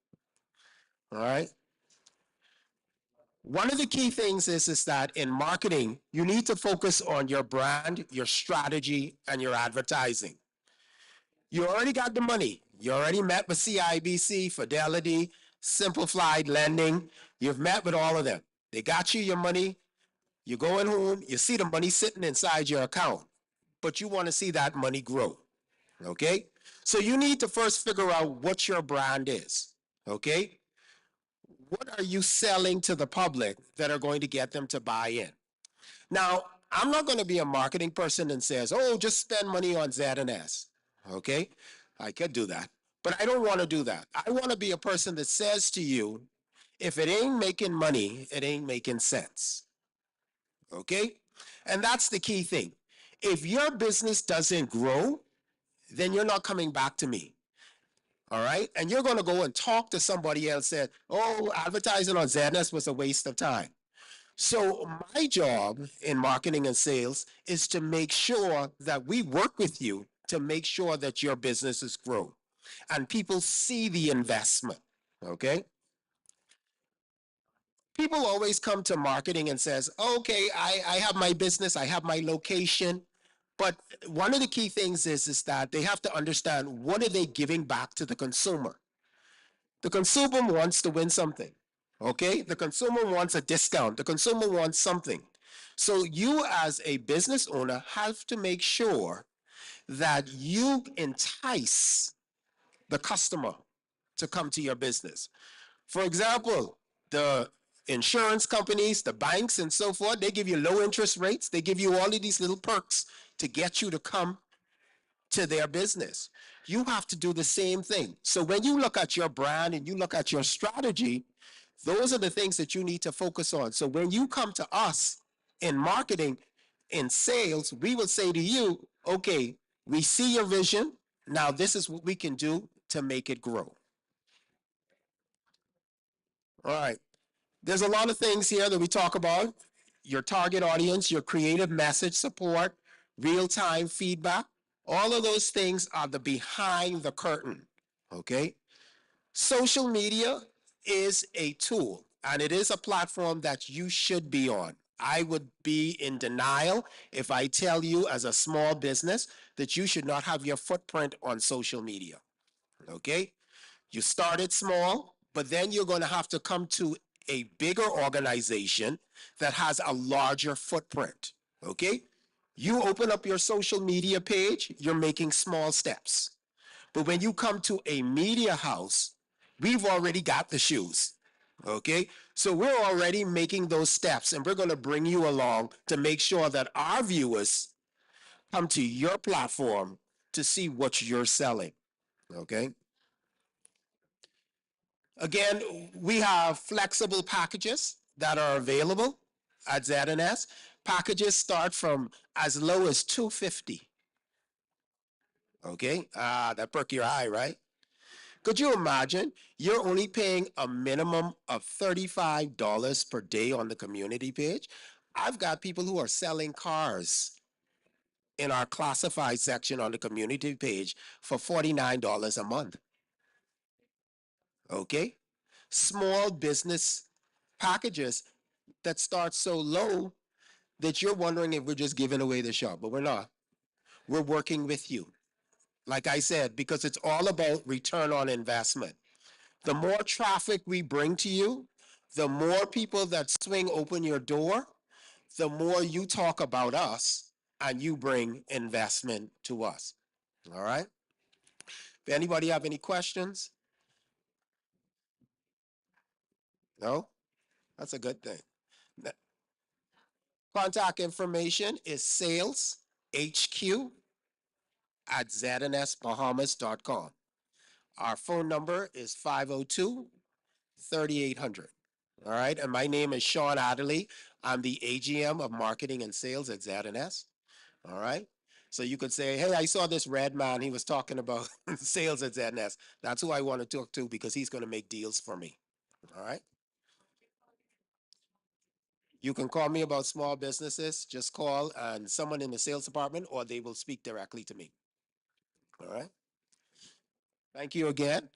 All right? One of the key things is that in marketing, you need to focus on your brand, your strategy, and your advertising. You already got the money. You already met with CIBC, Fidelity, Simplified Lending. You've met with all of them. They got you your money. You're going home. You see the money sitting inside your account, but you want to see that money grow. Okay? So you need to first figure out what your brand is. Okay? What are you selling to the public that are going to get them to buy in? Now, I'm not going to be a marketing person and says, oh, just spend money on ZNS. Okay? I could do that. But I don't want to do that. I want to be a person that says to you, if it ain't making money, it ain't making sense. Okay? And that's the key thing. If your business doesn't grow, then you're not coming back to me. All right? And you're going to go and talk to somebody else and say, oh, advertising on ZNS was a waste of time. So my job in marketing and sales is to make sure that we work with you to make sure that your businesses grow and people see the investment. Okay? People always come to marketing and says, okay, I have my business, I have my location. But one of the key things is that they have to understand what are they giving back to the consumer. The consumer wants to win something. Okay? The consumer wants a discount. The consumer wants something. So you as a business owner have to make sure that you entice the customer to come to your business. For example, the insurance companies, the banks and so forth, they give you low interest rates. They give you all of these little perks to get you to come to their business. You have to do the same thing. So when you look at your brand and you look at your strategy, those are the things that you need to focus on. So when you come to us in marketing, in sales, we will say to you, okay, we see your vision. Now this is what we can do to make it grow. All right. There's a lot of things here that we talk about. Your target audience, your creative message support, real-time feedback. All of those things are the behind the curtain, okay? Social media is a tool, and it is a platform that you should be on. I would be in denial if I tell you as a small business that you should not have your footprint on social media, okay? You started small, but then you're going to have to come to a bigger organization that has a larger footprint. Okay? You open up your social media page, you're making small steps. But when you come to a media house, we've already got the shoes. Okay? So we're already making those steps, and we're going to bring you along to make sure that our viewers come to your platform to see what you're selling. Okay? Again, we have flexible packages that are available at ZNS. Packages start from as low as $250. Okay? That perk your eye, right? Could you imagine? You're only paying a minimum of $35 per day on the community page. I've got people who are selling cars in our classified section on the community page for $49 a month. Okay? Small business packages that start so low that you're wondering if we're just giving away the shop, but we're not. We're working with you. Like I said, because it's all about return on investment. The more traffic we bring to you, the more people that swing open your door, the more you talk about us and you bring investment to us. All right? If anybody have any questions? No? That's a good thing. Contact information is saleshq@znsbahamas.com. Our phone number is 502-3800. All right, and my name is Sean Adderley. I'm the AGM of Marketing and Sales at ZNS. All right, so you could say, hey, I saw this red man. He was talking about sales at ZNS. That's who I want to talk to because he's going to make deals for me. All right. You can call me about small businesses. Just call and someone in the sales department, or they will speak directly to me. All right. Thank you again.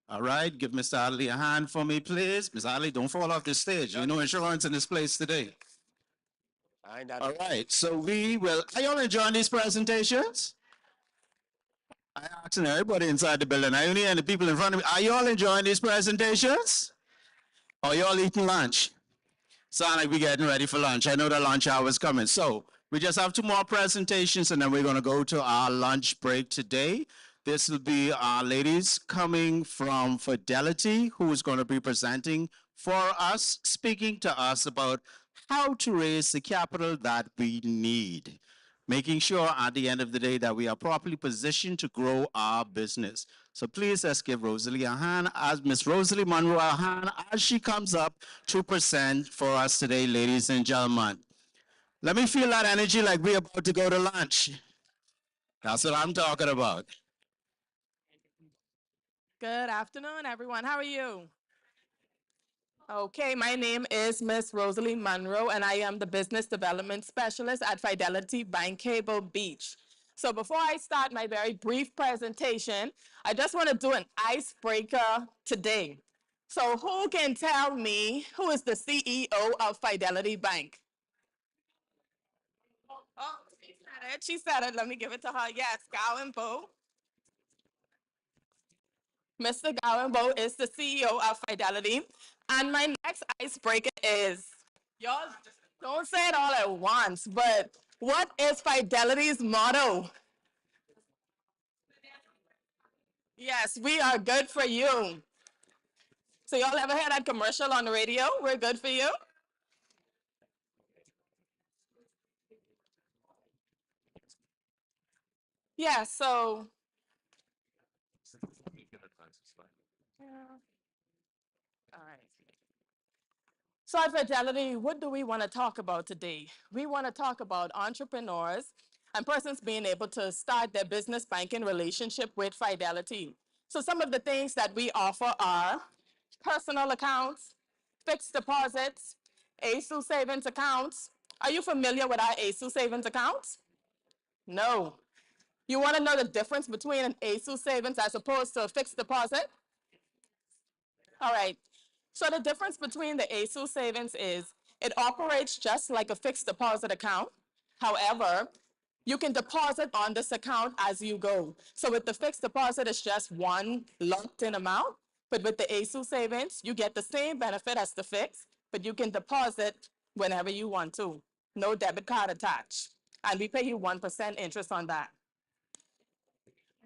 All right, give Mr. Adley a hand for me, please. Mr. Adley, don't fall off the stage. You know insurance in this place today. All right, so we will. Are you all enjoying these presentations? I asking everybody inside the building. I only and the people in front of me. Are you all enjoying these presentations? Are you all eating lunch? Sound like we're getting ready for lunch. I know the lunch hour is coming. So we just have two more presentations and then we're going to go to our lunch break today. This will be our ladies coming from Fidelity, who is going to be presenting for us, speaking to us about how to raise the capital that we need, making sure at the end of the day that we are properly positioned to grow our business. So please let's give Rosalie a hand, as Miss Rosalie Monroe a hand as she comes up to present for us today, ladies and gentlemen. Let me feel that energy like we're about to go to lunch. That's what I'm talking about. Good afternoon, everyone. How are you? Okay, my name is Miss Rosalie Monroe, and I am the Business Development Specialist at Fidelity Bank Cable Beach. So before I start my very brief presentation, I just want to do an icebreaker today. So who can tell me who is the CEO of Fidelity Bank? Oh, she said it. She said it. Let me give it to her. Yes, Gowan Bo. Mr. Gowan Bo is the CEO of Fidelity. And my next icebreaker is, y'all don't say it all at once, but what is Fidelity's motto? Yes, we are good for you. So y'all ever heard that commercial on the radio? We're good for you? Yeah, so. Yeah. All right. So at Fidelity, what do we want to talk about today? We want to talk about entrepreneurs and persons being able to start their business banking relationship with Fidelity. So some of the things that we offer are personal accounts, fixed deposits, ASU savings accounts. Are you familiar with our ASU savings accounts? No. You want to know the difference between an ASU savings as opposed to a fixed deposit? All right. So the difference between the ASU savings is It operates just like a fixed deposit account. However, you can deposit on this account as you go. So with the fixed deposit, it's just one lumped in amount. But with the ASU savings, you get the same benefit as the fixed, but you can deposit whenever you want to. No debit card attached. And we pay you 1% interest on that.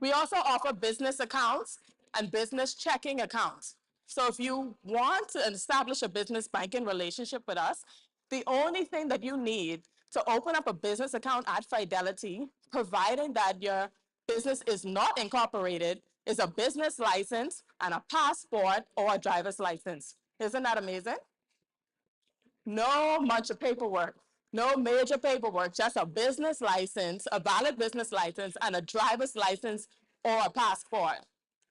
We also offer business accounts and business checking accounts. So if you want to establish a business banking relationship with us, the only thing that you need to open up a business account at Fidelity, providing that your business is not incorporated, is a business license and a passport or a driver's license. Isn't that amazing? No bunch of paperwork, no major paperwork, just a business license, a valid business license, and a driver's license or a passport.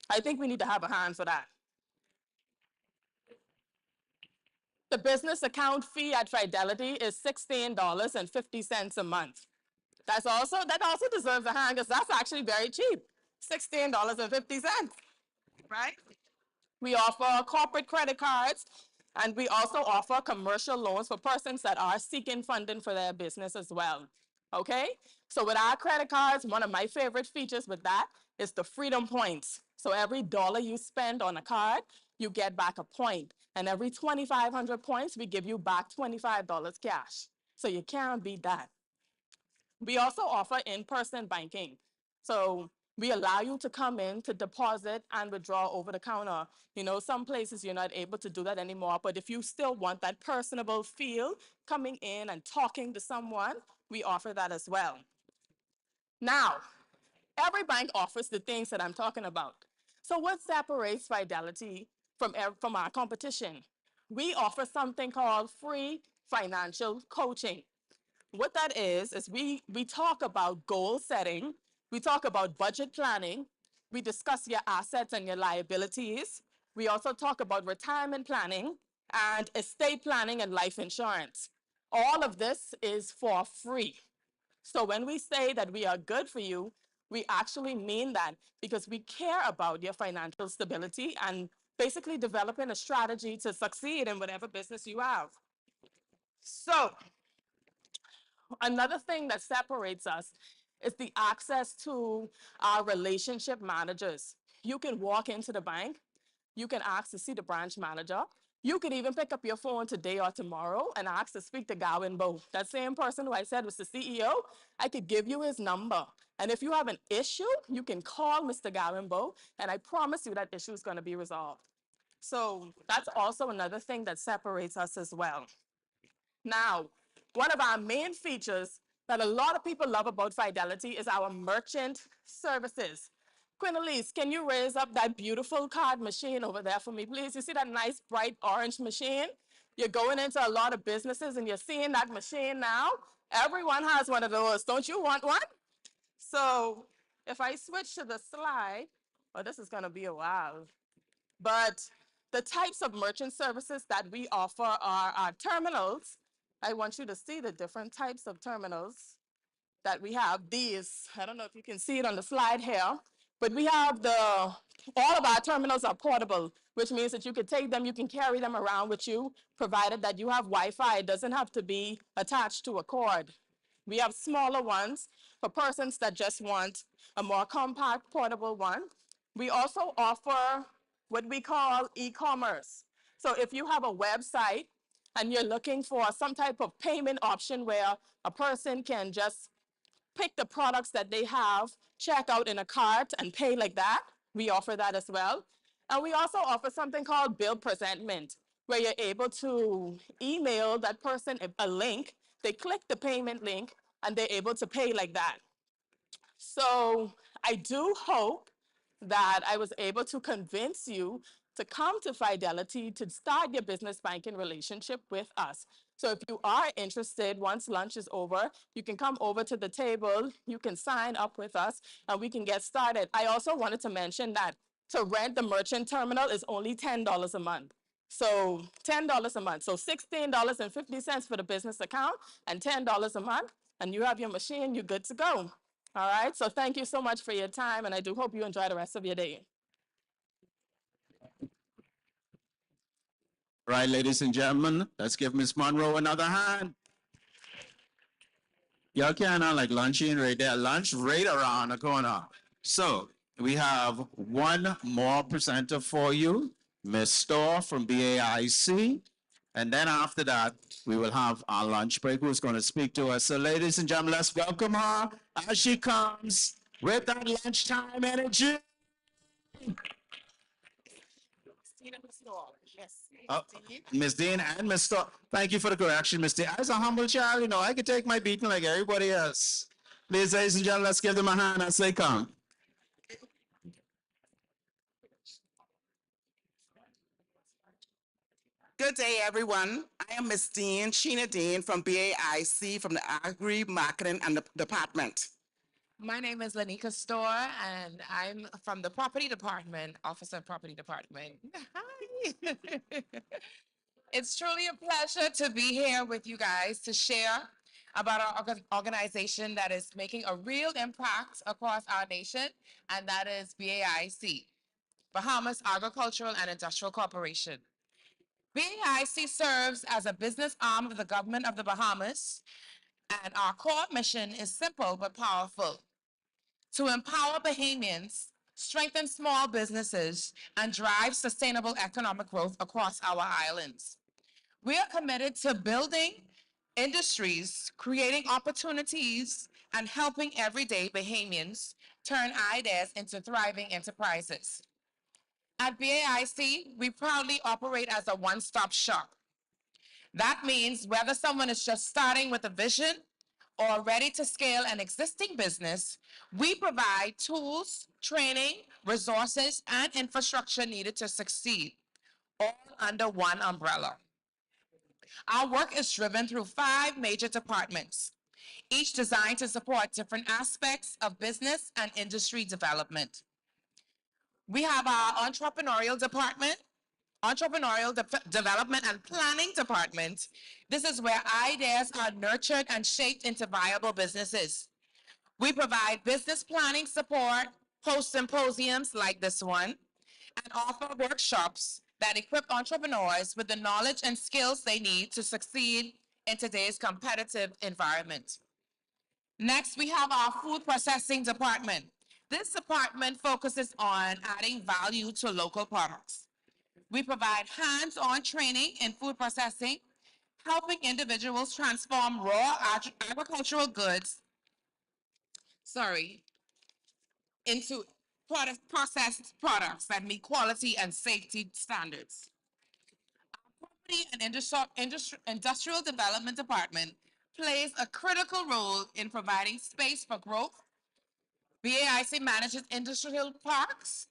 I think we need to have a hand for that. The business account fee at Fidelity is $16.50 a month. That also deserves a hand because that's actually very cheap. $16.50, right? We offer corporate credit cards, and we also offer commercial loans for persons that are seeking funding for their business as well. Okay? So with our credit cards, one of my favorite features with that is the freedom points. So every dollar you spend on a card, you get back a point. And every 2,500 points, we give you back $25 cash. So you can't beat that. We also offer in-person banking. So we allow you to come in to deposit and withdraw over the counter. You know, some places you're not able to do that anymore, but if you still want that personable feel, coming in and talking to someone, we offer that as well. Now, every bank offers the things that I'm talking about. So what separates Fidelity from our competition? We offer something called free financial coaching. What that is we talk about goal setting, we talk about budget planning, we discuss your assets and your liabilities. We also talk about retirement planning and estate planning and life insurance. All of this is for free. So when we say that we are good for you, we actually mean that because we care about your financial stability and basically developing a strategy to succeed in whatever business you have. So another thing that separates us is the access to our relationship managers. You can walk into the bank, you can ask to see the branch manager. You could even pick up your phone today or tomorrow and ask to speak to Gowan Bow. That same person who I said was the CEO, I could give you his number. And if you have an issue, you can call Mr. Gowan Bow, and I promise you that issue is going to be resolved. So that's also another thing that separates us as well. Now, one of our main features that a lot of people love about Fidelity is our merchant services. Quinelise, can you raise up that beautiful card machine over there for me, please? You see that nice bright orange machine? You're going into a lot of businesses and you're seeing that machine now. Everyone has one of those. Don't you want one? So if I switch to the slide, oh, this is going to be a while. But the types of merchant services that we offer are our terminals. I want you to see the different types of terminals that we have. These, I don't know if you can see it on the slide here, but we have all of our terminals are portable, which means that you can take them, you can carry them around with you, provided that you have Wi-Fi. It doesn't have to be attached to a cord. We have smaller ones for persons that just want a more compact, portable one. We also offer what we call e-commerce. So if you have a website and you're looking for some type of payment option where a person can just pick the products that they have, check out in a cart and pay like that, we offer that as well. And we also offer something called bill presentment, where you're able to email that person a link, they click the payment link, and they're able to pay like that. So I do hope that I was able to convince you to come to Fidelity to start your business banking relationship with us. So if you are interested, once lunch is over, you can come over to the table, you can sign up with us, and we can get started. I also wanted to mention that to rent the merchant terminal is only $10 a month. So $10 a month. So $16.50 for the business account and $10 a month, and you have your machine, you're good to go. All right, so thank you so much for your time, and I do hope you enjoy the rest of your day. Right, ladies and gentlemen, let's give Miss Monroe another hand. Y'all can like lunching right there, lunch right around the corner. So we have one more presenter for you, Miss Storr from BAIC. And then after that, we will have our lunch break, who's going to speak to us. So ladies and gentlemen, let's welcome her as she comes with that lunchtime energy. Miss Dean and Miss Storr, thank you for the correction, Miss Dean. As a humble child, you know, I could take my beating like everybody else. Please, ladies and gentlemen, let's give them a hand as they come. Good day, everyone. I am Ms. Dean, Sheena Dean from BAIC from the Agri Marketing and the Department. My name is Lanika Storr, and I'm from the Property Department, Officer of Property Department. Hi. It's truly a pleasure to be here with you guys to share about our organization that is making a real impact across our nation, and that is BAIC, Bahamas Agricultural and Industrial Corporation. BAIC serves as a business arm of the government of the Bahamas, and our core mission is simple but powerful: to empower Bahamians, strengthen small businesses, and drive sustainable economic growth across our islands. We are committed to building industries, creating opportunities, and helping everyday Bahamians turn ideas into thriving enterprises. At BAIC, we proudly operate as a one-stop shop. That means whether someone is just starting with a vision or ready to scale an existing business, we provide tools, training, resources, and infrastructure needed to succeed, all under one umbrella. Our work is driven through 5 major departments, each designed to support different aspects of business and industry development. We have our entrepreneurial department, development and planning department. This is where ideas are nurtured and shaped into viable businesses. We provide business planning support, host symposiums like this one, and offer workshops that equip entrepreneurs with the knowledge and skills they need to succeed in today's competitive environment. Next, we have our food processing department. This department focuses on adding value to local products. We provide hands-on training in food processing, helping individuals transform raw agricultural goods, into processed products that meet quality and safety standards. Our Property and Industrial Development Department plays a critical role in providing space for growth. BAIC manages industrial parks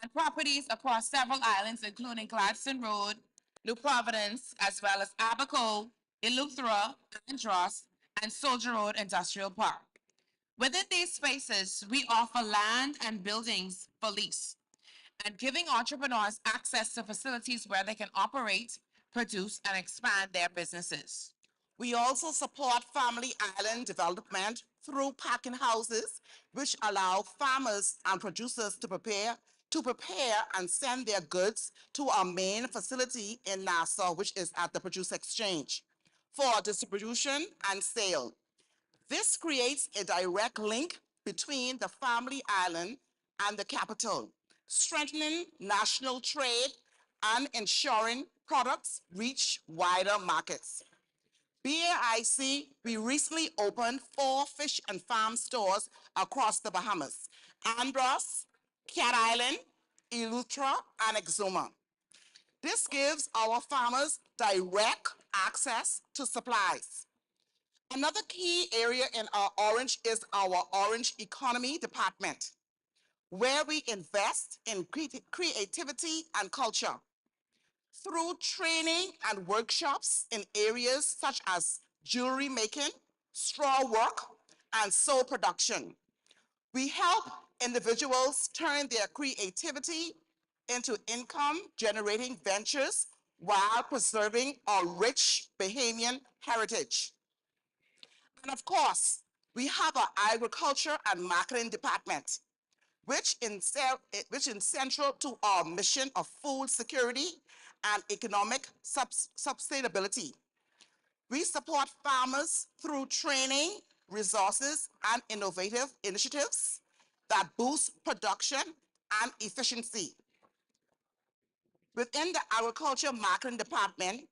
and properties across several islands, including Gladstone Road, New Providence, as well as Abaco, Eleuthera, Andros, and Soldier Road Industrial Park. Within these spaces, we offer land and buildings for lease and giving entrepreneurs access to facilities where they can operate, produce, and expand their businesses. We also support family island development through packing houses, which allow farmers and producers to prepare and send their goods to our main facility in Nassau, which is at the Produce Exchange, for distribution and sale. This creates a direct link between the family island and the capital, strengthening national trade and ensuring products reach wider markets. BAIC, we recently opened 4 fish and farm stores across the Bahamas: Andros, Cat Island, Eleuthera, and Exuma. This gives our farmers direct access to supplies. Another key area in our Orange is our Orange Economy Department, where we invest in creativity and culture. Through training and workshops in areas such as jewelry making, straw work, and sew production, we help individuals turn their creativity into income-generating ventures while preserving our rich Bahamian heritage. And of course, we have our Agriculture and Marketing Department, which is central to our mission of food security and economic sustainability. We support farmers through training, resources, and innovative initiatives that boost production and efficiency. Within the Agriculture Marketing Department,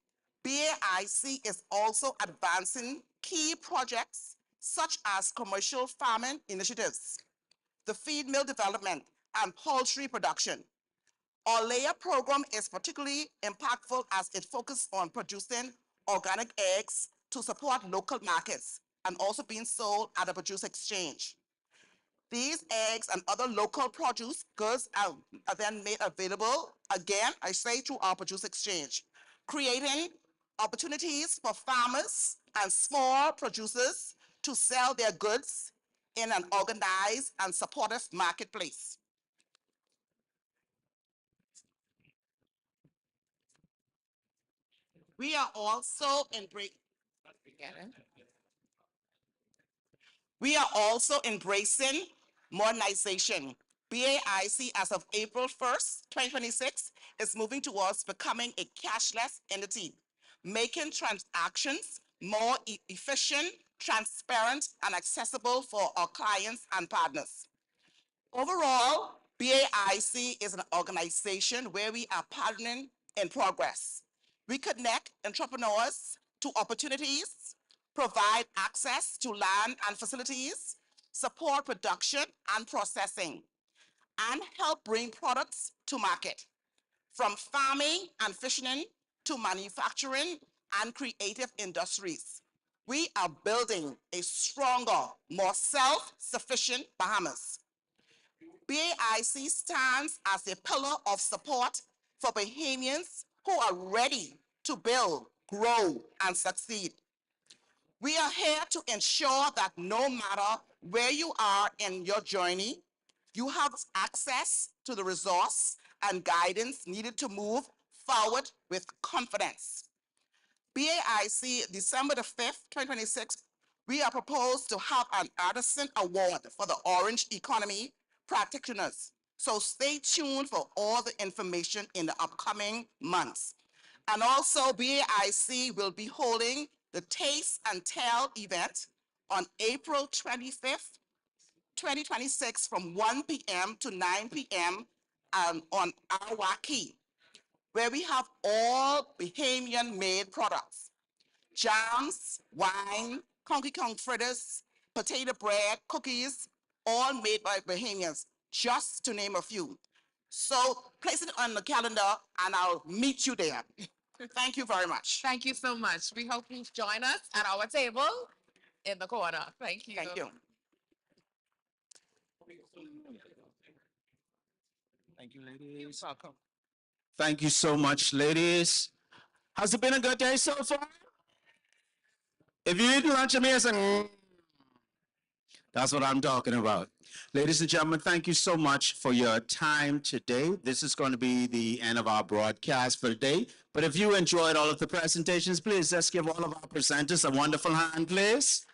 BAIC is also advancing key projects such as commercial farming initiatives, the feed mill development, and poultry production. Our layer program is particularly impactful as it focuses on producing organic eggs to support local markets and also being sold at a producer exchange. These eggs and other local produce goods are then made available, again, I say, through our producer exchange, creating opportunities for farmers and small producers to sell their goods in an organized and supportive marketplace. We are also embracing modernization. BAIC, as of April 1st, 2026, is moving towards becoming a cashless entity, making transactions more efficient, transparent, and accessible for our clients and partners. Overall, BAIC is an organization where we are partnering in progress. We connect entrepreneurs to opportunities, provide access to land and facilities, support production and processing, and help bring products to market. From farming and fishing to manufacturing and creative industries, we are building a stronger, more self-sufficient Bahamas. BAIC stands as a pillar of support for Bahamians who are ready to build, grow, and succeed. We are here to ensure that no matter where you are in your journey, you have access to the resource and guidance needed to move forward with confidence. BAIC, December the 5th, 2026, we are proposed to have an Artisan Award for the Orange Economy practitioners. So stay tuned for all the information in the upcoming months. And also BAIC will be holding the Taste and Tell event on April 25th, 2026 from 1 p.m. to 9 p.m. On Awaki, where we have all Bahamian-made products, jams, wine, conky conk fritters, potato bread, cookies, all made by Bahamians, just to name a few. So place it on the calendar and I'll meet you there. Thank you very much. Thank you so much. We hope you join us at our table in the corner. Thank you. Thank you. Thank you, ladies. You're welcome. Thank you so much, ladies. Has it been a good day so far? If you eat lunch, I'm here saying, that's what I'm talking about. Ladies and gentlemen, thank you so much for your time today. This is going to be the end of our broadcast for the day. But if you enjoyed all of the presentations, please let's give all of our presenters a wonderful hand, please.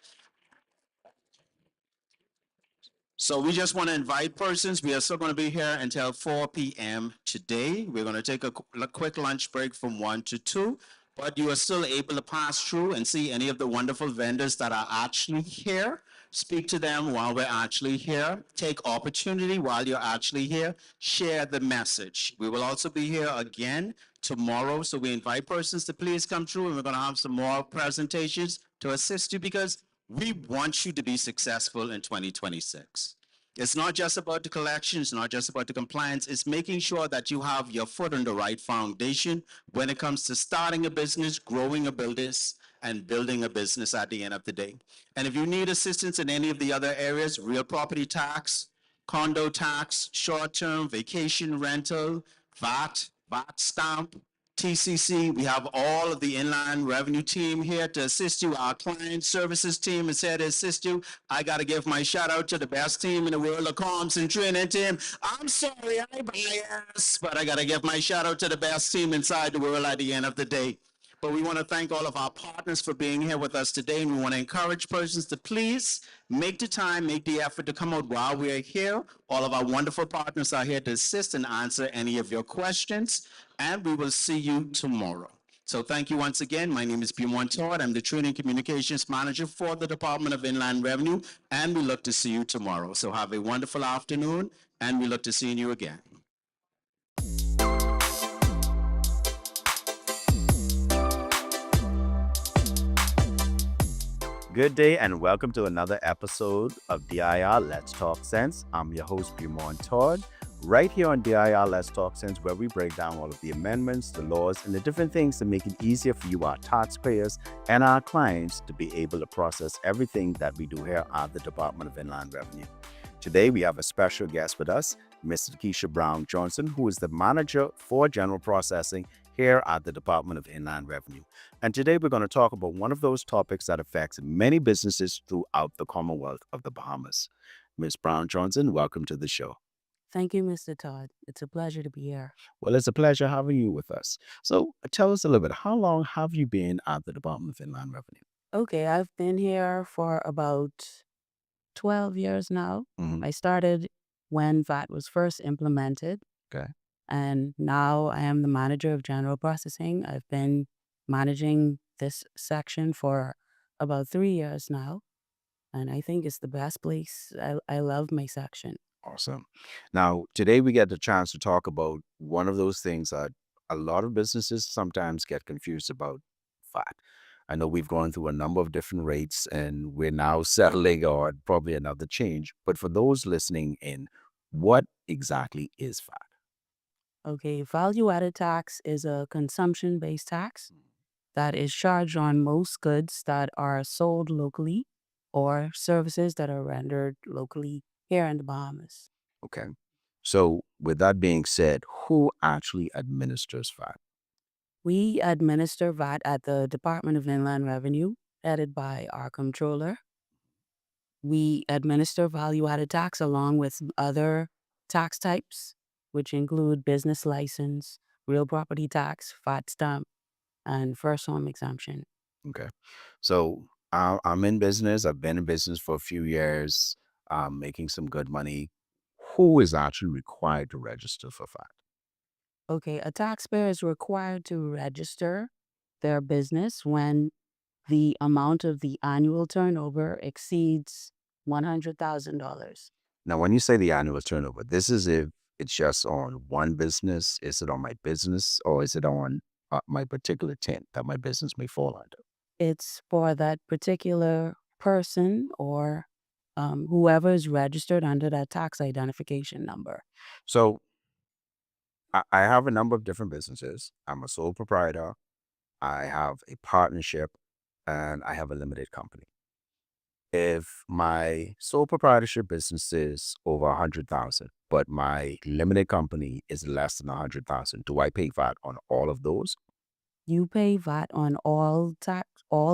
So we just want to invite persons. We are still going to be here until 4 p.m. today. We're going to take a quick lunch break from 1 to 2. But you are still able to pass through and see any of the wonderful vendors that are actually here. Speak to them while we're actually here. Take opportunity while you're actually here. Share the message. We will also be here again tomorrow. So we invite persons to please come through, and we're going to have some more presentations to assist you because we want you to be successful in 2026. It's not just about the collection, it's not just about the compliance, it's making sure that you have your foot on the right foundation when it comes to starting a business, growing a business, and building a business at the end of the day. And if you need assistance in any of the other areas, real property tax, condo tax, short-term, vacation rental, VAT stamp, TCC, we have all of the inland revenue team here to assist you. Our client services team is here to assist you. I got to give my shout out to the best team in the world, the comms and training team. I'm sorry, I bias, but I got to give my shout out to the best team inside the world at the end of the day. But we want to thank all of our partners for being here with us today, and we want to encourage persons to please make the time, make the effort to come out while we are here. All of our wonderful partners are here to assist and answer any of your questions, and we will see you tomorrow. So thank you once again. My name is Beaumont Todd. I'm the Training Communications Manager for the Department of Inland Revenue, and we look to see you tomorrow. So have a wonderful afternoon, and we look to seeing you again. Good day and welcome to another episode of DIR Let's Talk Sense. I'm your host, Beaumont Todd, right here on DIR Let's Talk Sense, where we break down all of the amendments, the laws, and the different things to make it easier for you, our taxpayers, and our clients to be able to process everything that we do here at the Department of Inland Revenue. Today, we have a special guest with us, Mr. Keisha Brown Johnson, who is the Manager for General Processing here at the Department of Inland Revenue. And today we're going to talk about one of those topics that affects many businesses throughout the Commonwealth of the Bahamas. Ms. Brown Johnson, welcome to the show. Thank you, Mr. Todd. It's a pleasure to be here. Well, it's a pleasure having you with us. So tell us a little bit, how long have you been at the Department of Inland Revenue? Okay, I've been here for about 12 years now. I started when VAT was first implemented. Okay. And now I am the manager of general processing. I've been managing this section for about 3 years now. And I think it's the best place. I love my section. Awesome. Now, today we get the chance to talk about one of those things that a lot of businesses sometimes get confused about, VAT. I know we've gone through a number of different rates and we're now settling on probably another change. But for those listening in, what exactly is VAT? Okay, value-added tax is a consumption-based tax that is charged on most goods that are sold locally or services that are rendered locally here in the Bahamas. Okay. So with that being said, who actually administers VAT? We administer VAT at the Department of Inland Revenue, headed by our comptroller. We administer value-added tax along with other tax types, which include business license, real property tax, VAT stamp, and first home exemption. Okay. So I'm in business. I've been in business for a few years, making some good money. Who is actually required to register for VAT? Okay, a taxpayer is required to register their business when the amount of the annual turnover exceeds $100,000. Now, when you say the annual turnover, this is if it's just on one business, is it on my business, or is it on my particular tent that my business may fall under? It's for that particular person or whoever is registered under that tax identification number. So I have a number of different businesses. I'm a sole proprietor. I have a partnership and I have a limited company. If my sole proprietorship business is over 100,000, but my limited company is less than 100,000, do I pay VAT on all of those? You pay VAT on all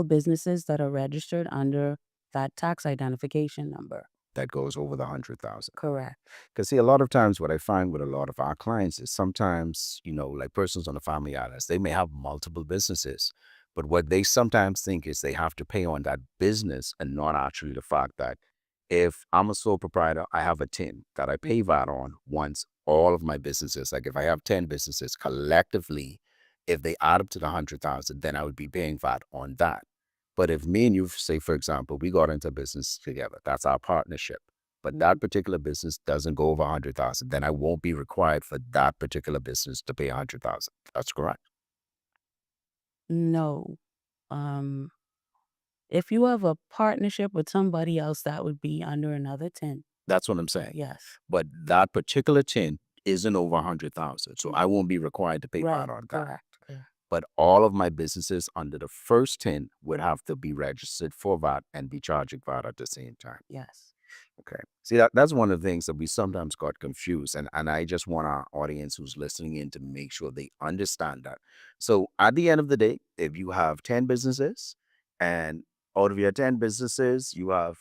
businesses that are registered under that tax identification number. That goes over the 100,000. Correct. Because see, a lot of times what I find with a lot of our clients is sometimes, like persons on the family islands, they may have multiple businesses, but what they sometimes think is they have to pay on that business and not actually the fact that if I'm a sole proprietor, I have a 10 that I pay VAT on once all of my businesses, like if I have 10 businesses collectively, if they add up to the 100,000, then I would be paying VAT on that. But if me and you, say, for example, we got into business together, that's our partnership, but that particular business doesn't go over 100,000, then I won't be required for that particular business to pay 100,000. That's correct. No. If you have a partnership with somebody else, that would be under another 10. That's what I'm saying. Yes. But that particular 10 isn't over 100,000, so I won't be required to pay VAT on that. Correct. But all of my businesses under the first 10 would have to be registered for VAT and be charging VAT at the same time. Yes. Okay. See, that's one of the things that we sometimes got confused. And I just want our audience who's listening in to make sure they understand that. So at the end of the day, if you have 10 businesses and out of your 10 businesses, you have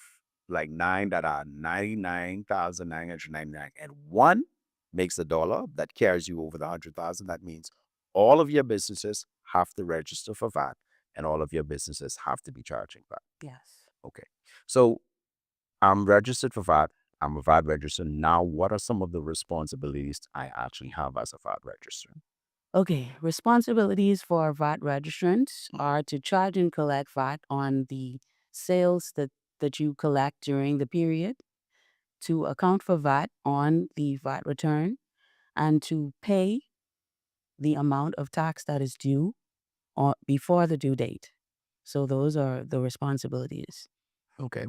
like 9 that are 99,999 and one makes $1 that carries you over the 100,000. That means all of your businesses have to register for VAT, and all of your businesses have to be charging VAT. Yes. Okay. So I'm registered for VAT. I'm a VAT register. Now, what are some of the responsibilities I actually have as a VAT register? Okay, responsibilities for VAT registrants are to charge and collect VAT on the sales that you collect during the period, to account for VAT on the VAT return, and to pay the amount of tax that is due before the due date. So those are the responsibilities. Okay.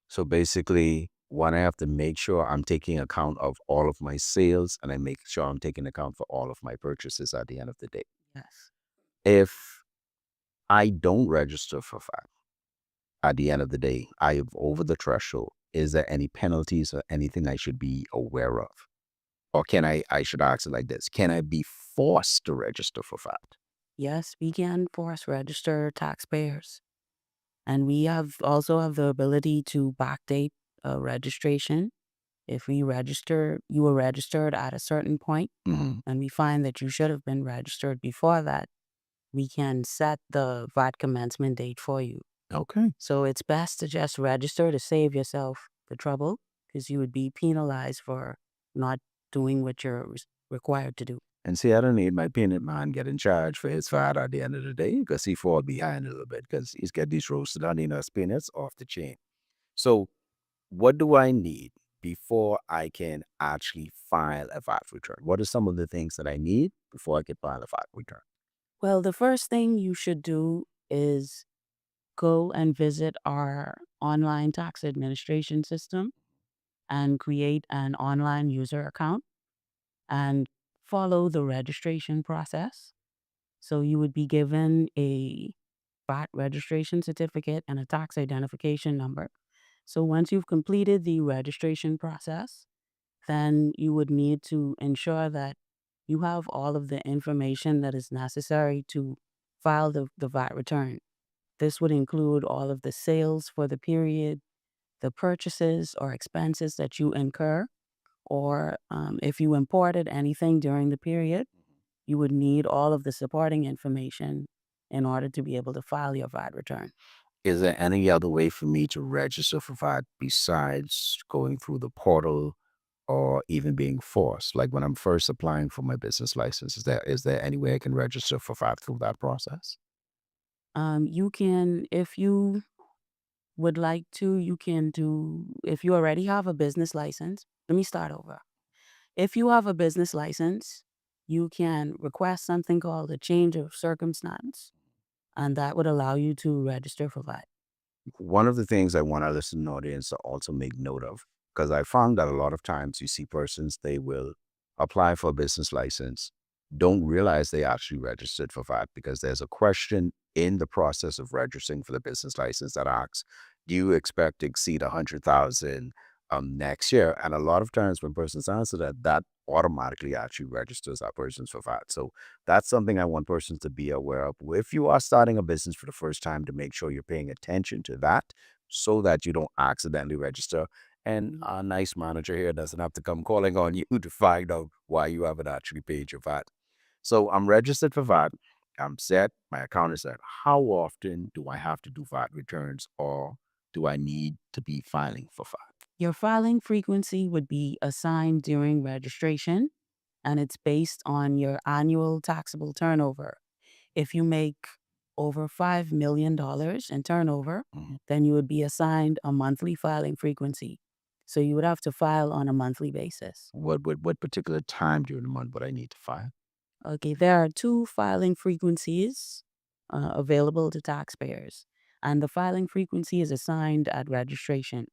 So basically, one, I have to make sure I'm taking account of all of my sales, and I make sure I'm taking account for all of my purchases at the end of the day. Yes. If I don't register for VAT at the end of the day, I am over the threshold. Is there any penalties or anything I should be aware of? Or I should ask it like this, can I be forced to register for VAT? Yes, we can force register taxpayers. And we also have the ability to backdate a registration. If you were registered at a certain point, and we find that you should have been registered before that, we can set the VAT commencement date for you. Okay. So it's best to just register to save yourself the trouble, because you would be penalized for not doing what you're required to do. And see, I don't need my payment man getting charged for his VAT at the end of the day, because he fall behind a little bit because he's got these roasted onions peanuts off the chain. So what do I need before I can actually file a VAT return? What are some of the things that I need before I can file a VAT return? Well, the first thing you should do is go and visit our online tax administration system and create an online user account and follow the registration process. So you would be given a VAT registration certificate and a tax identification number. So once you've completed the registration process, then you would need to ensure that you have all of the information that is necessary to file the VAT return. This would include all of the sales for the period, the purchases or expenses that you incur, or if you imported anything during the period, you would need all of the supporting information in order to be able to file your VAT return. Is there any other way for me to register for VAT besides going through the portal or even being forced? Like when I'm first applying for my business license, is there any way I can register for VAT through that process? You can, if you would like to, you can do, if you already have a business license, let me start over. If you have a business license, you can request something called a change of circumstance, and that would allow you to register for VAT. One of the things I want our listening audience to also make note of, because I found that a lot of times you see persons, they will apply for a business license, don't realize they actually registered for VAT, because there's a question in the process of registering for the business license that asks, do you expect to exceed 100,000 next year? And a lot of times when persons answer that, that automatically actually registers that persons for VAT. So that's something I want persons to be aware of. If you are starting a business for the first time, to make sure you're paying attention to that so that you don't accidentally register. And our nice manager here doesn't have to come calling on you to find out why you haven't actually paid your VAT. So I'm registered for VAT. I'm set. My account is set. How often do I have to do VAT returns, or do I need to be filing for VAT? Your filing frequency would be assigned during registration, and it's based on your annual taxable turnover. If you make over $5 million in turnover, then you would be assigned a monthly filing frequency. So you would have to file on a monthly basis. What particular time during the month would I need to file? Okay, there are two filing frequencies available to taxpayers, and the filing frequency is assigned at registration.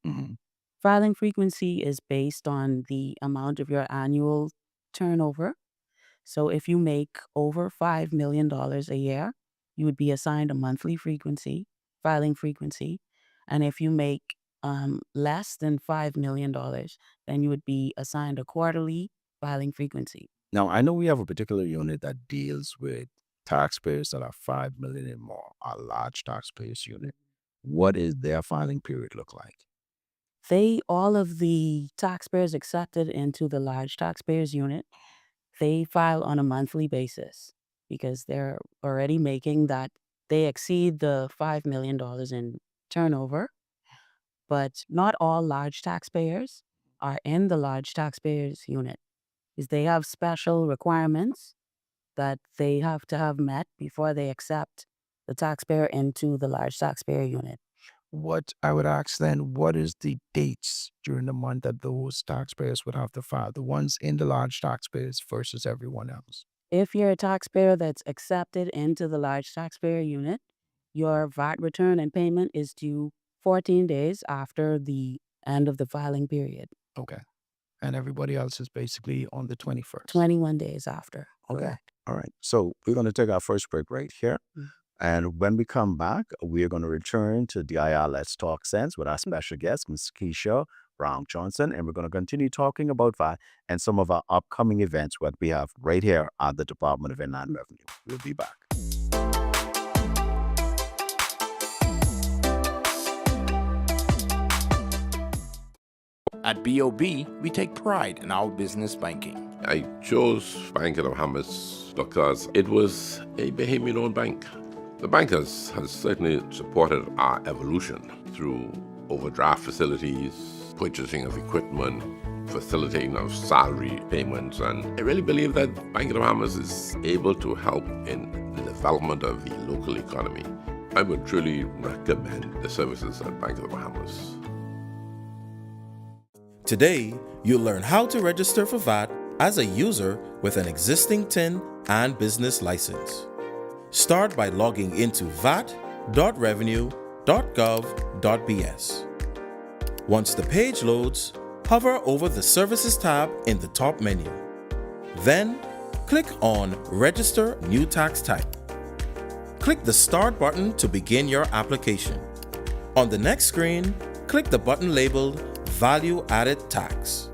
Filing frequency is based on the amount of your annual turnover. So if you make over $5 million a year, you would be assigned a monthly frequency, filing frequency. And if you make less than $5 million, then you would be assigned a quarterly filing frequency. Now, I know we have a particular unit that deals with taxpayers that are 5 million and more, a large taxpayers unit. What is their filing period look like? All of the taxpayers accepted into the large taxpayers unit, they file on a monthly basis. because they're already making that, they exceed the $5 million in turnover. But not all large taxpayers are in the large taxpayers unit, because they have special requirements that they have to have met before they accept the taxpayer into the large taxpayer unit. What I would ask then, what is the dates during the month that those taxpayers would have to file, the ones in the large taxpayers versus everyone else? If you're a taxpayer that's accepted into the large taxpayer unit, your VAT return and payment is due 14 days after the end of the filing period. Okay. And everybody else is basically on the 21st. 21 days after. Okay. All right. So we're going to take our first break right here. And when we come back, we are going to return to DIR Let's Talk Sense with our special guest, Ms. Keisha Brown Johnson. And we're going to continue talking about that and some of our upcoming events that we have right here at the Department of Inland Revenue. We'll be back. At BOB, we take pride in our business banking. I chose Bank of the Bahamas because it was a Bahamian-owned bank. The bank has certainly supported our evolution through overdraft facilities, purchasing of equipment, facilitating of salary payments, and I really believe that Bank of the Bahamas is able to help in the development of the local economy. I would truly recommend the services at Bank of the Bahamas. Today, you'll learn how to register for VAT as a user with an existing TIN and business license. Start by logging into vat.revenue.gov.bs. Once the page loads, hover over the Services tab in the top menu. Then, click on Register New Tax Type. Click the Start button to begin your application. On the next screen, click the button labeled Value Added Tax.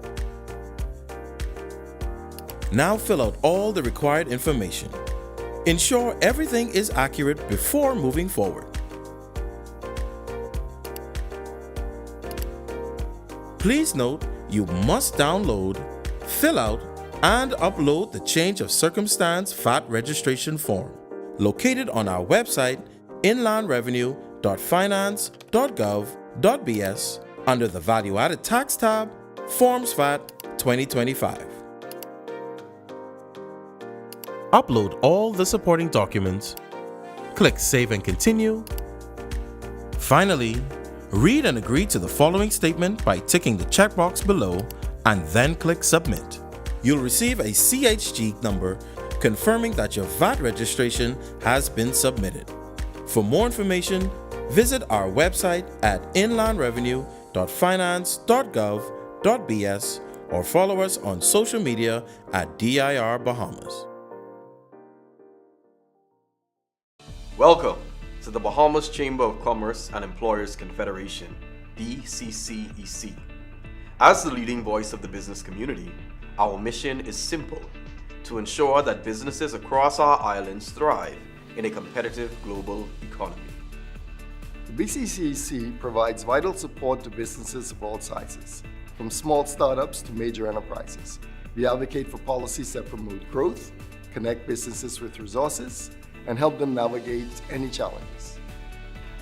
Now fill out all the required information. Ensure everything is accurate before moving forward. Please note, you must download, fill out, and upload the Change of Circumstance VAT registration form, located on our website, inlandrevenue.finance.gov.bs, under the Value Added Tax tab, Forms VAT 2025. Upload all the supporting documents, click Save and Continue. Finally, read and agree to the following statement by ticking the checkbox below and then click Submit. You'll receive a CHG number confirming that your VAT registration has been submitted. For more information, visit our website at inlandrevenue.finance.gov.bs or follow us on social media at DIR Bahamas. Welcome to the Bahamas Chamber of Commerce and Employers Confederation, BCCEC. As the leading voice of the business community, our mission is simple: to ensure that businesses across our islands thrive in a competitive global economy. The BCCEC provides vital support to businesses of all sizes, from small startups to major enterprises. We advocate for policies that promote growth, connect businesses with resources, and help them navigate any challenges.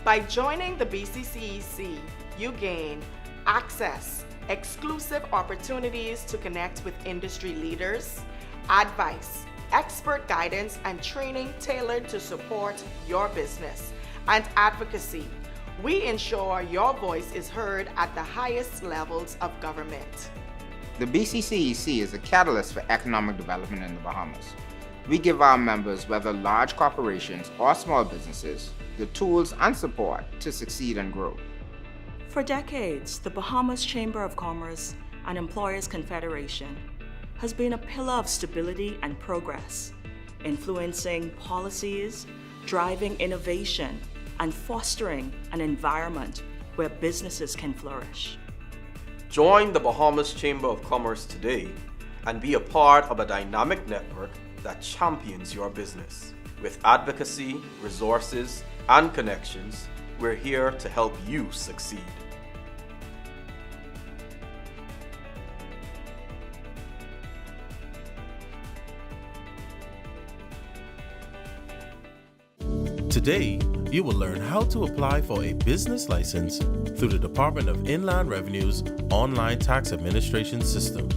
By joining the BCCEC, you gain access, exclusive opportunities to connect with industry leaders, advice, expert guidance, and training tailored to support your business, and advocacy. We ensure your voice is heard at the highest levels of government. The BCCEC is a catalyst for economic development in the Bahamas. We give our members, whether large corporations or small businesses, the tools and support to succeed and grow. For decades, the Bahamas Chamber of Commerce and Employers Confederation has been a pillar of stability and progress, influencing policies, driving innovation, and fostering an environment where businesses can flourish. Join the Bahamas Chamber of Commerce today and be a part of a dynamic network that champions your business. With advocacy, resources, and connections, we're here to help you succeed. Today, you will learn how to apply for a business license through the Department of Inland Revenue's online tax administration system.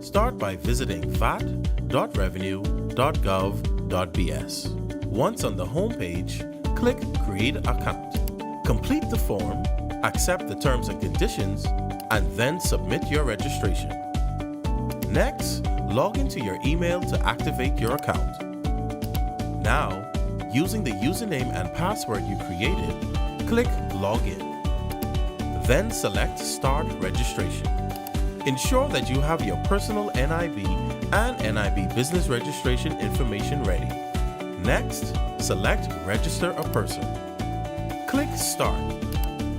Start by visiting vat.revenue.gov.bs. Once on the home page, click Create Account. Complete the form, accept the terms and conditions, and then submit your registration. Next, log into your email to activate your account. Now, using the username and password you created, click Login. Then select Start Registration. Ensure that you have your personal NIB and NIB business registration information ready. Next, select Register a Person. Click Start.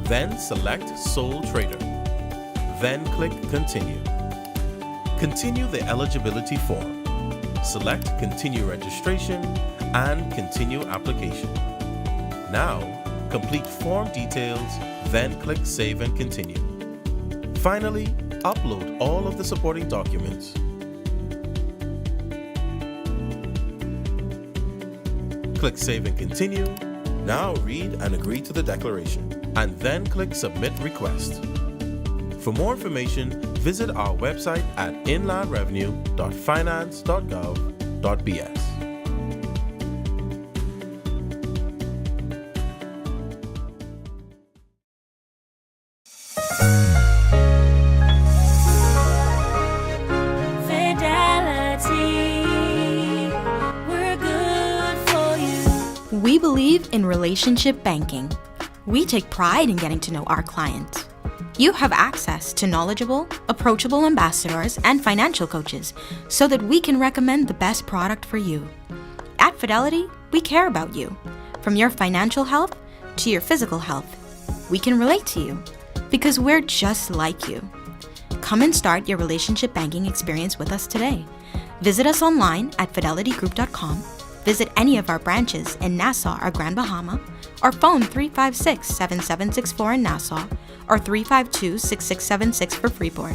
Then select Sole Trader. Then click Continue. Continue the eligibility form. Select Continue Registration and Continue Application. Now, complete form details, then click Save and Continue. Finally, upload all of the supporting documents. Click Save and Continue. Now read and agree to the declaration, and then click Submit Request. For more information, visit our website at inlandrevenue.finance.gov.bs. We believe in relationship banking. We take pride in getting to know our clients. You have access to knowledgeable, approachable ambassadors and financial coaches so that we can recommend the best product for you. At Fidelity, we care about you. From your financial health to your physical health, we can relate to you because we're just like you. Come and start your relationship banking experience with us today. Visit us online at fidelitygroup.com. Visit any of our branches in Nassau or Grand Bahama, or phone 356-7764 in Nassau or 352-6676 for Freeport.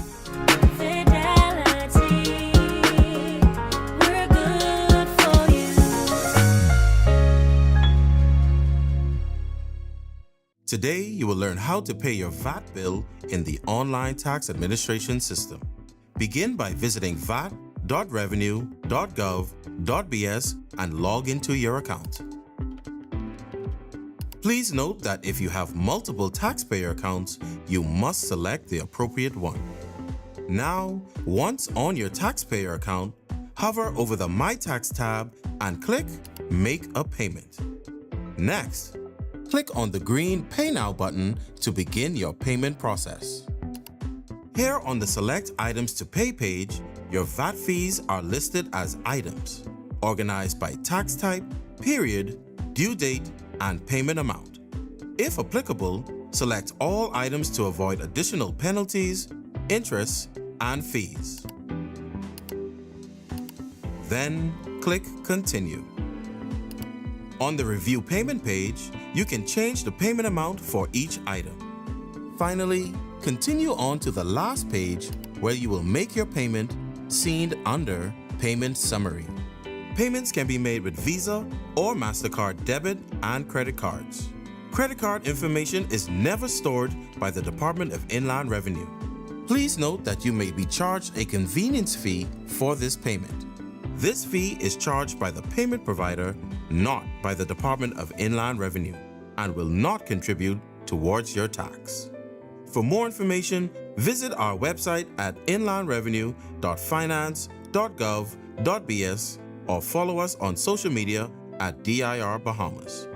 Today, you will learn how to pay your VAT bill in the online tax administration system. Begin by visiting vat.revenue.gov.bs and log into your account. Please note that if you have multiple taxpayer accounts, you must select the appropriate one. Now, once on your taxpayer account, hover over the My Tax tab and click Make a Payment. Next, click on the green Pay Now button to begin your payment process. Here on the Select Items to Pay page, your VAT fees are listed as items, organized by tax type, period, due date, and payment amount. If applicable, select all items to avoid additional penalties, interest, and fees. Then click Continue. On the Review Payment page, you can change the payment amount for each item. Finally, continue on to the last page where you will make your payment, seen under Payment Summary. Payments can be made with Visa or MasterCard debit and credit cards. Credit card information is never stored by the Department of Inland Revenue. Please note that you may be charged a convenience fee for this payment. This fee is charged by the payment provider, not by the Department of Inland Revenue, and will not contribute towards your tax. For more information, visit our website at inlandrevenue.finance.gov.bs or follow us on social media at DIR Bahamas.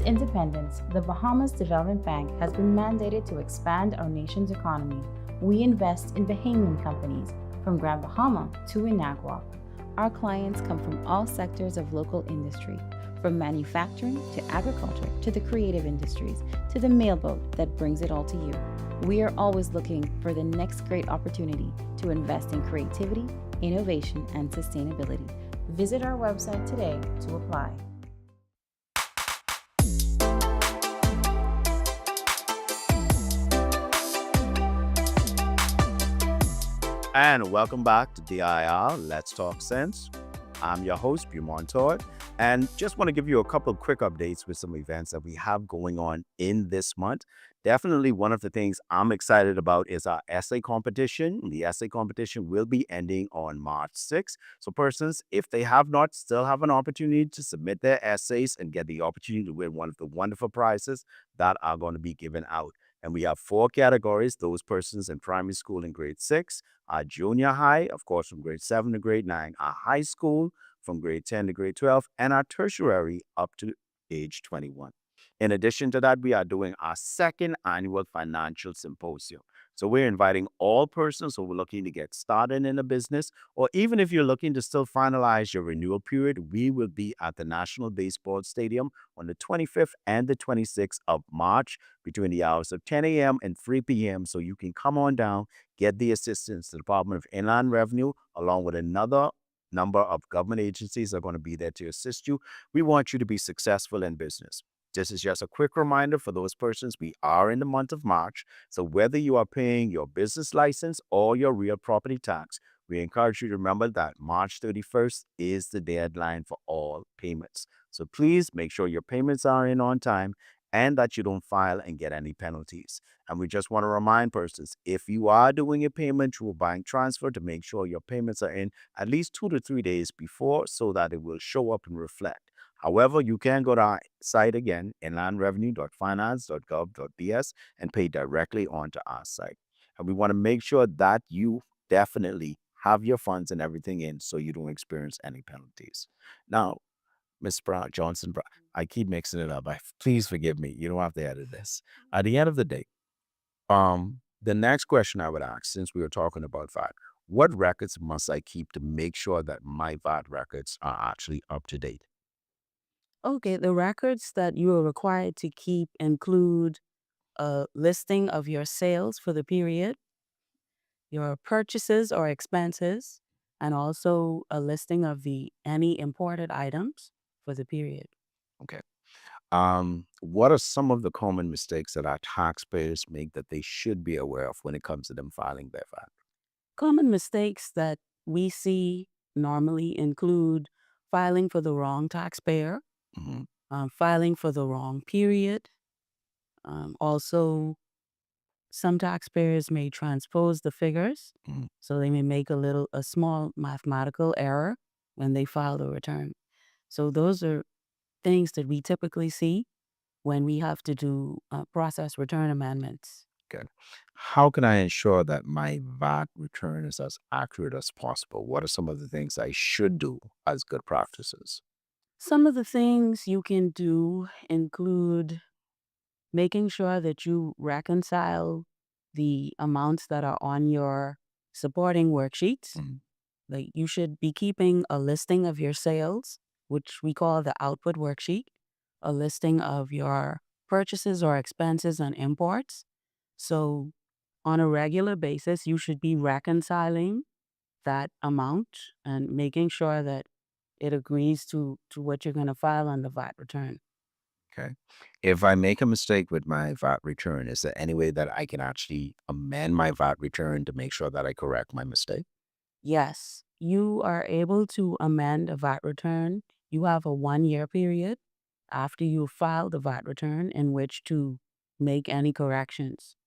independence, the Bahamas Development Bank has been mandated to expand our nation's economy. We invest in Bahamian companies, from Grand Bahama to Inagua. Our clients come from all sectors of local industry, from manufacturing to agriculture to the creative industries to the mailboat that brings it all to you. We are always looking for the next great opportunity to invest in creativity, innovation, and sustainability. Visit our website today to apply. And welcome back to DIR Let's Talk Sense. I'm your host, Beaumont Todd, and just want to give you a couple of quick updates with some events that we have going on in this month. Definitely one of the things I'm excited about is our essay competition. The essay competition will be ending on March 6th. So persons, if they have not, still have an opportunity to submit their essays and get the opportunity to win one of the wonderful prizes that are going to be given out. And we have 4 categories: those persons in primary school in grade 6, our junior high, of course, from grade 7 to grade 9, our high school from grade 10 to grade 12, and our tertiary up to age 21. In addition to that, we are doing our 2nd annual financial symposium. So we're inviting all persons who are looking to get started in a business, or even if you're looking to still finalize your renewal period, we will be at the National Baseball Stadium on the 25th and the 26th of March between the hours of 10 a.m. and 3 p.m. So you can come on down, get the assistance. The Department of Inland Revenue, along with another number of government agencies, are going to be there to assist you. We want you to be successful in business. This is just a quick reminder for those persons. We are in the month of March, so whether you are paying your business license or your real property tax, we encourage you to remember that March 31st is the deadline for all payments. So please make sure your payments are in on time and that you don't file and get any penalties. And we just want to remind persons, if you are doing a payment through a bank transfer, to make sure your payments are in at least 2 to 3 days before so that it will show up and reflect. However, you can go to our site again, inlandrevenue.finance.gov.bs, and pay directly onto our site. And we want to make sure that you definitely have your funds and everything in so you don't experience any penalties. Now, Ms. Brown, Johnson, I keep mixing it up. Please forgive me. You don't have to edit this. At the end of the day, the next question I would ask, since we were talking about VAT, what records must I keep to make sure that my VAT records are actually up to date? Okay, the records that you are required to keep include a listing of your sales for the period, your purchases or expenses, and also a listing of any imported items for the period. Okay. What are some of the common mistakes that our taxpayers make that they should be aware of when it comes to them filing their VAT? Common mistakes that we see normally include filing for the wrong taxpayer, filing for the wrong period. Also, some taxpayers may transpose the figures, so they may make a small mathematical error when they file the return. So those are things that we typically see when we have to do process return amendments. Good. How can I ensure that my VAT return is as accurate as possible? What are some of the things I should do as good practices? Some of the things you can do include making sure that you reconcile the amounts that are on your supporting worksheets. Like you should be keeping a listing of your sales, which we call the output worksheet, a listing of your purchases or expenses and imports. So on a regular basis, you should be reconciling that amount and making sure that it agrees to what you're going to file on the VAT return. Okay. If I make a mistake with my VAT return, is there any way that I can actually amend my VAT return to make sure that I correct my mistake? Yes, you are able to amend a VAT return. You have a 1-year period after you file the VAT return in which to make any corrections.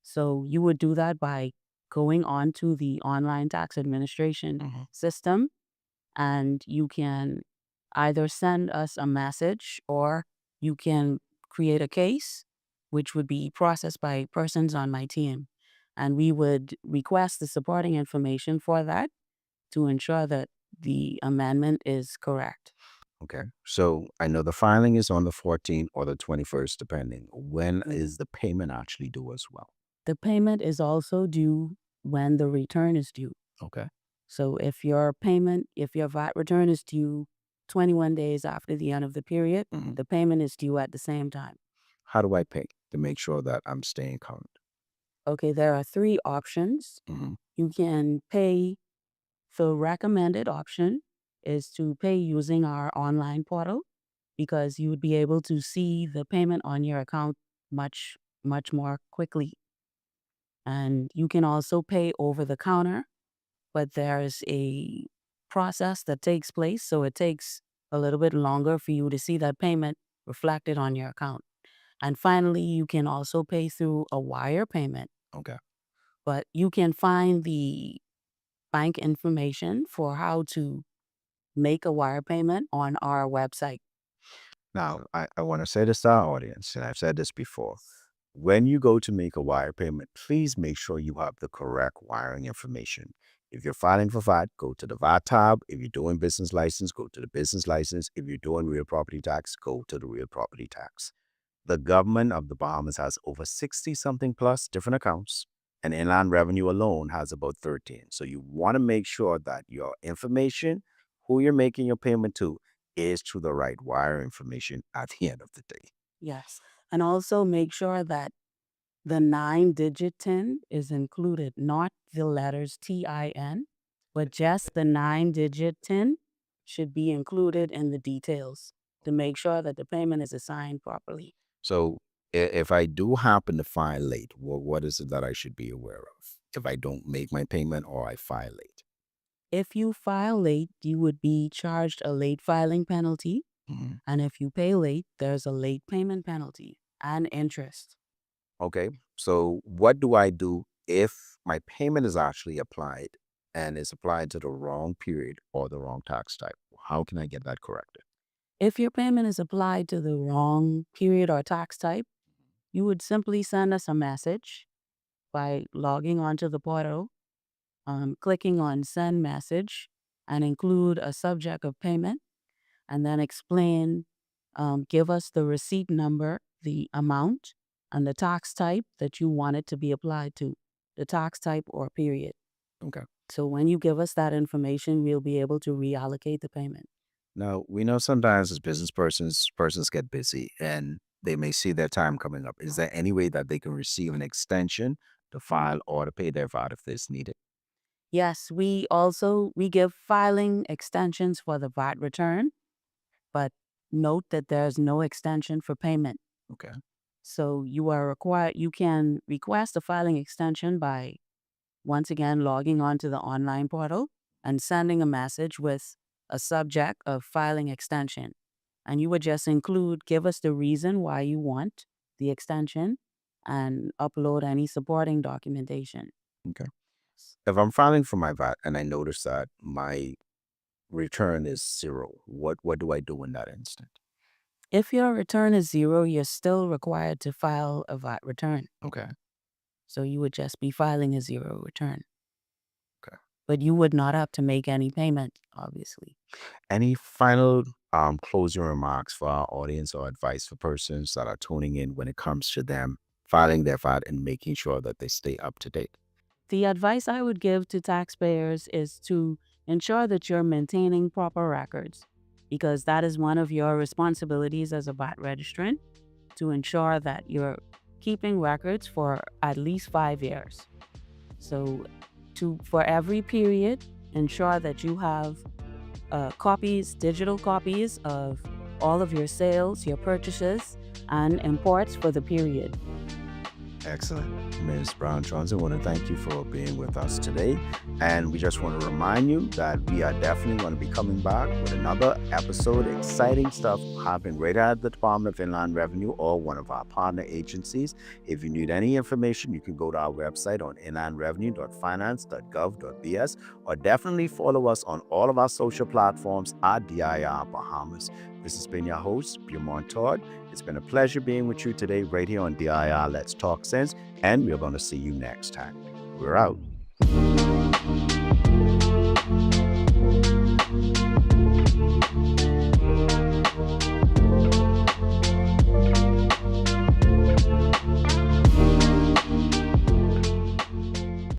So you would do that by going on to the online tax administration system, and you can either send us a message or you can create a case, which would be processed by persons on my team. And we would request the supporting information for that to ensure that the amendment is correct. Okay. So I know the filing is on the 14th or the 21st, depending. When is the payment actually due as well? The payment is also due when the return is due. Okay. So if your VAT return is due 21 days after the end of the period, the payment is due at the same time. How do I pay to make sure that I'm staying current? Okay, there are 3 options. You can pay. The recommended option is to pay using our online portal because you would be able to see the payment on your account much, much more quickly. And you can also pay over the counter, but there's a process that takes place, so it takes a little bit longer for you to see that payment reflected on your account. And finally, you can also pay through a wire payment. Okay. But you can find the bank information for how to make a wire payment on our website. Now, I want to say this to our audience, and I've said this before. When you go to make a wire payment, please make sure you have the correct wiring information. If you're filing for VAT, go to the VAT tab. If you're doing business license, go to the business license. If you're doing real property tax, go to the real property tax. The government of the Bahamas has over 60 something plus different accounts, and Inland Revenue alone has about 13. So you want to make sure that your information, who you're making your payment to, is to the right wire information at the end of the day. Yes. And also make sure that the 9-digit TIN is included, not the letters TIN, but just the 9-digit TIN should be included in the details to make sure that the payment is assigned properly. So if I do happen to file late, what is it that I should be aware of if I don't make my payment or I file late? If you file late, you would be charged a late filing penalty. And if you pay late, there's a late payment penalty and interest. Okay. So what do I do if my payment is actually applied and it's applied to the wrong period or the wrong tax type? How can I get that corrected? If your payment is applied to the wrong period or tax type, you would simply send us a message by logging onto the portal, clicking on send message, and include a subject of payment, and then explain, give us the receipt number, the amount, and the tax type that you want it to be applied to, the tax type or period. Okay. So when you give us that information, we'll be able to reallocate the payment. Now, we know sometimes as business persons get busy and they may see their time coming up. Is there any way that they can receive an extension to file or to pay their VAT if this needed? Yes, we give filing extensions for the VAT return, but note that there's no extension for payment. Okay. So you can request a filing extension by, once again, logging onto the online portal and sending a message with a subject of filing extension. And you would just give us the reason why you want the extension and upload any supporting documentation. Okay. If I'm filing for my VAT and I notice that my return is 0, what do I do in that instant? If your return is 0, you're still required to file a VAT return. Okay. So you would just be filing a 0 return. Okay. But you would not have to make any payment, obviously. Any final closing remarks for our audience or advice for persons that are tuning in when it comes to them filing their VAT and making sure that they stay up to date? The advice I would give to taxpayers is to ensure that you're maintaining proper records, because that is one of your responsibilities as a VAT registrant, to ensure that you're keeping records for at least 5 years. So for every period, ensure that you have digital copies of all of your sales, your purchases, and imports for the period. Excellent. Ms. Brown-Johnson, I want to thank you for being with us today. And we just want to remind you that we are definitely going to be coming back with another episode. Exciting stuff happening right at the Department of Inland Revenue or one of our partner agencies. If you need any information, you can go to our website on inlandrevenue.finance.gov.bs or definitely follow us on all of our social platforms at DIR Bahamas. This has been your host, Beaumont Todd. It's been a pleasure being with you today right here on DIR Let's Talk Sense, and we're going to see you next time. We're out.